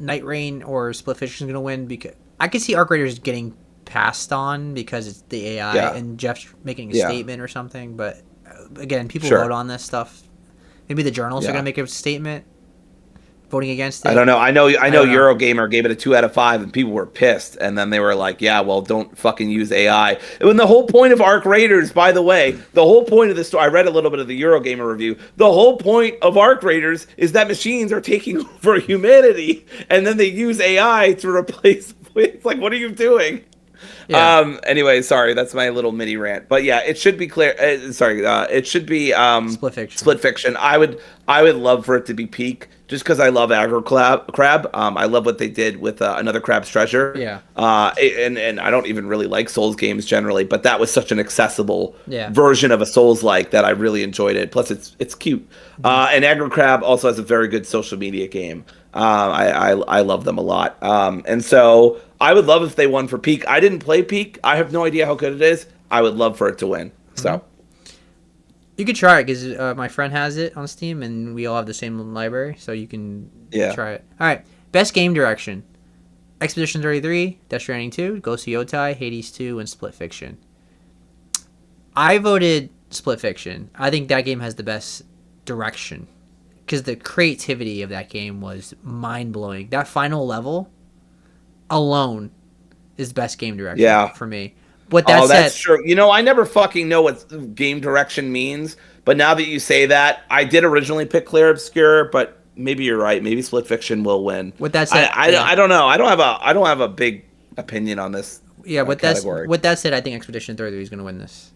A: Night Rain or Split Fiction is going to win because I could see Arc Raiders getting passed on because it's the AI and Jeff's making a statement or something. But again, people vote on this stuff. Maybe the journalists are going to make a statement voting against it.
B: I don't know. I know Eurogamer gave it a 2 out of 5 and people were pissed. And then they were like, yeah, well, don't fucking use AI. And the whole point of Arc Raiders, by the way, the whole point of the story, I read a little bit of the Eurogamer review. The whole point of Arc Raiders is that machines are taking over humanity. And then they use AI to replace. It's like, what are you doing? Yeah. Anyway, sorry, that's my little mini rant. But yeah, it should be clear. It should be
A: Split Fiction.
B: Split Fiction. I would love for it to be Peak, just because I love aggro crab. I love what they did with Another Crab's Treasure.
A: Yeah.
B: And I don't even really like Souls games generally, but that was such an accessible version of a Souls-like that I really enjoyed it. Plus, it's cute. And aggro crab also has a very good social media game. I love them a lot. And so I would love if they won for Peak. I didn't play Peak. I have no idea how good it is. I would love for it to win. So
A: you could try it because my friend has it on Steam and we all have the same library, so you can try it. All right, best game direction: Expedition 33, Death Stranding 2, Ghost of Yotai, Hades 2, and Split Fiction. I voted Split Fiction. I think that game has the best direction because the creativity of that game was mind-blowing. That final level alone is best game direction for me. But
B: that's true. You know, I never fucking know what game direction means, but now that you say that, I did originally pick Clear Obscure, but maybe you're right. Maybe Split Fiction will win.
A: With that said,
B: I don't know. I don't have a big opinion on this.
A: Yeah, with that said, I think Expedition 33 is going to win this.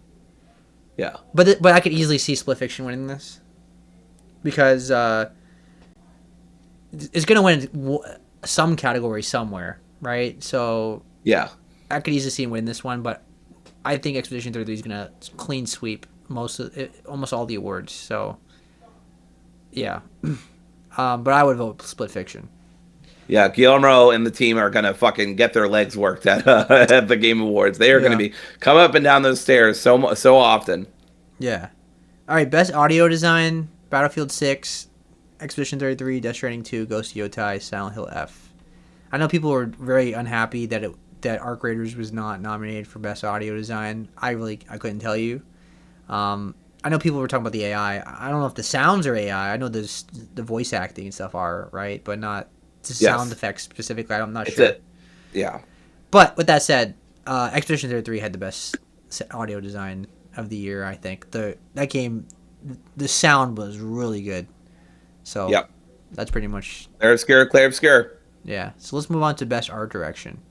B: Yeah,
A: but I could easily see Split Fiction winning this because it's going to win some category somewhere, right? So
B: yeah,
A: I could easily see him win this one, but I think Expedition 33 is going to clean sweep almost all the awards. So yeah, but I would vote Split Fiction.
B: Yeah, Guillermo and the team are gonna fucking get their legs worked at the Game Awards. They are gonna be come up and down those stairs so often.
A: Yeah. All right, best audio design: Battlefield 6, Expedition 33, Death Stranding 2, Ghost of Yotai, Silent Hill F. I know people were very unhappy that Arc Raiders was not nominated for best audio design. I couldn't tell you. I know people were talking about the AI. I don't know if the sounds are AI. I know the voice acting and stuff are, right, but not the sound effects specifically. I'm not sure.
B: Yeah.
A: But with that said, Expedition 33 had the best audio design of the year, I think. That game, the sound was really good. So that's pretty much...
B: Clear Obscure.
A: Yeah. So let's move on to best art direction.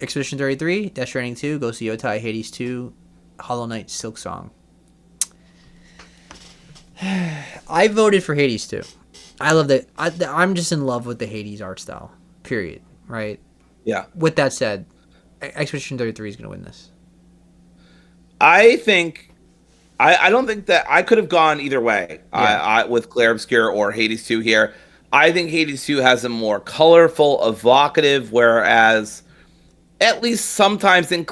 A: Expedition 33, Death Stranding 2, Ghost of Yotai, Hades 2, Hollow Knight, Silk Song. I voted for Hades 2. I love that. I'm just in love with the Hades art style. Period. Right.
B: Yeah.
A: With that said, Expedition 33 is going to win this.
B: I think I don't think that I could have gone either way.
A: Yeah.
B: I with Clair Obscur or Hades 2 here. I think Hades 2 has a more colorful, evocative, whereas at least sometimes in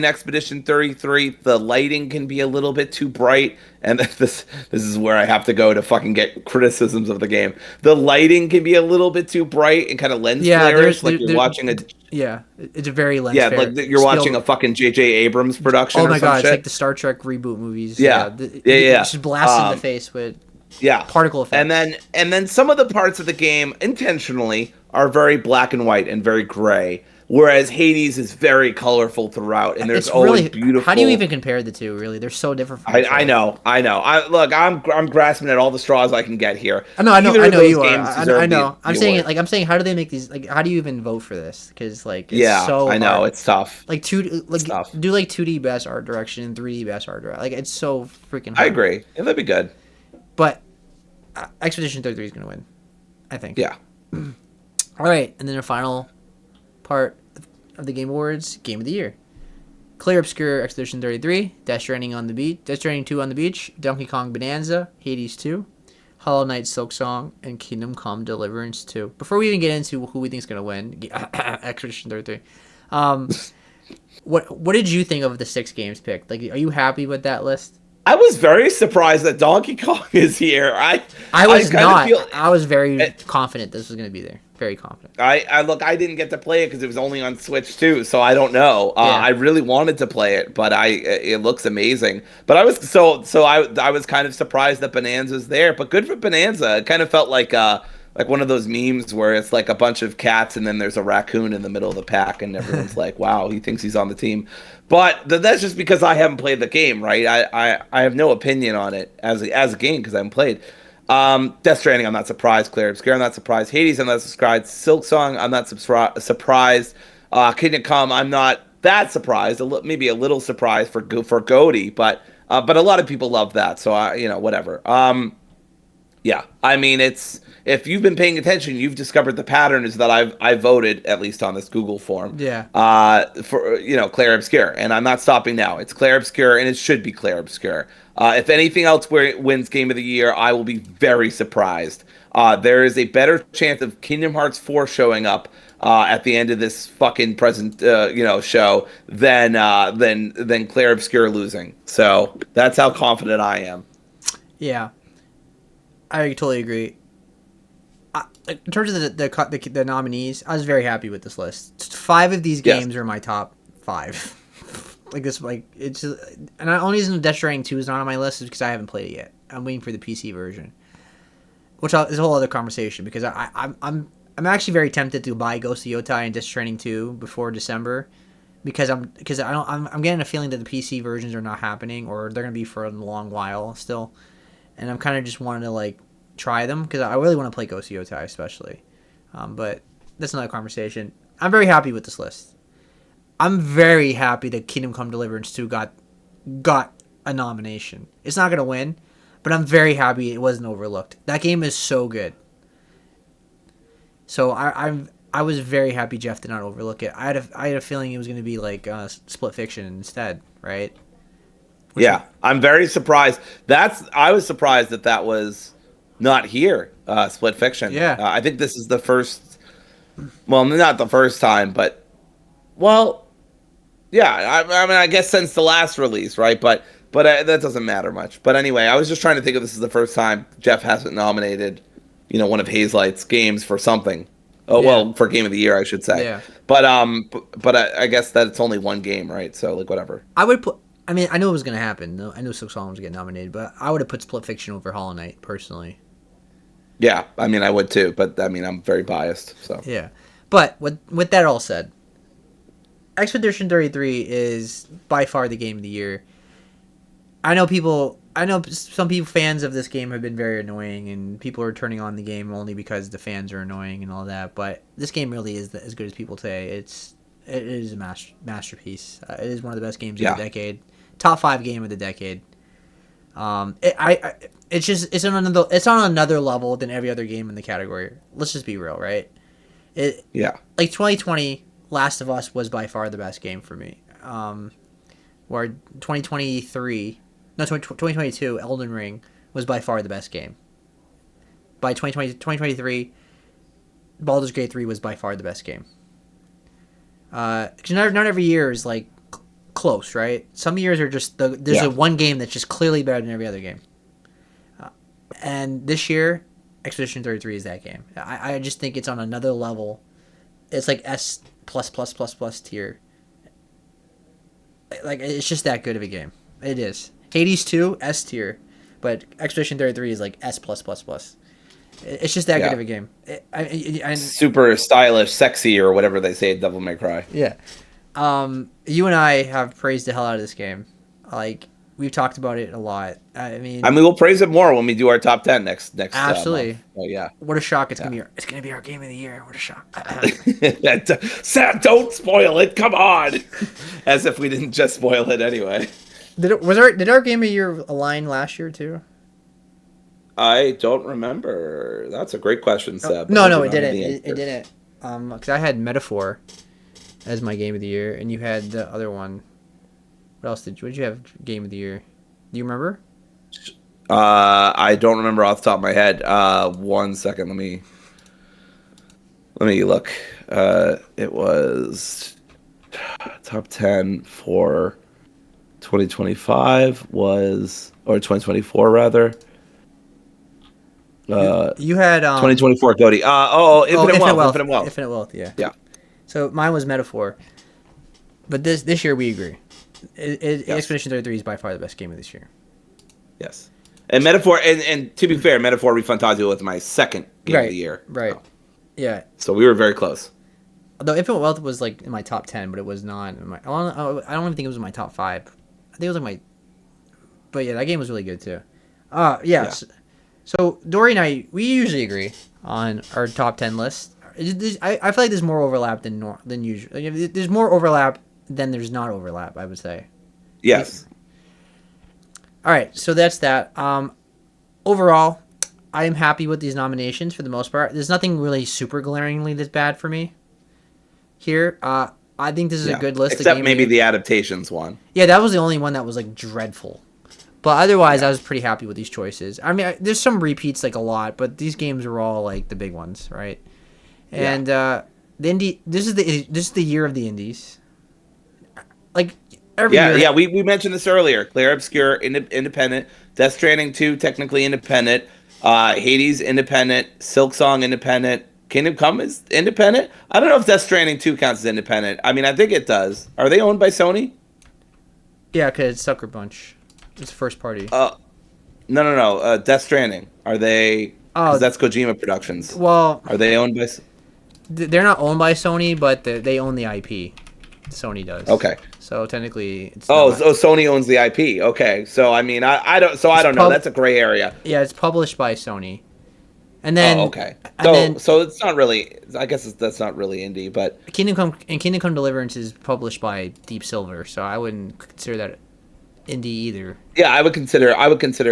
B: Expedition 33 the lighting can be a little bit too bright, and this is where I have to go to fucking get criticisms of the game. The lighting can be a little bit too bright and kind of lens
A: Yeah,
B: flares, like you're watching a
A: yeah, it's a very lens
B: yeah,
A: flare.
B: like you're watching a fucking J.J. Abrams production
A: Oh
B: or
A: my
B: some
A: god, it's like
B: shit.
A: the Star Trek reboot movies.
B: Yeah,
A: It's just blasted in the face with
B: yeah,
A: particle effects.
B: And then some of the parts of the game intentionally are very black and white and very gray, whereas Hades is very colorful throughout, and there's
A: It's
B: always
A: really
B: beautiful.
A: How do you even compare the two? Really, they're so different from each other.
B: I know. Look, I'm grasping at all the straws I can get here.
A: I know
B: Either of those
A: you are.
B: games deserve
A: I know.
B: the
A: I'm saying
B: award.
A: I'm saying, how do they make these? Like, how do you even vote for this? Because like, it's
B: Yeah,
A: so
B: I know
A: hard.
B: it's tough.
A: Like
B: It's tough.
A: do like 2D best art direction and 3D best art direction. Like, it's so freaking hard.
B: I agree. Yeah, that'd be good.
A: But Expedition 33 is gonna win, I think.
B: Yeah.
A: All right, and then the final part of the Game Awards, Game of the Year. Clear Obscure Expedition 33, Death Stranding on the Beach, Death Stranding 2 on the Beach, Donkey Kong Bonanza, Hades 2, Hollow Knight Silk Song, and Kingdom Come Deliverance 2. Before we even get into who we think is going to win, Expedition 33, what did you think of the 6 games picked? Like, are you happy with that list?
B: I was very surprised that Donkey Kong is here.
A: I was not.
B: Feel,
A: I was very confident this was going to be there. Very confident.
B: I didn't get to play it because it was only on Switch too, so I don't know.
A: Yeah.
B: I really wanted to play it, but it looks amazing. But I was kind of surprised that Bonanza's there. But good for Bonanza. It kind of felt like one of those memes where it's like a bunch of cats and then there's a raccoon in the middle of the pack, and everyone's like, "Wow, he thinks he's on the team." But that's just because I haven't played the game, right? I have no opinion on it as a game because I haven't played. Death Stranding, I'm not surprised. Clear Obscure, I'm not surprised. Hades, I'm not surprised. Silk Song, I'm not surprised. Kingdom Come, I'm not that surprised. Maybe a little surprised for Goaty, but a lot of people love that, so whatever. Yeah, I mean, if you've been paying attention, you've discovered the pattern is that I voted, at least on this Google form.
A: Yeah.
B: For Clair Obscur, and I'm not stopping now. It's Clair Obscur, and it should be Clair Obscur. If anything else wins Game of the Year, I will be very surprised. There is a better chance of Kingdom Hearts 4 showing up at the end of this fucking present show than Clair Obscur losing. So that's how confident I am.
A: Yeah. I totally agree. In terms of the nominees, I was very happy with this list. 5 of these games are my top 5. Like this, like it's just, and the only reason Death Stranding 2 is not on my list is because I haven't played it yet. I'm waiting for the PC version, which is a whole other conversation. Because I'm actually very tempted to buy Ghost of Yotai and Death Stranding 2 before December, because I'm getting a feeling that the PC versions are not happening, or they're gonna be for a long while still, and I'm kind of just wanting to like try them because I really want to play Ghost of Yotai especially, but that's another conversation. I'm very happy with this list. I'm very happy that Kingdom Come Deliverance 2 got a nomination. It's not going to win, but I'm very happy it wasn't overlooked. That game is so good. So I was very happy Jeff did not overlook it. I had a feeling it was going to be like Split Fiction instead, right?
B: I'm very surprised. I was surprised that was not here. Split Fiction.
A: Yeah.
B: I think this is the first. Well, not the first time, but yeah. I mean, I guess since the last release, right? But that doesn't matter much. But anyway, I was just trying to think if this is the first time Jeff hasn't nominated, one of Hazelight's games for something. Oh, yeah. Well, for Game of the Year, I should say.
A: Yeah.
B: But I guess that it's only one game, right? So like whatever.
A: I would put. I mean, I knew it was going to happen. I knew Silk Song was going to get nominated, but I would have put Split Fiction over Hollow Knight personally.
B: Yeah, I mean, I would too, but I mean, I'm very biased. So
A: yeah, but with that all said, Expedition 33 is by far the game of the year. I know people I know some people fans of this game have been very annoying, and people are turning on the game only because the fans are annoying and all that. But this game really is as good as people say. It is a masterpiece. It is one of the best games of the decade. Top 5 game of the decade. It's on another level than every other game in the category. Let's just be real, right? Like 2020, Last of Us was by far the best game for me. Where 2022, Elden Ring was by far the best game. By 2023, Baldur's Gate 3 was by far the best game. Because not every year is like close, right? Some years are just there's a one game that's just clearly better than every other game. And this year, Expedition 33 is that game. I just think it's on another level. It's like S plus tier. Like, it's just that good of a game. It is. Hades 2, S tier, but Expedition 33 is like S plus. It's just that good of a game.
B: Super stylish, sexy, or whatever they say at Devil May Cry.
A: Yeah. You and I have praised the hell out of this game. Like, we've talked about it a lot. I mean,
B: we'll praise it more when we do our top 10 next.
A: Absolutely.
B: Month. Oh yeah.
A: What a shock! It's gonna be our game of the year. What a shock!
B: Sam, don't spoil it. Come on. As if we didn't just spoil it anyway.
A: Did our game of the year align last year too?
B: I don't remember. That's a great question, Seb.
A: No, it didn't. It didn't. Because I had Metaphor as my game of the year, and you had the other one. What did you have game of the year? Do you remember?
B: I don't remember off the top of my head. 1 second. Let me look. It was top 10 for 2025 or 2024 rather.
A: You had
B: 2024 Goaty. Infinite Wealth. Yeah.
A: So mine was Metaphor, but this year we agree. Expedition 33 is by far the best game of this year.
B: Yes, and Metaphor, and to be fair, Metaphor Refantasio was my second game of the year.
A: Right. Oh. Yeah.
B: So we were very close.
A: Although Infinite Wealth was like in my top 10, but it was not in my. I don't even think it was in my top 5. I think it was like my. But yeah, that game was really good too. Yeah. So Dory and I, we usually agree on our top 10 list. I feel like there's more overlap than usual. Like, there's more overlap than there's not overlap, I would say.
B: Yes.
A: All right, so that's that. Overall, I am happy with these nominations for the most part. There's nothing really super glaringly that's bad for me here. I think this is a good list.
B: Except maybe the adaptations one.
A: Yeah, that was the only one that was like dreadful. But otherwise, I was pretty happy with these choices. I mean, there's some repeats, like a lot, but these games are all like the big ones, right? And the indie. This is the year of the indies. Like every year.
B: Yeah. We mentioned this earlier. Claire Obscure, independent. Death Stranding 2, technically independent. Hades, independent. Silksong, independent. Kingdom Come is independent. I don't know if Death Stranding 2 counts as independent. I mean, I think it does. Are they owned by Sony?
A: Yeah, because it's Sucker Punch. It's first party.
B: No. Death Stranding. Are they? Because that's Kojima Productions.
A: Well,
B: are they owned by?
A: They're not owned by Sony, but they own the IP. Sony does.
B: Okay.
A: So technically, it's
B: Sony owns the IP. Okay. So I mean, I don't know. That's a gray area.
A: Yeah, it's published by Sony. And then
B: okay. So it's not really. I guess that's not really indie, but
A: Kingdom Come Deliverance is published by Deep Silver, so I wouldn't consider that indie either.
B: Yeah, I would consider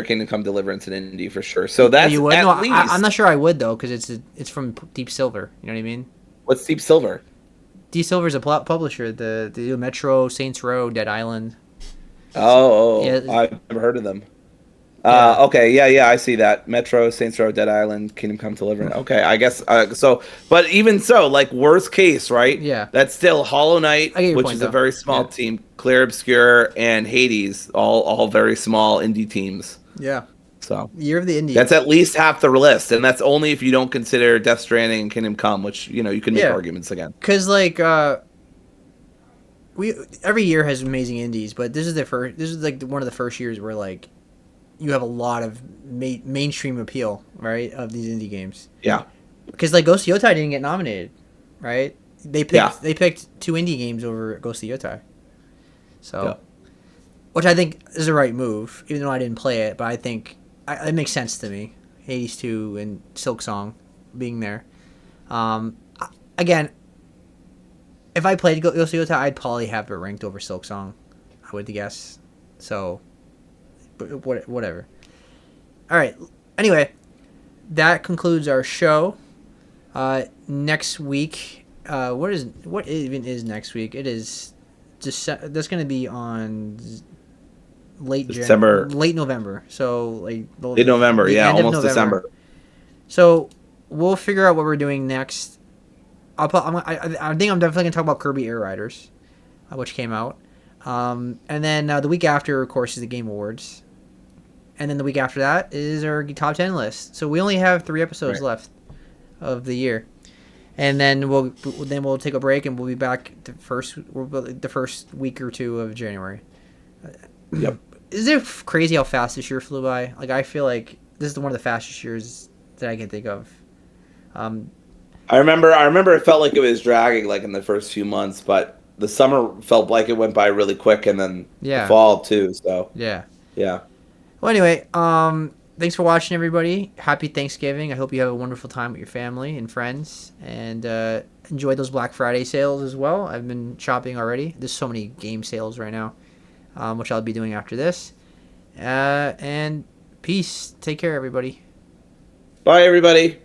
B: Kingdom Come Deliverance an indie for sure. So that's
A: you would?
B: At
A: no,
B: least.
A: I'm not sure I would though, because it's from Deep Silver. You know what I mean?
B: What's Deep Silver?
A: Deep Silver's a publisher. The Metro, Saints Row, Dead Island.
B: Yeah, I've never heard of them. Okay, yeah, I see that. Metro, Saints Row, Dead Island, Kingdom Come Deliverance. Okay, I guess so. But even so, like worst case, right?
A: Yeah.
B: That's still Hollow Knight, which is a very small team. Claire Obscure and Hades, all very small indie teams.
A: Yeah.
B: So
A: year of the indie.
B: That's at least half the list, and that's only if you don't consider Death Stranding and Kingdom Come, which you can make arguments again.
A: Because like we every year has amazing indies, but this is like one of the first years where like you have a lot of mainstream appeal, right, of these indie games.
B: Yeah.
A: Because like Ghost of Yotai didn't get nominated, right? They picked 2 indie games over Ghost of Yotai. So which I think is the right move, even though I didn't play it. But I think it makes sense to me. Hades 2 and Silk Song being there. Again, if I played Ghost of Yota, I'd probably have it ranked over Silk Song, I would guess. So, but whatever. All right. Anyway, that concludes our show. Next week, what even is next week? It is that's going to be on late November. So like
B: late November, yeah, almost December.
A: So we'll figure out what we're doing next. I think I'm definitely gonna talk about Kirby Air Riders, which came out, and then the week after, of course, is the Game Awards, and then the week after that is our top 10 list. So we only have 3 episodes left of the year, and then we'll take a break and we'll be back the first week or 2 of January.
B: Yep.
A: Is it crazy how fast this year flew by? Like I feel like this is one of the fastest years that I can think of.
B: I remember it felt like it was dragging like in the first few months, but the summer felt like it went by really quick, and then the fall too. So
A: yeah.
B: Well,
A: anyway, thanks for watching, everybody. Happy Thanksgiving. I hope you have a wonderful time with your family and friends, and enjoy those Black Friday sales as well. I've been shopping already. There's so many game sales right now, which I'll be doing after this. And peace. Take care, everybody.
B: Bye, everybody.